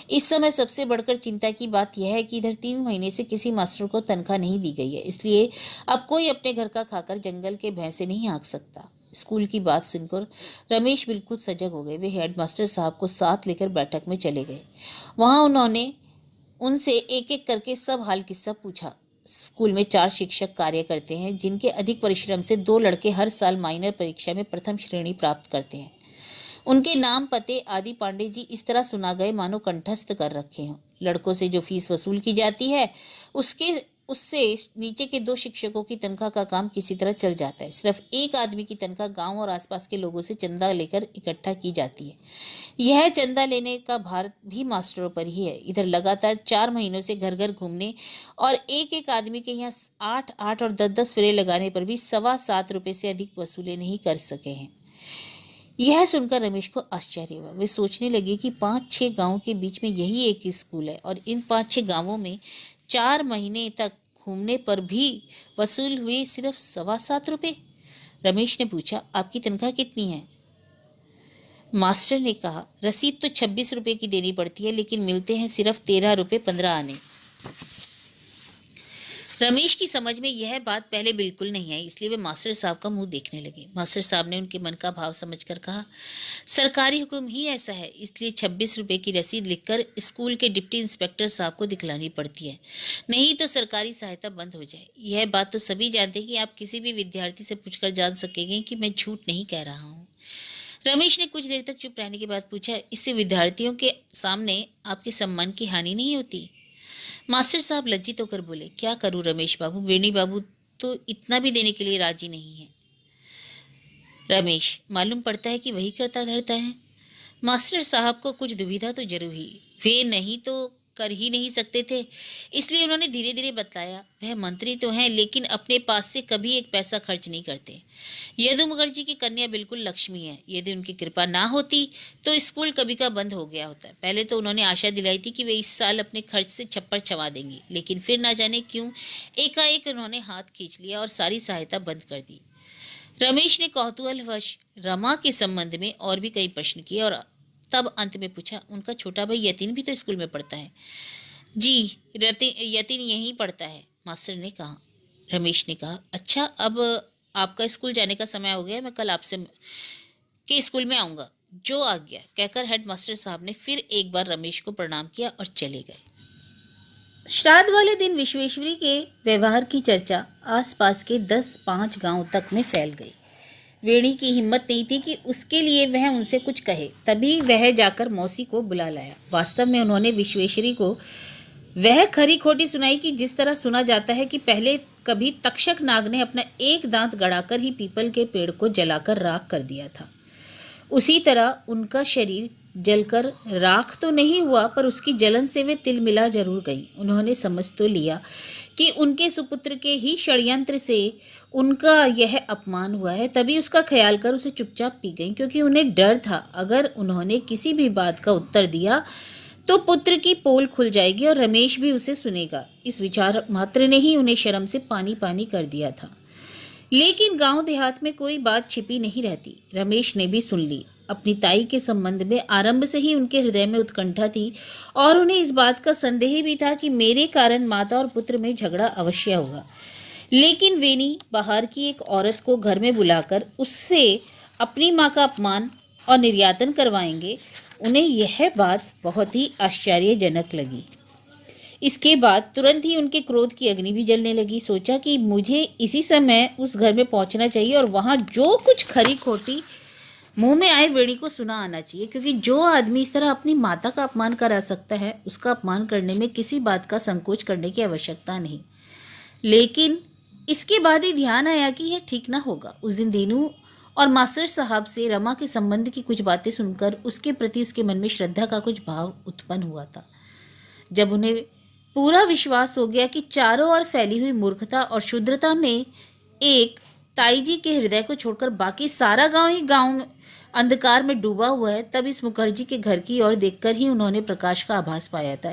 इस समय सबसे बढ़कर चिंता की बात यह है कि इधर 3 महीने से किसी मास्टर को तनख्वाह नहीं दी गई है, इसलिए अब कोई अपने घर का खाकर जंगल के भैंसे नहीं हाँक सकता। स्कूल की बात सुनकर रमेश बिल्कुल सजग हो गए। वे हेडमास्टर साहब को साथ लेकर बैठक में चले गए। वहाँ उन्होंने उनसे एक एक करके सब हाल किस्सा पूछा। स्कूल में 4 शिक्षक कार्य करते हैं, जिनके अधिक परिश्रम से 2 लड़के हर साल माइनर परीक्षा में प्रथम श्रेणी प्राप्त करते हैं। उनके नाम पते आदि पांडे जी इस तरह सुना गए मानो कंठस्थ कर रखे हों। लड़कों से जो फीस वसूल की जाती है उससे नीचे के 2 शिक्षकों की तनख्वाह का काम किसी तरह चल जाता है। सिर्फ एक आदमी की तनख्वाह गांव और आसपास के लोगों से चंदा लेकर इकट्ठा की जाती है। यह चंदा लेने का भार भी मास्टरों पर ही है। इधर लगातार 4 महीनों से घर घर घूमने और एक एक आदमी के यहाँ 8 और 10 फेरे लगाने पर भी 7.25 रुपये से अधिक वसूले नहीं कर सके हैं। यह सुनकर रमेश को आश्चर्य हुआ। वे सोचने लगे कि 5-6 गांवों के बीच में यही एक स्कूल है और इन 5-6 गांवों में 4 महीने तक घूमने पर भी वसूल हुए सिर्फ 7.25 रुपये। रमेश ने पूछा, आपकी तनख्वाह कितनी है? मास्टर ने कहा, रसीद तो 26 रुपये की देनी पड़ती है, लेकिन मिलते हैं सिर्फ 13 रुपये 15 आने। रमेश की समझ में यह बात पहले बिल्कुल नहीं आई, इसलिए वे मास्टर साहब का मुंह देखने लगे। मास्टर साहब ने उनके मन का भाव समझकर कहा, सरकारी हुक्म ही ऐसा है, इसलिए 26 रुपये की रसीद लिखकर स्कूल के डिप्टी इंस्पेक्टर साहब को दिखलानी पड़ती है, नहीं तो सरकारी सहायता बंद हो जाए। यह बात तो सभी जानते हैं कि आप किसी भी विद्यार्थी से पूछकर जान सकेंगे कि मैं झूठ नहीं कह रहा हूँ। रमेश ने कुछ देर तक चुप रहने के बाद पूछा, इससे विद्यार्थियों के सामने आपके सम्मान की हानि नहीं होती? मास्टर साहब लज्जित होकर बोले, क्या करूं रमेश बाबू, वेणी बाबू तो इतना भी देने के लिए राजी नहीं है। रमेश, मालूम पड़ता है कि वही करता धरता है। मास्टर साहब को कुछ दुविधा तो जरूर हुई। वे नहीं तो कर ही नहीं सकते थे, इसलिए उन्होंने धीरे धीरे बतलाया, वह मंत्री तो हैं, लेकिन अपने पास से कभी एक पैसा खर्च नहीं करते। यदु मुखर्जी की कन्या बिल्कुल लक्ष्मी है। यदि उनकी कृपा ना होती तो स्कूल कभी का बंद हो गया होता। पहले तो उन्होंने आशा दिलाई थी कि वे इस साल अपने खर्च से छप्पर छवा देंगी, लेकिन फिर ना जाने क्यों एकाएक उन्होंने हाथ खींच लिया और सारी सहायता बंद कर दी। रमेश ने कौतूहलवश रमा के संबंध में और भी कई प्रश्न किए और तब अंत में पूछा, उनका छोटा भाई यतीन भी तो स्कूल में पढ़ता है? जी, यतीन यहीं पढ़ता है, मास्टर ने कहा। रमेश ने कहा, अच्छा, अब आपका स्कूल जाने का समय हो गया, मैं कल आपसे के स्कूल में आऊँगा, जो आ गया, कहकर हेडमास्टर साहब ने फिर एक बार रमेश को प्रणाम किया और चले गए। श्राद्ध वाले दिन विश्वेश्वरी के व्यवहार की चर्चा आसपास के 10-5 गांव तक में फैल गई। वेणी की हिम्मत नहीं थी कि उसके लिए वह उनसे कुछ कहे, तभी वह जाकर मौसी को बुला लाया। वास्तव में उन्होंने विश्वेश्वरी को वह खरी खोटी सुनाई कि जिस तरह सुना जाता है कि पहले कभी तक्षक नाग ने अपना एक दांत गड़ाकर ही पीपल के पेड़ को जलाकर राख कर दिया था, उसी तरह उनका शरीर जलकर राख तो नहीं हुआ, पर उसकी जलन से वे तिलमिला जरूर गई। उन्होंने समझ तो लिया कि उनके सुपुत्र के ही षड्यंत्र से उनका यह अपमान हुआ है, तभी उसका ख्याल कर उसे चुपचाप पी गई, क्योंकि उन्हें डर था अगर उन्होंने किसी भी बात का उत्तर दिया तो पुत्र की पोल खुल जाएगी और रमेश भी उसे सुनेगा। इस विचार मात्र ने ही उन्हें शर्म से पानी पानी कर दिया था। लेकिन गांव देहात में कोई बात छिपी नहीं रहती। रमेश ने भी सुन ली। अपनी ताई के संबंध में आरंभ से ही उनके हृदय में उत्कंठा थी और उन्हें इस बात का संदेह भी था कि मेरे कारण माता और पुत्र में झगड़ा अवश्य होगा। लेकिन वेणी बाहर की एक औरत को घर में बुलाकर उससे अपनी माँ का अपमान और निर्यातन करवाएंगे, उन्हें यह बात बहुत ही आश्चर्यजनक लगी। इसके बाद तुरंत ही उनके क्रोध की अग्नि भी जलने लगी। सोचा कि मुझे इसी समय उस घर में पहुंचना चाहिए और वहां जो कुछ खरी खोटी मुंह में आए वेणी को सुना आना चाहिए, क्योंकि जो आदमी इस तरह अपनी माता का अपमान करा सकता है, उसका अपमान करने में किसी बात का संकोच करने की आवश्यकता नहीं। लेकिन इसके बाद ही ध्यान आया कि यह ठीक ना होगा। उस दिन दीनू और मास्टर साहब से रमा के संबंध की कुछ बातें सुनकर उसके प्रति उसके मन में श्रद्धा का कुछ भाव उत्पन्न हुआ था। जब उन्हें पूरा विश्वास हो गया कि चारों ओर फैली हुई मूर्खता और क्षुद्रता में एक ताई जी के हृदय को छोड़कर बाकी सारा गांव ही गांव अंधकार में डूबा हुआ है, तब इस मुखर्जी के घर की ओर देखकर ही उन्होंने प्रकाश का आभास पाया था।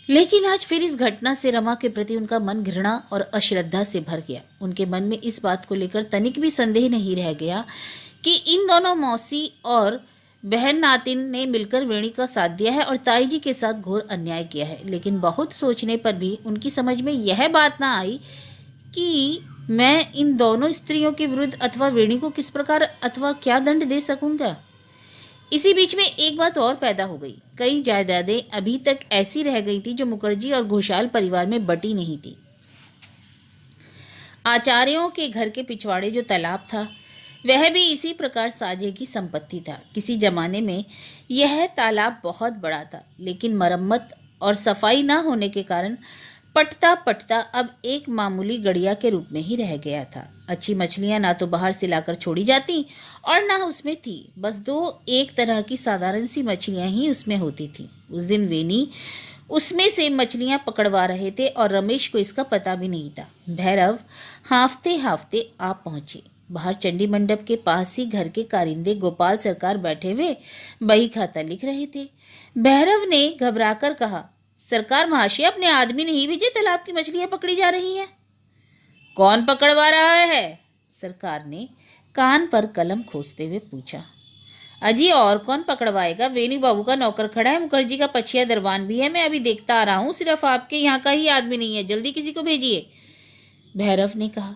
लेकिन आज फिर इस घटना से रमा के प्रति उनका मन घृणा और अश्रद्धा से भर गया। उनके मन में इस बात को लेकर तनिक भी संदेह नहीं रह गया कि इन दोनों मौसी और बहन नातिन ने मिलकर वेणी का साथ दिया है और ताई जी के साथ घोर अन्याय किया है। लेकिन बहुत सोचने पर भी उनकी समझ में यह बात ना आई कि मैं इन दोनों स्त्रियों के विरुद्ध अथवा वेणी को किस प्रकार अथवा क्या दंड दे सकूंगा। इसी बीच में एक बात और पैदा हो गई। कई जायदादें अभी तक ऐसी रह गई थी जो मुखर्जी और घोषाल परिवार में बटी नहीं थी। आचार्यों के घर के पिछवाड़े जो तालाब था वह भी इसी प्रकार साझे की संपत्ति था। किसी जमाने में यह तालाब बहुत बड़ा था, लेकिन मरम्मत और सफाई न होने के कारण पटता पटता अब एक मामूली गड़िया के रूप में ही रह गया था। अच्छी मछलियां ना तो बाहर से लाकर छोड़ी जाती और ना उसमें थी। बस दो एक तरह की साधारण सी मछलियां ही उसमें होती थी। उस दिन वेनी उसमें से मछलियां पकड़वा रहे थे और रमेश को इसका पता भी नहीं था। भैरव हांफते हांफते आ पहुंचे। बाहर चंडी मंडप के पास ही घर के कारिंदे गोपाल सरकार बैठे हुए बही खाता लिख रहे थे। भैरव ने घबराकर कहा, सरकार महाशय, अपने आदमी नहीं भेजे, तालाब की मछलियां पकड़ी जा रही हैं। कौन पकड़वा रहा है? सरकार ने कान पर कलम खोसते हुए पूछा। अजी और कौन पकड़वाएगा? वेणु बाबू का नौकर खड़ा है, मुखर्जी का पछिया दरबान भी है, मैं अभी देखता आ रहा हूँ। सिर्फ आपके यहाँ का ही आदमी नहीं है, जल्दी किसी को भेजिए, भैरव ने कहा।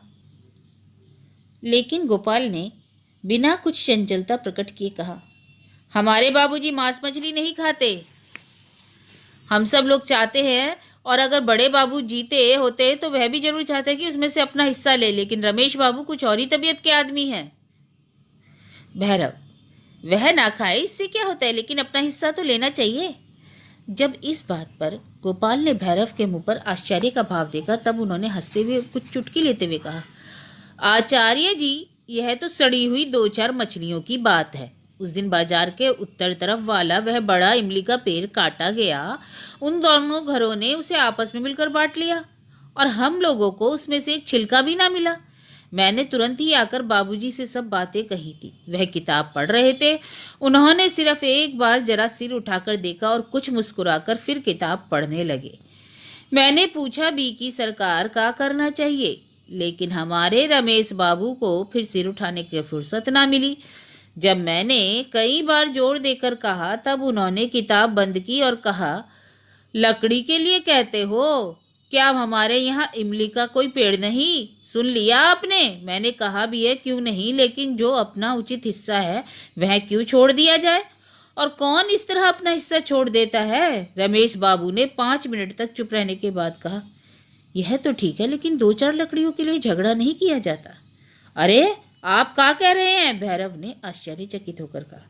लेकिन गोपाल ने बिना कुछ चंचलता प्रकट किए कहा, हमारे बाबूजी मांस मछली नहीं खाते। हम सब लोग चाहते हैं, और अगर बड़े बाबू जीते होते तो वह भी जरूर चाहते कि उसमें से अपना हिस्सा ले, लेकिन रमेश बाबू कुछ और ही तबीयत के आदमी हैं। भैरव, वह ना खाए इससे क्या होता है, लेकिन अपना हिस्सा तो लेना चाहिए। जब इस बात पर गोपाल ने भैरव के मुंह पर आश्चर्य का भाव देखा, तब उन्होंने हंसते हुए कुछ चुटकी लेते हुए कहा, आचार्य जी, यह तो सड़ी हुई 2-4 मछलियों की बात है। उस दिन बाजार के उत्तर तरफ वाला वह बड़ा इमली का पेड़ काटा गया, उन दोनों घरों ने उसे आपस में मिलकर बांट लिया और हम लोगों को उसमें से एक छिलका भी ना मिला। मैंने तुरंत ही आकर बाबूजी से सब बातें कही थी। वह किताब पढ़ रहे थे। उन्होंने सिर्फ एक बार जरा सिर उठाकर देखा और कुछ मुस्कुराकर फिर किताब पढ़ने लगे। मैंने पूछा भी कि सरकार क्या करना चाहिए, लेकिन हमारे रमेश बाबू को फिर सिर उठाने की फुर्सत ना मिली। जब मैंने कई बार जोर देकर कहा, तब उन्होंने किताब बंद की और कहा, लकड़ी के लिए कहते हो क्या? हमारे यहाँ इमली का कोई पेड़ नहीं? सुन लिया आपने? मैंने कहा भी है क्यों नहीं, लेकिन जो अपना उचित हिस्सा है वह क्यों छोड़ दिया जाए? और कौन इस तरह अपना हिस्सा छोड़ देता है? रमेश बाबू ने 5 मिनट तक चुप रहने के बाद कहा, यह तो ठीक है, लेकिन 2-4 लकड़ियों के लिए झगड़ा नहीं किया जाता। अरे आप क्या कह रहे हैं? भैरव ने आश्चर्यचकित होकर कहा।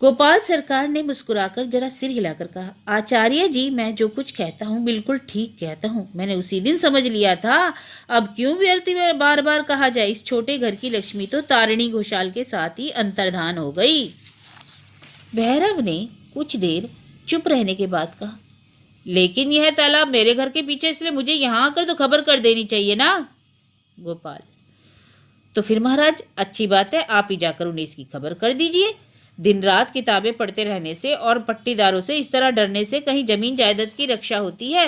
गोपाल सरकार ने मुस्कुराकर जरा सिर हिलाकर कहा, आचार्य जी, मैं जो कुछ कहता हूँ बिल्कुल ठीक कहता हूँ। मैंने उसी दिन समझ लिया था। अब क्यों व्यर्थ में बार बार कहा जाए? इस छोटे घर की लक्ष्मी तो तारिणी घोषाल के साथ ही अंतर्धान हो गई। भैरव ने कुछ देर चुप रहने के बाद कहा, लेकिन यह तालाब मेरे घर के पीछे, इसलिए मुझे यहाँ आकर तो खबर कर देनी चाहिए ना। गोपाल, तो फिर महाराज अच्छी बात है, आप ही जाकर उन्हें इसकी खबर कर दीजिए। दिन रात किताबें पढ़ते रहने से और पट्टीदारों से इस तरह डरने से कहीं जमीन जायदाद की रक्षा होती है?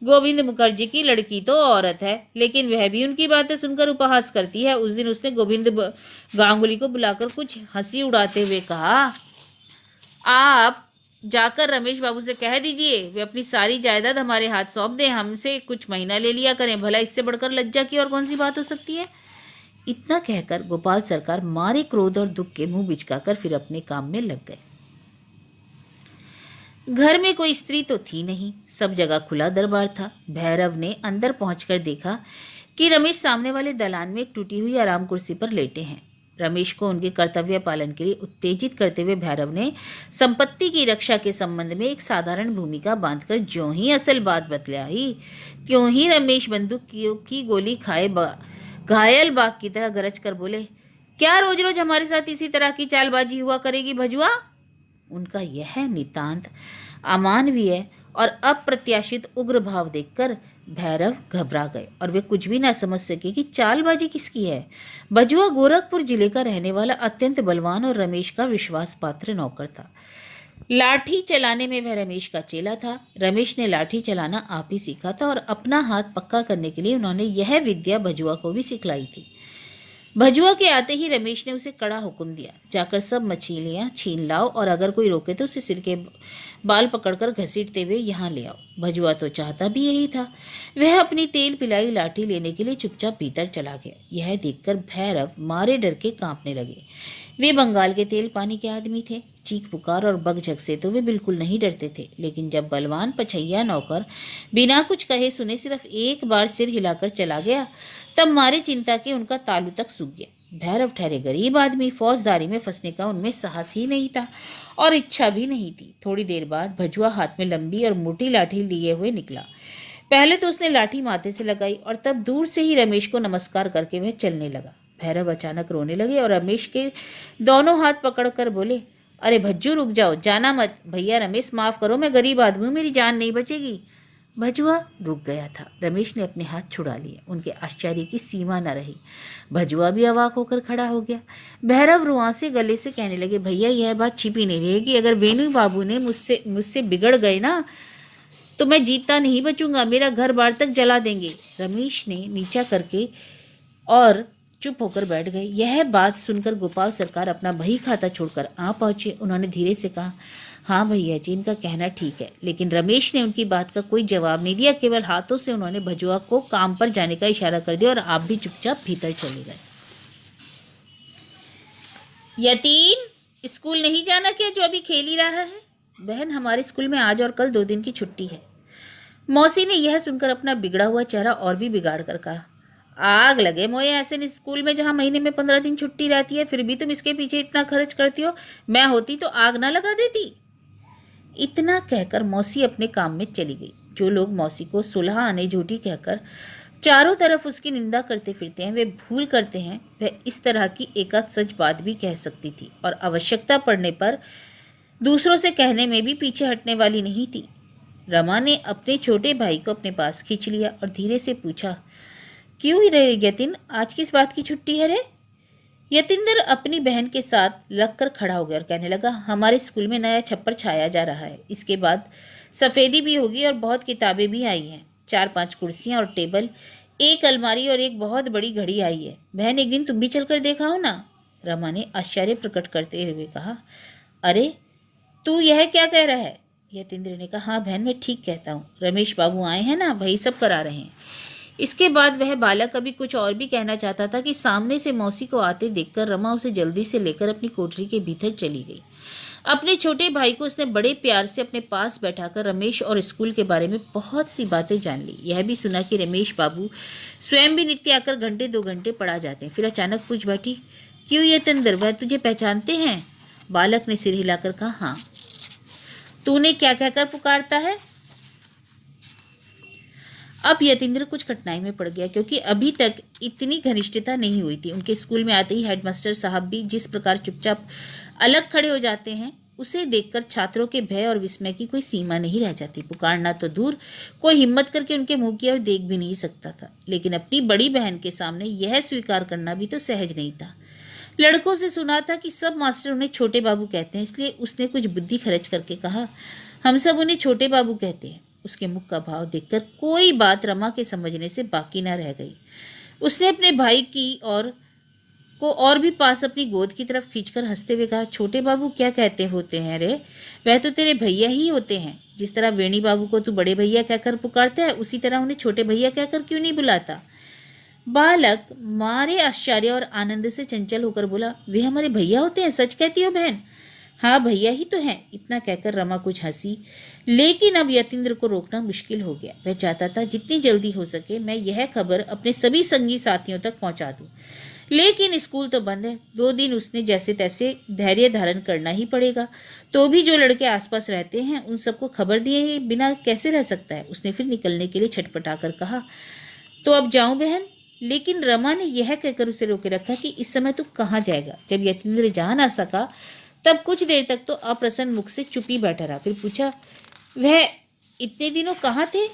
गोविंद मुखर्जी की लड़की तो औरत है, लेकिन वह भी उनकी बातें सुनकर उपहास करती है। उस दिन उसने गोविंद गांगुली को बुलाकर कुछ हंसी उड़ाते हुए कहा, आप जाकर रमेश बाबू से कह दीजिए वे अपनी सारी जायदाद हमारे हाथ सौंप दें, हमसे कुछ महीना ले लिया करें। भला इससे बढ़कर लज्जा की और कौन सी बात हो सकती है? इतना कहकर गोपाल सरकार मारे क्रोध और दुख के मुंह बिचकाकर फिर अपने काम में लग गए। घर में कोई स्त्री तो थी नहीं, सब जगह खुला दरबार था। भैरव ने अंदर पहुंचकर देखा कि रमेश सामने वाले दलान में एक टूटी हुई आराम कुर्सी पर लेटे हैं। रमेश को उनके कर्तव्य पालन के लिए उत्तेजित करते हुए भैरव ने संपत्ति की रक्षा के संबंध में एक साधारण भूमिका बांधकर ज्यों ही असल बात बतलाई, त्यों ही रमेश बंदूक की गोली खाए घायल बाघ की तरह गरज कर बोले, क्या रोज रोज हमारे साथ इसी तरह की चालबाजी हुआ करेगी भजुआ? उनका यह नितांत अमानवीय और अप्रत्याशित उग्र भाव देखकर भैरव घबरा गए और वे कुछ भी ना समझ सके कि चालबाजी किसकी है। भजुआ गोरखपुर जिले का रहने वाला अत्यंत बलवान और रमेश का विश्वास पात्र नौकर था। लाठी चलाने में वह रमेश का चेला था। रमेश ने लाठी चलाना आप ही सीखा था और अपना हाथ पक्का करने के लिए उन्होंने यह विद्या भजुआ को भी सिखलाई थी। भजुआ के आते ही रमेश ने उसे कड़ा हुक्म दिया, जाकर सब मछलियां छीन लाओ और अगर कोई रोके तो उसे सिर के बाल पकड़कर घसीटते हुए यहाँ ले आओ। भजुआ तो चाहता भी यही था। वह अपनी तेल पिलाई लाठी लेने के लिए चुपचाप भीतर चला गया। यह देखकर भैरव मारे डर के कांपने लगे। वे बंगाल के तेल पानी के आदमी थे। चीख पुकार और बकझक से तो वे बिल्कुल नहीं डरते थे, लेकिन जब बलवान पछैया नौकर बिना कुछ कहे सुने सिर्फ एक बार सिर हिलाकर चला गया, तब मारे चिंता के उनका तालू तक सूख गया। भैरव ठहरे गरीब आदमी, फौजदारी में फंसने का उनमें साहस ही नहीं था और इच्छा भी नहीं थी। थोड़ी देर बाद भजुआ हाथ में लंबी और मोटी लाठी लिए हुए निकला। पहले तो उसने लाठी माथे से लगाई और तब दूर से ही रमेश को नमस्कार करके वह चलने लगा। भैरव अचानक रोने लगे और रमेश के दोनों हाथ पकड़कर बोले, अरे भज्जू रुक जाओ, जाना मत। भैया रमेश माफ करो, मैं गरीब आदमी हूँ, मेरी जान नहीं बचेगी। भजुआ रुक गया था। रमेश ने अपने हाथ छुड़ा लिए। उनके आश्चर्य की सीमा न रही। भजुआ भी अवाक होकर खड़ा हो गया। भैरव रुआंसे गले से कहने लगे, भैया यह बात छिपी नहीं रहेगी, अगर वेणु बाबू ने मुझसे बिगड़ गए ना तो मैं जीता नहीं बचूंगा, मेरा घर बार तक जला देंगे। रमेश ने नीचा करके और चुप होकर बैठ गए। यह बात सुनकर गोपाल सरकार अपना बही खाता छोड़कर आ पहुंचे। उन्होंने धीरे से कहा, हाँ भैया जी, इनका कहना ठीक है। लेकिन रमेश ने उनकी बात का कोई जवाब नहीं दिया, केवल हाथों से उन्होंने भजुआ को काम पर जाने का इशारा कर दिया और आप भी चुपचाप भीतर चले गए। यतीन, स्कूल नहीं जाना क्या जो अभी खेल ही रहा है? बहन, हमारे स्कूल में आज और कल 2 दिन की छुट्टी है। मौसी ने यह सुनकर अपना बिगड़ा हुआ चेहरा और भी बिगाड़ कर कहा, आग लगे मोए ऐसे स्कूल में जहां महीने में 15 दिन छुट्टी रहती है, फिर भी तुम इसके पीछे इतना खर्च करती हो। मैं होती तो आग ना लगा देती। इतना कहकर मौसी अपने काम में चली गई। जो लोग मौसी को सुलह आने झूठी कहकर चारों तरफ उसकी निंदा करते फिरते हैं, वे भूल करते हैं वह इस तरह की एकाध सच बात भी कह सकती थी और आवश्यकता पड़ने पर दूसरों से कहने में भी पीछे हटने वाली नहीं थी। रमा ने अपने छोटे भाई को अपने पास खींच लिया और धीरे से पूछा, क्यों रे यतिन, आज किस बात की छुट्टी है रे? यतिंदर अपनी बहन के साथ लगकर खड़ा हो गया और कहने लगा, हमारे स्कूल में नया छप्पर छाया जा रहा है। इसके बाद सफ़ेदी भी होगी और बहुत किताबें भी आई हैं। 4-5 कुर्सियां और टेबल, एक अलमारी और एक बहुत बड़ी घड़ी आई है। बहन, एक दिन तुम भी चलकर देखा हो ना? रमा ने आश्चर्य प्रकट करते हुए कहा, अरे तू यह क्या कह रहा है? यतिंद्र ने कहा, हाँ बहन, मैं ठीक कहता हूँ। रमेश बाबू आए हैं ना, वही सब करा रहे हैं। इसके बाद वह बालक अभी कुछ और भी कहना चाहता था कि सामने से मौसी को आते देखकर रमा उसे जल्दी से लेकर अपनी कोठरी के भीतर चली गई। अपने छोटे भाई को उसने बड़े प्यार से अपने पास बैठाकर रमेश और स्कूल के बारे में बहुत सी बातें जान ली। यह भी सुना कि रमेश बाबू स्वयं भी नित्य आकर घंटे 2 घंटे पढ़ा जाते हैं। फिर अचानक पूछ बैठी, क्यों ये तंदर, वह तुझे पहचानते हैं? बालक ने सिर हिलाकर कहा, हाँ। तूने क्या कहकर पुकारता है? अब यतीन्द्र कुछ कठिनाई में पड़ गया, क्योंकि अभी तक इतनी घनिष्ठता नहीं हुई थी। उनके स्कूल में आते ही हेडमास्टर साहब भी जिस प्रकार चुपचाप अलग खड़े हो जाते हैं, उसे देखकर छात्रों के भय और विस्मय की कोई सीमा नहीं रह जाती। पुकारना तो दूर, कोई हिम्मत करके उनके मुंह की ओर देख भी नहीं सकता था। लेकिन अपनी बड़ी बहन के सामने यह स्वीकार करना भी तो सहज नहीं था। लड़कों से सुना था कि सब मास्टर उन्हें छोटे बाबू कहते हैं, इसलिए उसने कुछ बुद्धि खर्च करके कहा, हम सब उन्हें छोटे बाबू कहते हैं। उसके मुख का भाव देखकर कोई बात रमा के समझने से बाकी न रह गई। उसने अपने भाई की और भी पास अपनी गोद की तरफ खींचकर हंसते हुए कहा, छोटे बाबू क्या कहते होते हैं रे? वह तो तेरे भैया ही होते हैं। जिस तरह वेणी बाबू को तू बड़े भैया कहकर पुकारता है, उसी तरह उन्हें छोटे भैया कहकर क्यों नहीं बुलाता? बालक मारे आश्चर्य और आनंद से चंचल होकर बोला, वे हमारे भैया होते हैं? सच कहती हो बहन? हाँ भैया ही तो हैं। इतना कहकर रमा कुछ हंसी, लेकिन अब यतीन्द्र को रोकना मुश्किल हो गया। वह चाहता था जितनी जल्दी हो सके मैं यह खबर अपने सभी संगी साथियों तक पहुंचा दूं, लेकिन स्कूल तो बंद है। 2 दिन उसने जैसे तैसे धैर्य धारण करना ही पड़ेगा। तो भी जो लड़के आसपास रहते हैं उन सबको खबर दिए बिना कैसे रह सकता है? उसने फिर निकलने के लिए छटपटा कर कहा, तो अब जाऊं बहन? लेकिन रमा ने यह कहकर उसे रोके रखा कि इस समय तू कहाँ जाएगा। जब यतीन्द्र जा ना सका तब कुछ देर तक तो अप्रसन्न मुख से चुप ही बैठा रहा। फिर पूछा, वह इतने दिनों कहाँ थे?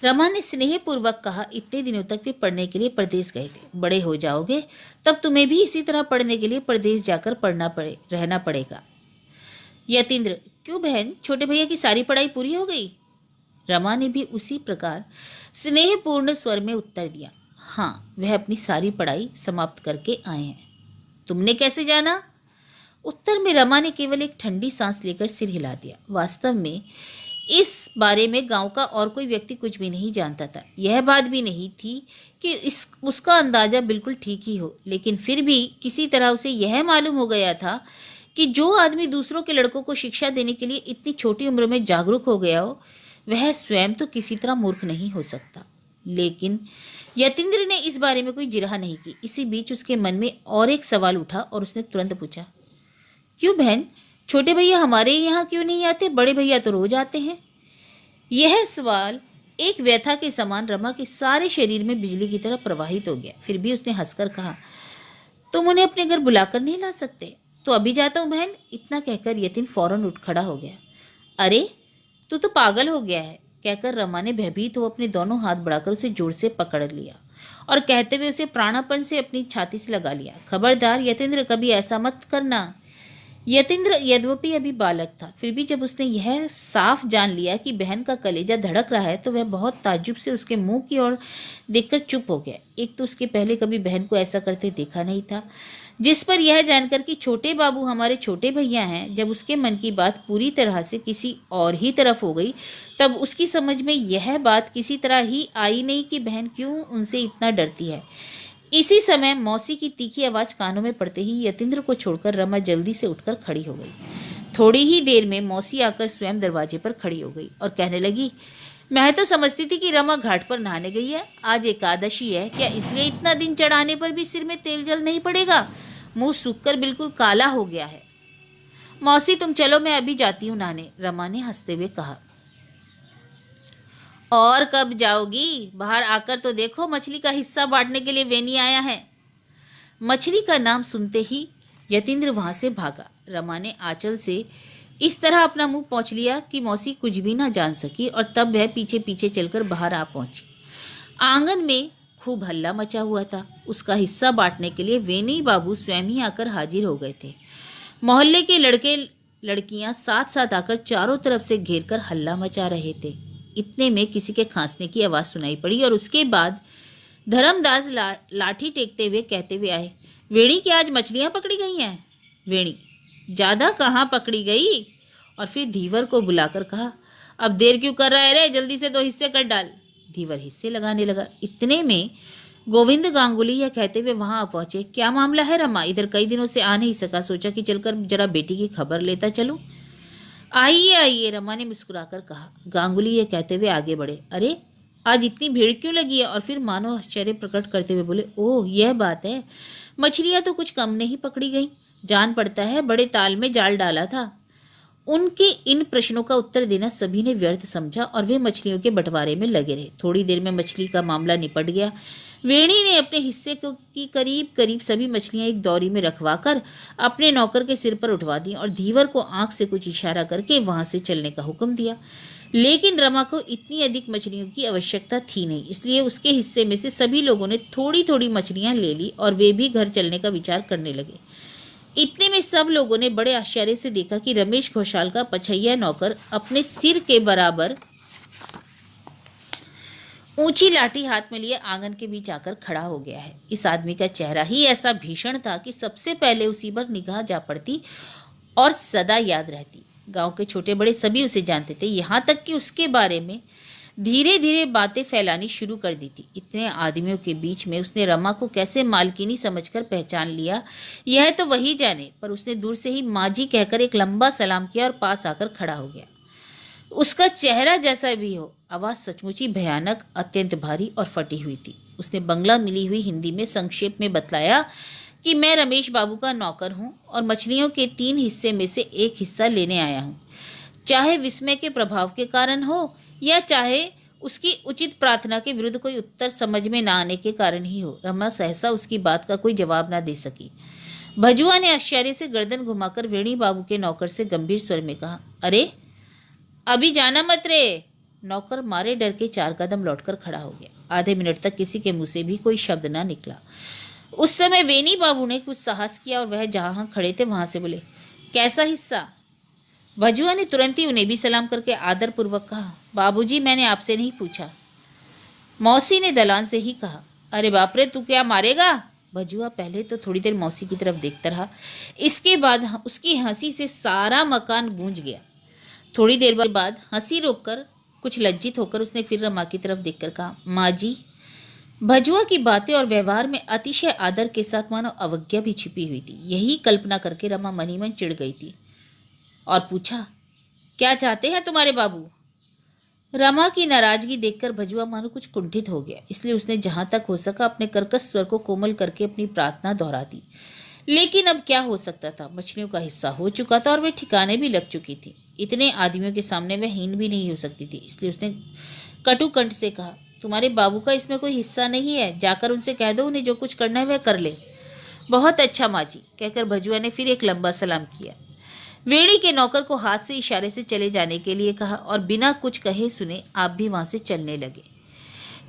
रमा ने स्नेहपूर्वक कहा, इतने दिनों तक वे पढ़ने के लिए परदेश गए थे। बड़े हो जाओगे तब तुम्हें भी इसी तरह पढ़ने के लिए परदेश जाकर रहना पड़ेगा। यतीन्द्र, क्यों बहन, छोटे भैया की सारी पढ़ाई पूरी हो गई? रमा ने भी उसी प्रकार स्नेहपूर्ण स्वर में उत्तर दिया, हाँ, वह अपनी सारी पढ़ाई समाप्त करके आए हैं। तुमने कैसे जाना? उत्तर में रमा ने केवल एक ठंडी सांस लेकर सिर हिला दिया। वास्तव में इस बारे में गांव का और कोई व्यक्ति कुछ भी नहीं जानता था। यह बात भी नहीं थी कि उसका अंदाजा बिल्कुल ठीक ही हो, लेकिन फिर भी किसी तरह उसे यह मालूम हो गया था कि जो आदमी दूसरों के लड़कों को शिक्षा देने के लिए इतनी छोटी उम्र में जागरूक हो गया हो, वह स्वयं तो किसी तरह मूर्ख नहीं हो सकता। लेकिन यतीन्द्र ने इस बारे में कोई जिरह नहीं की। इसी बीच उसके मन में और एक सवाल उठा और उसने तुरंत पूछा, क्यों बहन, छोटे भैया हमारे यहाँ क्यों नहीं आते? बड़े भैया तो रोज आते हैं। यह सवाल एक व्यथा के समान रमा के सारे शरीर में बिजली की तरह प्रवाहित हो गया। फिर भी उसने हंसकर कहा, तुम उन्हें अपने घर बुलाकर नहीं ला सकते? तो अभी जाता हूँ बहन। इतना कहकर यतीन फौरन उठ खड़ा हो गया। अरे, तू तो पागल हो गया है, कहकर रमा ने भयभीत हो अपने दोनों हाथ बढ़ाकर उसे जोर से पकड़ लिया और कहते हुए उसे प्राणापन से अपनी छाती से लगा लिया। खबरदार यतीन्द्र, कभी ऐसा मत करना। यतीन्द्र यद्यपि अभी बालक था, फिर भी जब उसने यह साफ जान लिया कि बहन का कलेजा धड़क रहा है तो वह बहुत ताज्जुब से उसके मुंह की ओर देखकर चुप हो गया। एक तो उसके पहले कभी बहन को ऐसा करते देखा नहीं था। जिस पर यह जानकर कि छोटे बाबू हमारे छोटे भैया हैं, जब उसके मन की बात पूरी तरह से किसी और ही तरफ हो गई, तब उसकी समझ में यह बात किसी तरह ही आई नहीं कि बहन क्यों उनसे इतना डरती है। इसी समय मौसी की तीखी आवाज कानों में पड़ते ही यतीन्द्र को छोड़कर रमा जल्दी से उठकर खड़ी हो गई। थोड़ी ही देर में मौसी आकर स्वयं दरवाजे पर खड़ी हो गई और कहने लगी, मैं तो समझती थी कि रमा घाट पर नहाने गई है। आज एकादशी है, क्या इसलिए इतना दिन चढ़ाने पर भी सिर में तेल जल नहीं पड़ेगा? मुंह सूखकर बिल्कुल काला हो गया है। मौसी तुम चलो, मैं अभी जाती हूँ नहाने, रमा ने हंसते हुए कहा। और कब जाओगी? बाहर आकर तो देखो, मछली का हिस्सा बांटने के लिए वेनी आया है। मछली का नाम सुनते ही यतीन्द्र वहां से भागा। रमा ने आंचल से इस तरह अपना मुंह पोंछ लिया कि मौसी कुछ भी ना जान सकी और तब वह पीछे पीछे चलकर बाहर आ पहुंची। आंगन में खूब हल्ला मचा हुआ था। उसका हिस्सा बांटने के लिए वेनी बाबू स्वयं ही आकर हाजिर हो गए थे। मोहल्ले के लड़के लड़कियां साथ साथ आकर चारों तरफ से घेर कर हल्ला मचा रहे थे। इतने में किसी के खांसने की आवाज़ सुनाई पड़ी और उसके बाद धर्मदास लाठी टेकते हुए कहते हुए आए, वेणी, क्या आज मछलियाँ पकड़ी गई हैं? वेणी, ज़्यादा कहाँ पकड़ी गई? और फिर धीवर को बुलाकर कहा, अब देर क्यों कर रहा है रे, जल्दी से 2 हिस्से कर डाल। धीवर हिस्से लगाने लगा। इतने में गोविंद गांगुली यह कहते हुए वहां पहुंचे, क्या मामला है रमा? इधर कई दिनों से आ नहीं सका, सोचा कि चलकर जरा बेटी की खबर लेता चलूं। आइए आइए, रमा ने मुस्कुराकर कहा। गांगुली ये कहते हुए आगे बढ़े। अरे, आज इतनी भीड़ क्यों लगी है? और फिर मानो आश्चर्य प्रकट करते हुए बोले, ओह, यह बात है, मछलियां तो कुछ कम नहीं पकड़ी गई, जान पड़ता है बड़े ताल में जाल डाला था। उनके इन प्रश्नों का उत्तर देना सभी ने व्यर्थ समझा और वे मछलियों के बंटवारे में लगे रहे। थोड़ी देर में मछली का मामला निपट गया। वेणी ने अपने हिस्से की करीब करीब सभी मछलियां एक दौरी में रखवाकर अपने नौकर के सिर पर उठवा दी और धीवर को आंख से कुछ इशारा करके वहां से चलने का हुक्म दिया। लेकिन रमा को इतनी अधिक मछलियों की आवश्यकता थी नहीं, इसलिए उसके हिस्से में से सभी लोगों ने थोड़ी थोड़ी मछलियां ले ली और वे भी घर चलने का विचार करने लगे। इतने में सब लोगों ने बड़े आश्चर्य से देखा कि रमेश घोषाल का पछैया नौकर अपने सिर के बराबर ऊंची लाठी हाथ में लिए आंगन के बीच आकर खड़ा हो गया है। इस आदमी का चेहरा ही ऐसा भीषण था कि सबसे पहले उसी पर निगाह जा पड़ती और सदा याद रहती। गांव के छोटे बड़े सभी उसे जानते थे, यहाँ तक कि उसके बारे में धीरे धीरे बातें फैलानी शुरू कर दी थी। इतने आदमियों के बीच में उसने रमा को कैसे मालकिनी समझकर पहचान लिया, यह तो वही जाने, पर उसने दूर से ही माँ जी कहकर एक लंबा सलाम किया और पास आकर खड़ा हो गया। उसका चेहरा जैसा भी हो, आवाज़ सचमुच ही भयानक, अत्यंत भारी और फटी हुई थी। उसने बंगला मिली हुई हिंदी में संक्षेप में बतलाया कि मैं रमेश बाबू का नौकर हूँ और मछलियों के 3 हिस्से में से 1 हिस्सा लेने आया हूँ। चाहे विस्मय के प्रभाव के कारण हो या चाहे उसकी उचित प्रार्थना के विरुद्ध कोई उत्तर समझ में ना आने के कारण ही हो। रमा सहसा उसकी बात का कोई जवाब ना दे सकी। भजुआ ने आश्चर्य से गर्दन घुमाकर वेणी बाबू के नौकर से गंभीर स्वर में कहा, अरे अभी जाना मत रे। नौकर मारे डर के 4 कदम लौटकर खड़ा हो गया। आधे मिनट तक किसी के मुंह से भी कोई शब्द ना निकला। उस समय वेणी बाबू ने कुछ साहस किया और वह जहां खड़े थे वहां से बोले, कैसा हिस्सा? भजुआ ने तुरंत ही उन्हें भी सलाम करके आदर पूर्वक कहा, बाबूजी मैंने आपसे नहीं पूछा। मौसी ने दलान से ही कहा, अरे बाप रे तू क्या मारेगा? भजुआ पहले तो थोड़ी देर मौसी की तरफ देखता रहा, इसके बाद उसकी हंसी से सारा मकान गूंज गया। थोड़ी देर बाद हंसी रोककर कुछ लज्जित होकर उसने फिर रमा की तरफ देखकर कहा, माँ जी। भजुआ की बातें और व्यवहार में अतिशय आदर के साथ मानो अवज्ञा भी छिपी हुई थी। यही कल्पना करके रमा मनी मन चिढ़ गई थी और पूछा, क्या चाहते हैं तुम्हारे बाबू? रमा की नाराजगी देखकर भजुआ मानो कुछ कुंठित हो गया, इसलिए उसने जहां तक हो सका अपने कर्कश स्वर को कोमल करके अपनी प्रार्थना दोहरा दी। लेकिन अब क्या हो सकता था? मछलियों का हिस्सा हो चुका था और वे ठिकाने भी लग चुकी थी। इतने आदमियों के सामने वह हीन भी नहीं हो सकती थी, इसलिए उसने कटु कंठ से कहा, तुम्हारे बाबू का इसमें कोई हिस्सा नहीं है, जाकर उनसे कह दो उन्हें जो कुछ करना है वह कर ले। बहुत अच्छा माँ जी, कहकर भजुआ ने फिर एक लंबा सलाम किया। वेणी के नौकर को हाथ से इशारे से चले जाने के लिए कहा और बिना कुछ कहे सुने आप भी वहां से चलने लगे।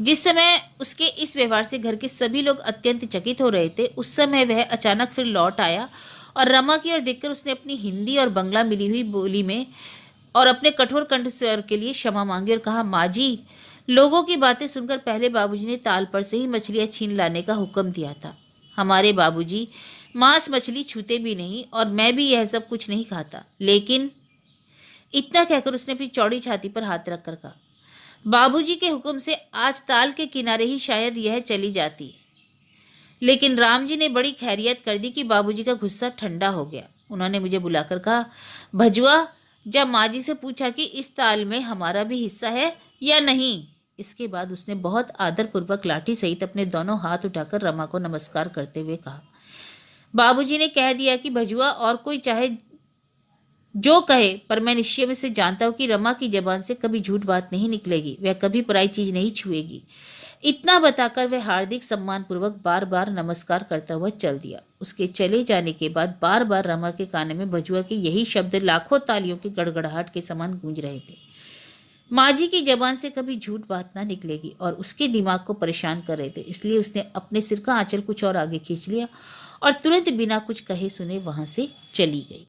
जिस समय उसके इस व्यवहार से घर के सभी लोग अत्यंत चकित हो रहे थे, उस समय वह अचानक फिर लौट आया और रमा की ओर देखकर उसने अपनी हिंदी और बंगला मिली हुई बोली में और अपने कठोर कंठ स्वर के लिए क्षमा मांगी और कहा, माँ जी, लोगों की बातें सुनकर पहले बाबूजी ने ताल पर से ही मछलियाँ छीन लाने का हुक्म दिया था। हमारे बाबूजी मांस मछली छूते भी नहीं और मैं भी यह सब कुछ नहीं खाता। लेकिन इतना कहकर उसने अपनी चौड़ी छाती पर हाथ रखकर कहा, बाबूजी के हुक्म से आज ताल के किनारे ही शायद यह चली जाती, लेकिन राम जी ने बड़ी खैरियत कर दी कि बाबूजी का गुस्सा ठंडा हो गया। उन्होंने मुझे बुलाकर कहा, भजुआ जब माँ जी से पूछा कि इस ताल में हमारा भी हिस्सा है या नहीं। इसके बाद उसने बहुत आदरपूर्वक लाठी सहित अपने दोनों हाथ उठाकर रमा को नमस्कार करते हुए कहा, बाबूजी ने कह दिया कि भजुआ और कोई चाहे जो कहे, पर मैं निश्चय में से जानता हूँ कि रमा की जबान से कभी झूठ बात नहीं निकलेगी, वह कभी पराई चीज नहीं छुएगी। इतना बताकर वह हार्दिक सम्मानपूर्वक बार बार नमस्कार करता हुआ चल दिया। उसके चले जाने के बाद बार बार रमा के कान में भजुआ के यही शब्द लाखों तालियों की गड़गड़ाहट के समान गूंज रहे थे, माँ जी की जबान से कभी झूठ बात ना निकलेगी, और उसके दिमाग को परेशान कर रहे थे। इसलिए उसने अपने सिर का आंचल कुछ और आगे खींच लिया और तुरंत बिना कुछ कहे सुने वहां से चली गई।